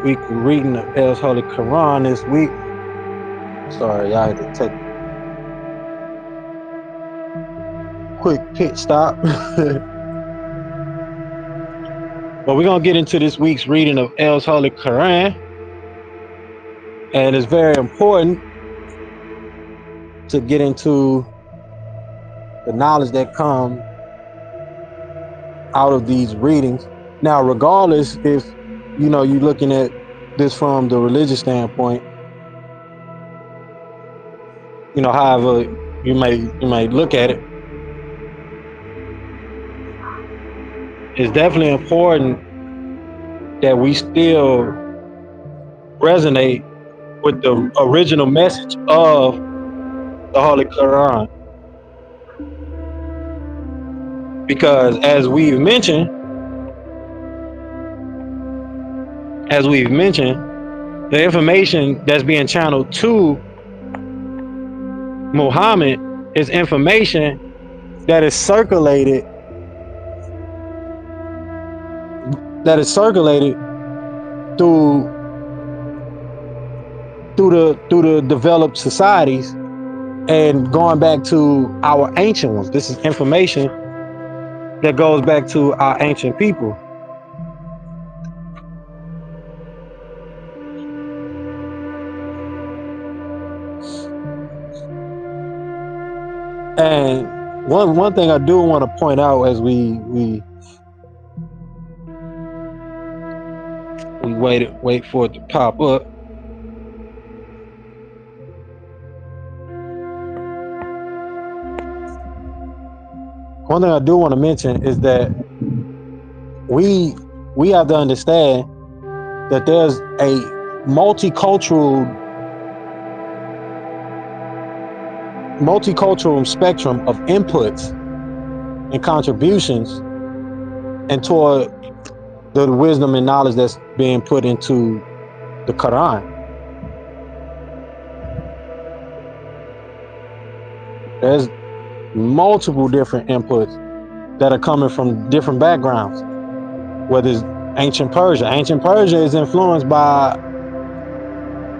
weekly reading of El's Holy Quran this week. Sorry, I had to take a quick pit stop. But we're gonna get into this week's reading of El's Holy Quran, and it's very important to get into the knowledge that comes out of these readings. Now, regardless if you're looking at this from the religious standpoint, however you may look at it, it's definitely important that we still resonate with the original message of the Holy Quran, because as we've mentioned, the information that's being channeled to Muhammad is information that is circulated through the developed societies and going back to our ancient ones. This is information that goes back to our ancient people. And one thing I do want to point out as we wait for it to pop up. One thing I do want to mention is that we have to understand that there's a multicultural spectrum of inputs and contributions and toward the wisdom and knowledge that's being put into the Quran. There's multiple different inputs that are coming from different backgrounds, whether it's ancient Persia. Ancient Persia is influenced by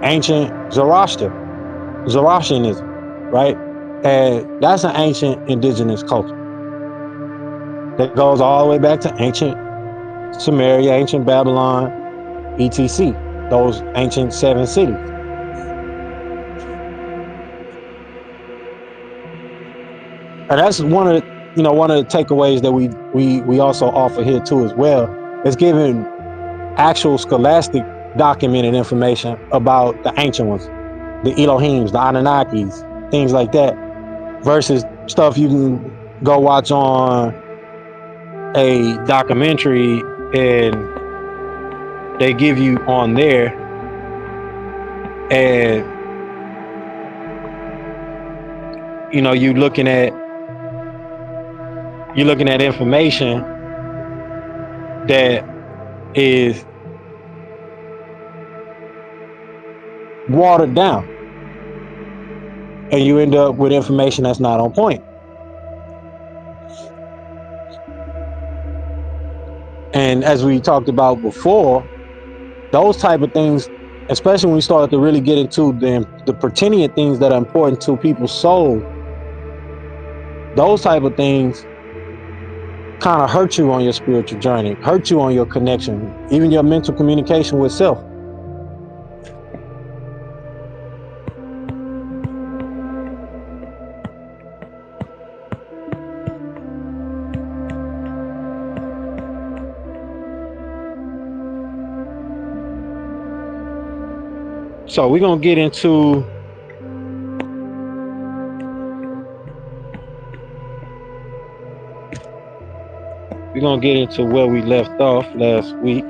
ancient Zoroastrianism, right? And that's an ancient indigenous culture that goes all the way back to ancient Sumeria, ancient Babylon, etc. Those ancient 7 cities. And that's one of the takeaways that we also offer here too as well. Is giving actual scholastic documented information about the ancient ones, the Elohims, the Anunnakis, things like that, versus stuff you can go watch on a documentary and they give you on there, and you're looking at information that is watered down, and you end up with information that's not on point. And as we talked about before, those type of things, especially when we start to really get into the pertinent things that are important to people's soul, those type of things kind of hurt you on your spiritual journey, hurt you on your connection, even your mental communication with self. So we're gonna get into where we left off last week.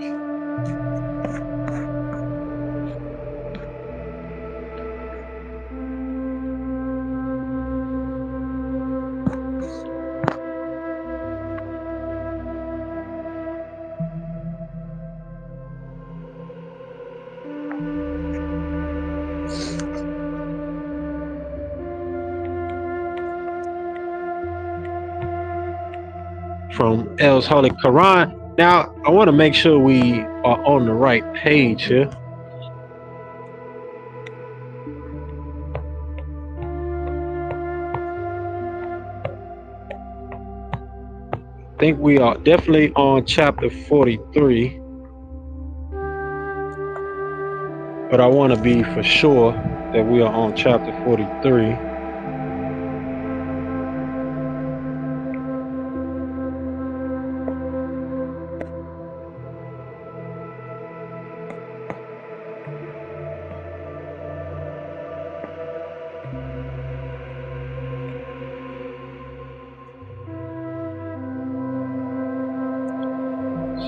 From El's Holy Quran. Now, I want to make sure we are on the right page here. I think we are definitely on chapter 43, but I want to be for sure that we are on chapter 43.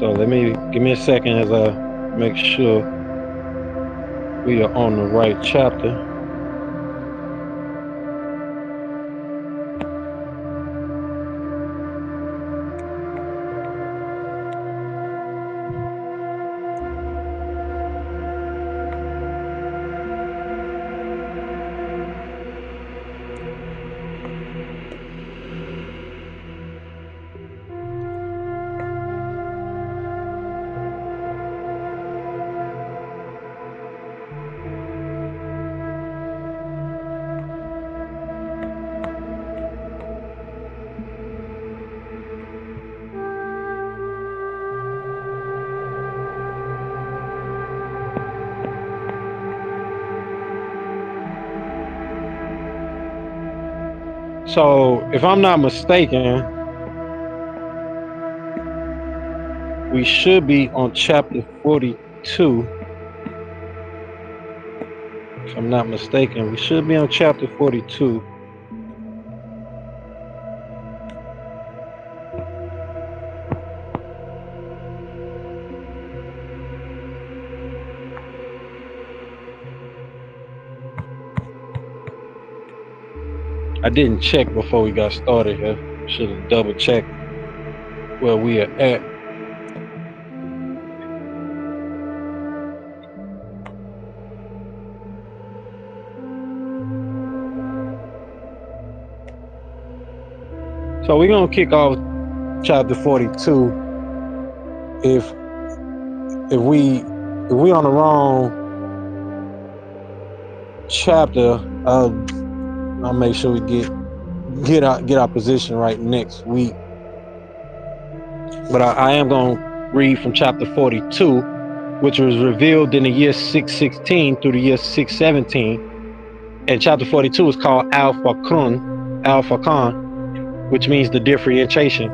So give me a second as I make sure we are on the right chapter. So, if I'm not mistaken, we should be on chapter 42. If I'm not mistaken, we should be on chapter 42. I didn't check before we got started here. Should have double checked where we are at. So we're gonna kick off chapter 42. If we on the wrong chapter, I'll make sure we get our position right next week. But I am gonna read from chapter 42, which was revealed in the year 616 through the year 617. And chapter 42 is called Al-Furqan, which means the differentiation.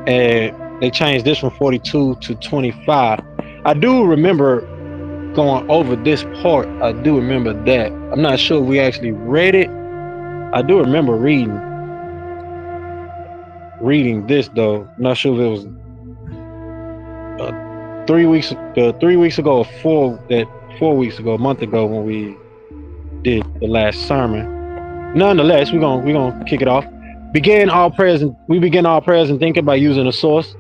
And they changed this from 42 to 25. I do remember going over this part. I do remember that. I'm not sure if we actually read it. I do remember reading this though. I'm not sure if it was 3 weeks ago or 4 weeks ago, a month ago when we did the last sermon. Nonetheless, we're gonna kick it off. We begin all prayers and thinking by using the source,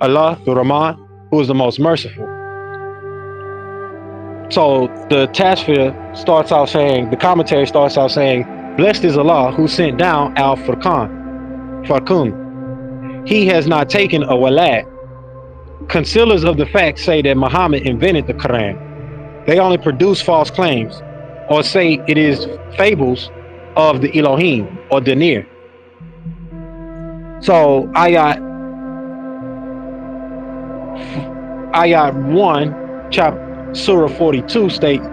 Allah, the Rahman, who is the most merciful. So the commentary starts out saying, blessed is Allah who sent down Farkun. He has not taken a walad. Concealers of the fact say that Muhammad invented the Qur'an. They only produce false claims or say it is fables of the Elohim or Danir. So ayat 1, Surah 42 states,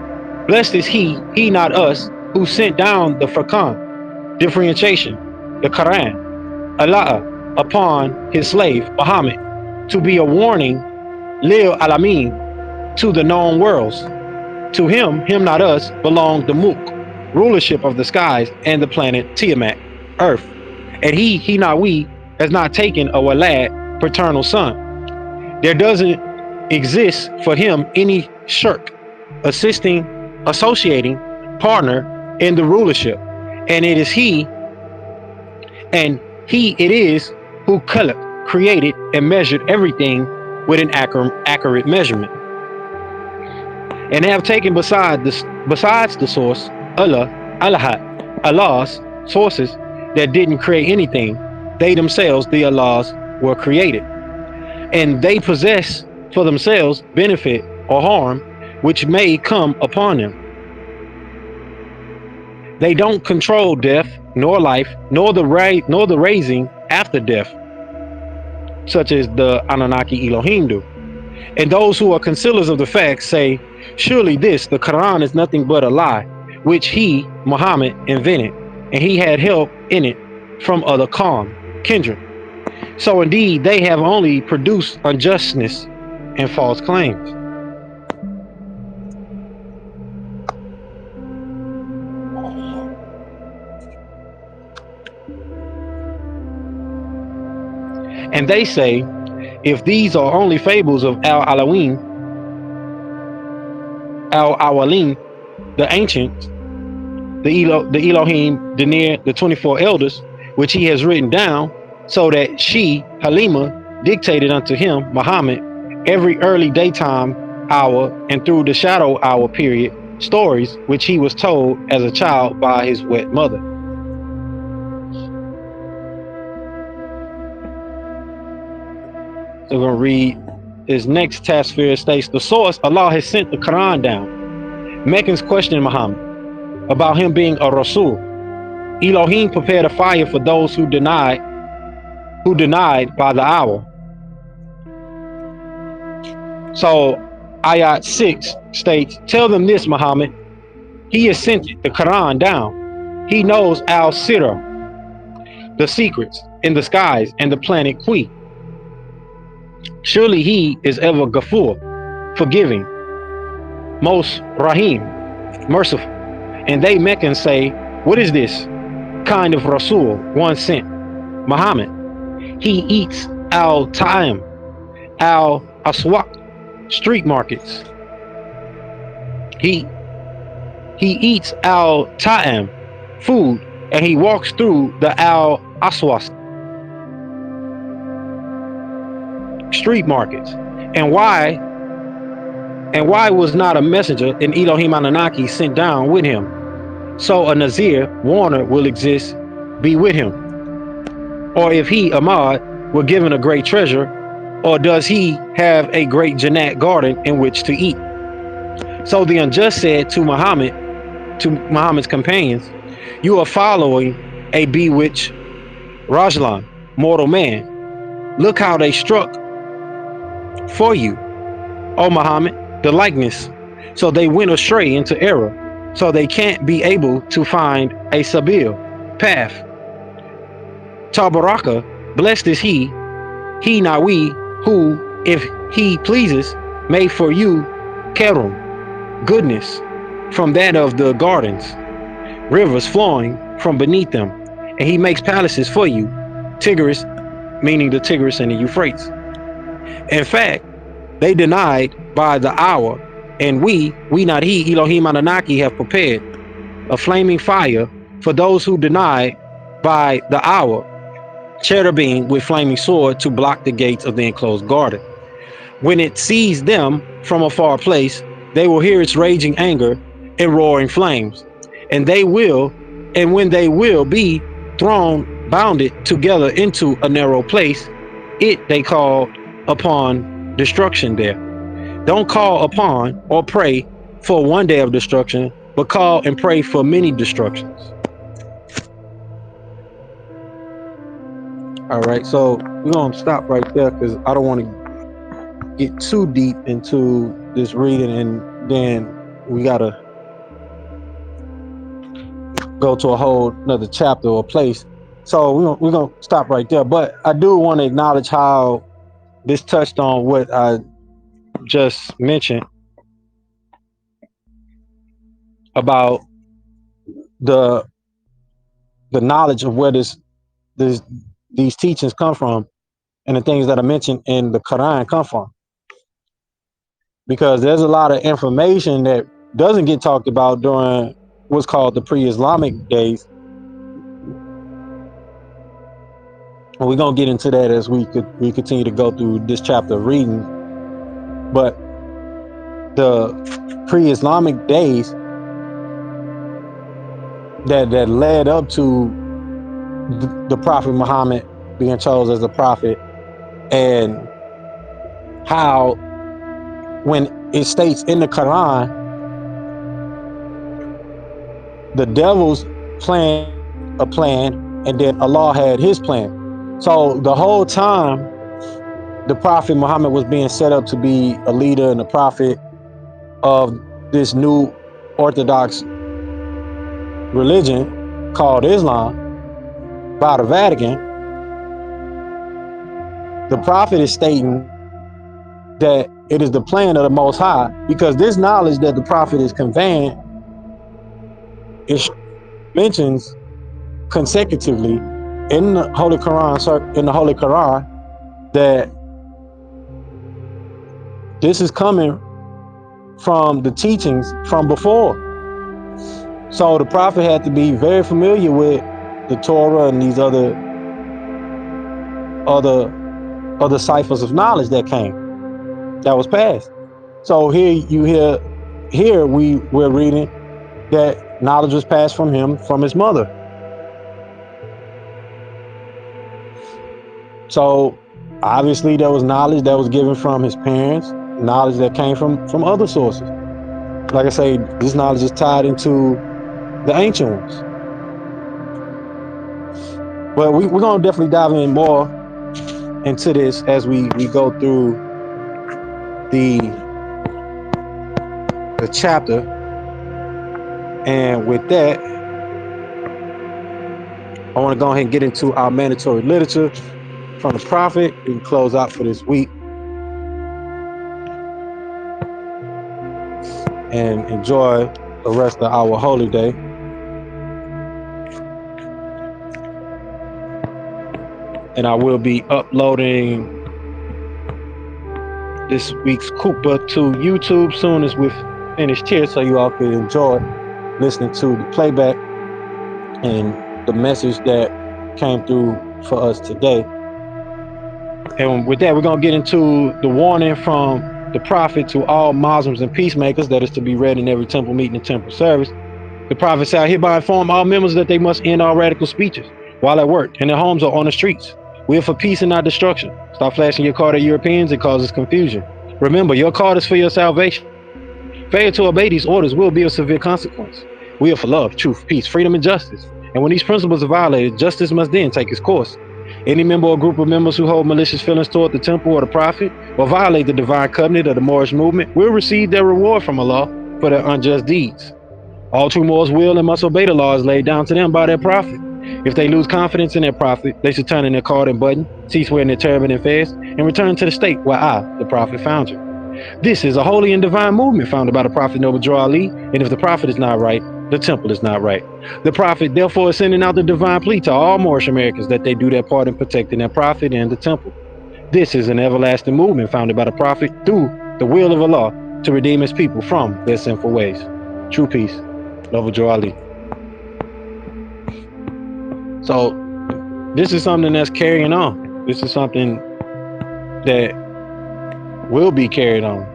blessed is he not us, who sent down the Furqan, differentiation, the Qur'an, Allah, upon his slave, Muhammad, to be a warning, Lil Alamin, to the known worlds. To him not us, belonged the Mulk, rulership of the skies and the planet Tiamat, Earth. And he not we, has not taken a walad, paternal son. There doesn't exist for him any shirk, associating partner in the rulership. And it is he it is who created and measured everything with an accurate measurement. And have taken besides the source, Allah's sources that didn't create anything. They themselves, the Allahs, were created. And they possess for themselves benefit or harm which may come upon them. They don't control death, nor life, nor the raising after death, such as the Anunnaki Elohim do. And those who are concealers of the facts say, surely the Quran is nothing but a lie, which he, Muhammad, invented, and he had help in it from other kindred. So indeed, they have only produced unjustness and false claims. And they say, If these are only fables of Al-Awalim, the ancients, the Elohim, Denir, the 24 elders, which he has written down, so that she, Halima, dictated unto him, Muhammad, every early daytime hour and through the shadow hour period, stories which he was told as a child by his wet mother. So we're going to read his next tafsir states, the source, Allah has sent the Qur'an down. Meccans questioned Muhammad about him being a Rasul. Elohim prepared a fire for those who denied by the hour. So Ayat 6 states, tell them this, Muhammad. He has sent the Quran down. He knows al-Sirr, the secrets in the skies and the planet Qui. Surely he is ever Ghafur, forgiving, most Rahim, merciful. And they Meccans say, what is this kind of Rasul one sent? Muhammad, he eats al-Ta'im, al-Aswaq, street markets. He eats al-Ta'im, food, and he walks through the al-Aswas, street markets. And why was not a messenger in Elohim Anunnaki sent down with him? So a Nazir, warner, will exist, be with him. Or if he, Ahmad, were given a great treasure, or does he have a great Jannat garden in which to eat? So the unjust said to Muhammad's companions, you are following a bewitched Rajlan, mortal man. Look how they struck for you, O Muhammad, the likeness. So they went astray into error. So they can't be able to find a sabil, path. Tabaraka, blessed is he Nawi, who, if he pleases, made for you Kerum, goodness, from that of the gardens, rivers flowing from beneath them, and he makes palaces for you, Tigris, meaning the Tigris and the Euphrates. In fact, they denied by the hour, and we not he, Elohim Anunnaki, have prepared a flaming fire for those who deny by the hour, cherubim with flaming sword to block the gates of the enclosed garden. When it sees them from a far place, they will hear its raging anger and roaring flames, and when they will be thrown, bounded together into a narrow place, they call upon destruction there. Don't call upon or pray for one day of destruction, but call and pray for many destructions. All right, so we're gonna stop right there because I don't want to get too deep into this reading, and then we gotta go to a whole another chapter or place. So we're gonna stop right there. But I do want to acknowledge how this touched on what I just mentioned about the knowledge of where these teachings come from, and the things that I mentioned in the Quran come from. Because there's a lot of information that doesn't get talked about during what's called the pre-Islamic days. And we're gonna get into that as we continue to go through this chapter of reading. But the pre-Islamic days that led up to the Prophet Muhammad being chosen as a prophet, and how when it states in the Quran, the devils planned a plan and then Allah had his plan. So the whole time the Prophet Muhammad was being set up to be a leader and a prophet of this new Orthodox religion called Islam by the Vatican, the prophet is stating that it is the plan of the Most High, because this knowledge that the prophet is conveying, it mentions consecutively in the Holy Quran, that This is coming from the teachings from before. So the prophet had to be very familiar with the Torah and these other ciphers of knowledge that was passed. So we're reading that knowledge was passed from him from his mother. So obviously there was knowledge that was given from his parents, knowledge that came from other sources. Like I say, this knowledge is tied into the ancient ones. But we're gonna definitely dive in more into this as we go through the chapter. And with that, I want to go ahead and get into our mandatory literature from the prophet. We can close out for this week and enjoy the rest of our holy day. And I will be uploading this week's Kupa to YouTube soon as we've finished here, so you all can enjoy listening to the playback and the message that came through for us today. And with that, we're going to get into the warning from the prophet to all Muslims and peacemakers that is to be read in every temple meeting and temple service. The prophet said, I hereby inform all members that they must end all radical speeches while at work, in their homes, or on the streets. We are for peace and not destruction. Stop flashing your card at Europeans. It causes confusion. Remember, your card is for your salvation. Failure to obey these orders will be a severe consequence. We are for love, truth, peace, freedom, and justice. And when these principles are violated, justice must then take its course. Any member or group of members who hold malicious feelings toward the temple or the prophet or violate the divine covenant of the Moorish movement will receive their reward from Allah for their unjust deeds. All true Moors will and must obey the laws laid down to them by their prophet. If they lose confidence in their prophet, they should turn in their card and button, cease wearing their turban and fez, and return to the state where I, the prophet, found you. This is a holy and divine movement founded by the prophet noble Ali, and if the prophet is not right, the temple is not right. The prophet therefore is sending out the divine plea to all Moorish Americans that they do their part in protecting their prophet and the temple. This is an everlasting movement founded by the prophet through the will of Allah to redeem his people from their sinful ways. True peace. Noble Ali. So this is something that's carrying on. This is something that will be carried on.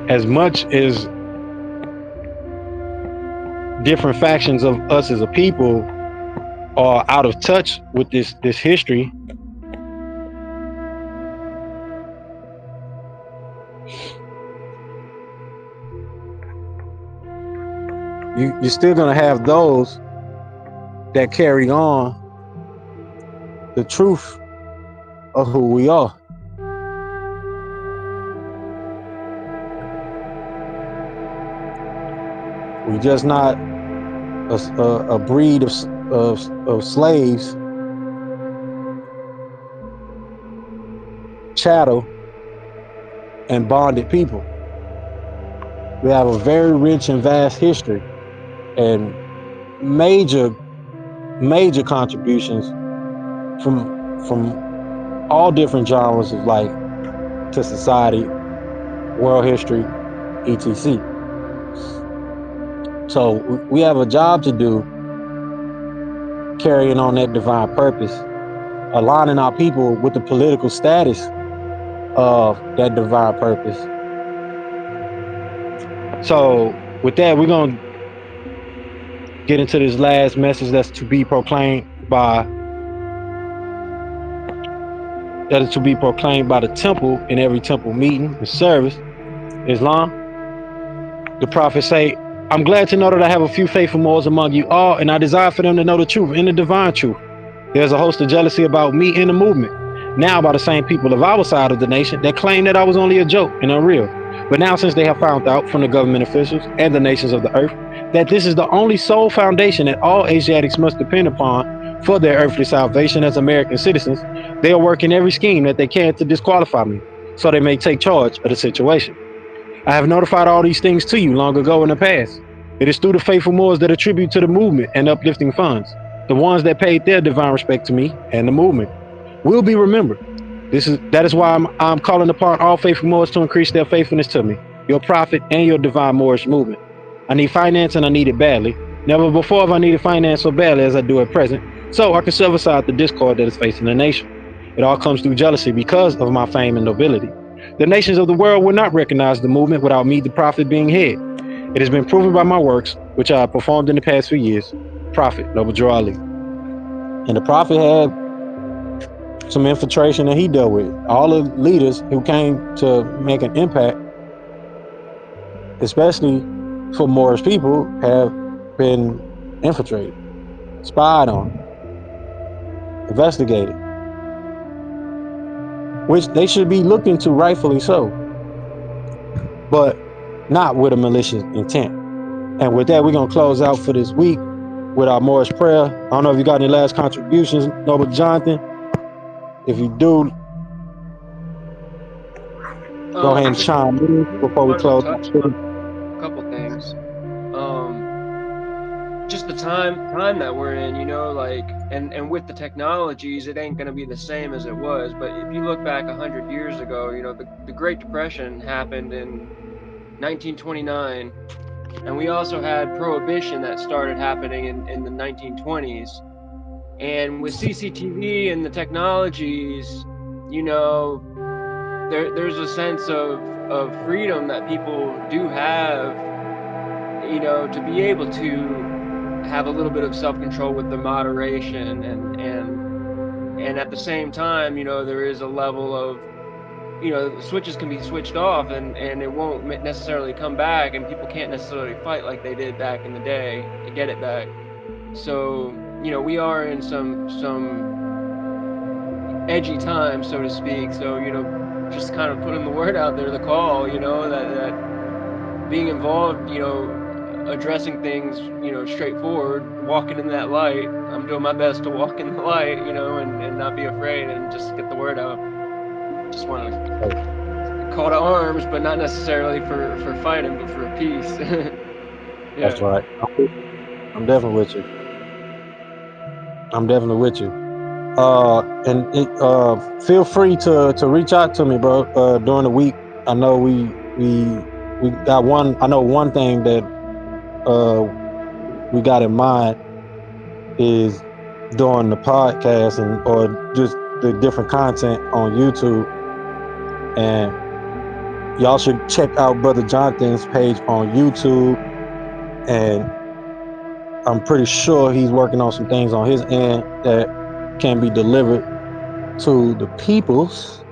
As much as different factions of us as a people are out of touch with this history, you're still going to have those that carry on the truth of who we are. We're just not a breed of slaves, chattel, and bonded people. We have a very rich and vast history and major contributions from all different genres of life to society, world history, etc. So we have a job to do carrying on that divine purpose, aligning our people with the political status of that divine purpose. So with that, we're going to get into this last message that's to be proclaimed by the temple in every temple meeting and service. Islam. The prophet say, I'm glad to know that I have a few faithful Moors among you all, and I desire for them to know the truth and the divine truth. There's a host of jealousy about me in the movement, now by the same people of our side of the nation that claim that I was only a joke and unreal. But now, since they have found out from the government officials and the nations of the earth that this is the only sole foundation that all Asiatics must depend upon for their earthly salvation as American citizens, they are working every scheme that they can to disqualify me, so they may take charge of the situation. I have notified all these things to you long ago in the past. It is through the faithful Moors that attribute to the movement and uplifting funds, the ones that paid their divine respect to me and the movement. will be remembered. That is why I'm calling upon all faithful Moors to increase their faithfulness to me, your prophet and your divine Moorish movement. I need finance and I need it badly. Never before have I needed finance so badly as I do at present, so I can serve aside the discord that is facing the nation. It all comes through jealousy because of my fame and nobility. The nations of the world will not recognize the movement without me, the prophet, being head. It has been proven by my works, which I have performed in the past few years. Prophet, Noble Drew Ali. And the prophet had some infiltration that he dealt with. All the leaders who came to make an impact, especially for Moorish people, have been infiltrated, spied on, investigated, which they should be looked into, rightfully so, but not with a malicious intent. And with that, we're going to close out for this week with our Moorish prayer. I don't know if you got any last contributions, Noble Jonathan. If you do, go ahead and Just chime in before we wanted to close. touch on a couple things. Just the time that we're in, like, and with the technologies, it ain't gonna be the same as it was. But if you look back 100 years ago, the Great Depression happened in 1929, and we also had Prohibition that started happening in the 1920s. And with CCTV and the technologies, there's a sense of freedom that people do have, to be able to have a little bit of self-control with the moderation, and at the same time, there is a level of, the switches can be switched off, and it won't necessarily come back, and people can't necessarily fight like they did back in the day to get it back. So we are in some edgy times, so to speak. So just kind of putting the word out there, the call, that being involved, addressing things, straightforward, walking in that light. I'm doing my best to walk in the light, and not be afraid, and just get the word out. Just want to call to arms, but not necessarily for fighting, but for peace. Yeah. That's right. I'm definitely with you. I'm definitely with you. Feel free to reach out to me, bro. During the week, I know we got one. I know one thing that we got in mind is doing the podcast or just the different content on YouTube, and y'all should check out Brother Jonathan's page on YouTube. And I'm pretty sure he's working on some things on his end that can be delivered to the peoples,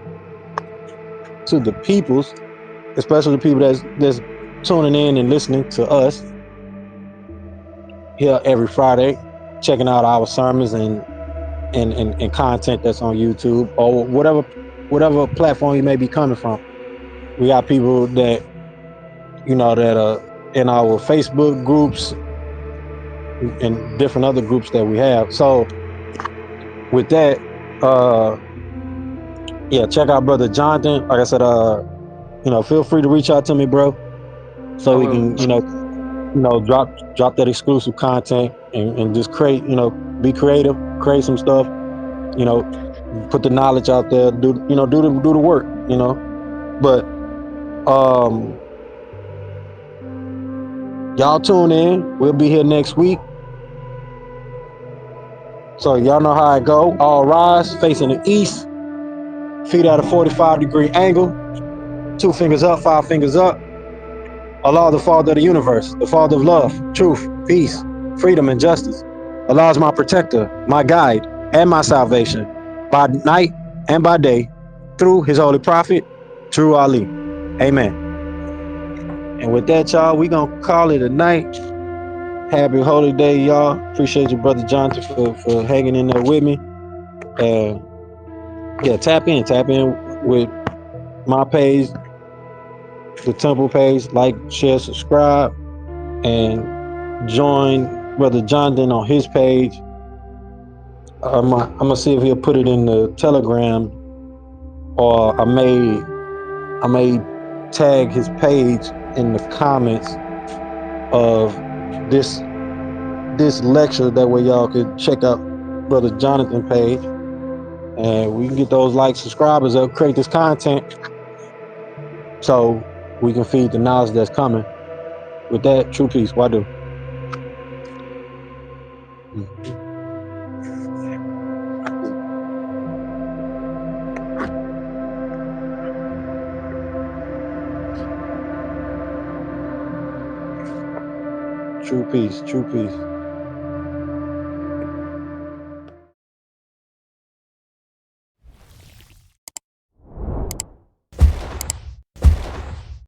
especially the people that's tuning in and listening to us here every Friday, checking out our sermons and content that's on YouTube or whatever platform you may be coming from. We got people that that are in our Facebook groups and different other groups that we have. So with that, check out Brother Jonathan. Like I said, feel free to reach out to me, bro, so we can drop that exclusive content and just create, be creative, create some stuff, put the knowledge out there, do the work, But y'all tune in. We'll be here next week. So y'all know how it go. All rise, facing the east, feet at a 45-degree angle, 2 fingers up, 5 fingers up. Allah, the Father of the universe, the Father of love, truth, peace, freedom, and justice. Allah is my protector, my guide, and my salvation, by night and by day, through his holy prophet, Drew Ali. Amen. And with that, y'all, we gonna call it a night. Happy holy day, y'all. Appreciate you, Brother Jonathan, for hanging in there with me. And tap in with my page, the temple page, like, share, subscribe, and join Brother Jonathan on his page. I'm gonna see if he'll put it in the Telegram, or I may tag his page in the comments of this lecture. That way y'all could check out Brother Jonathan page. And we can get those like subscribers up, create this content so we can feed the knowledge that's coming. With that, true peace. Wadu. True peace. True peace.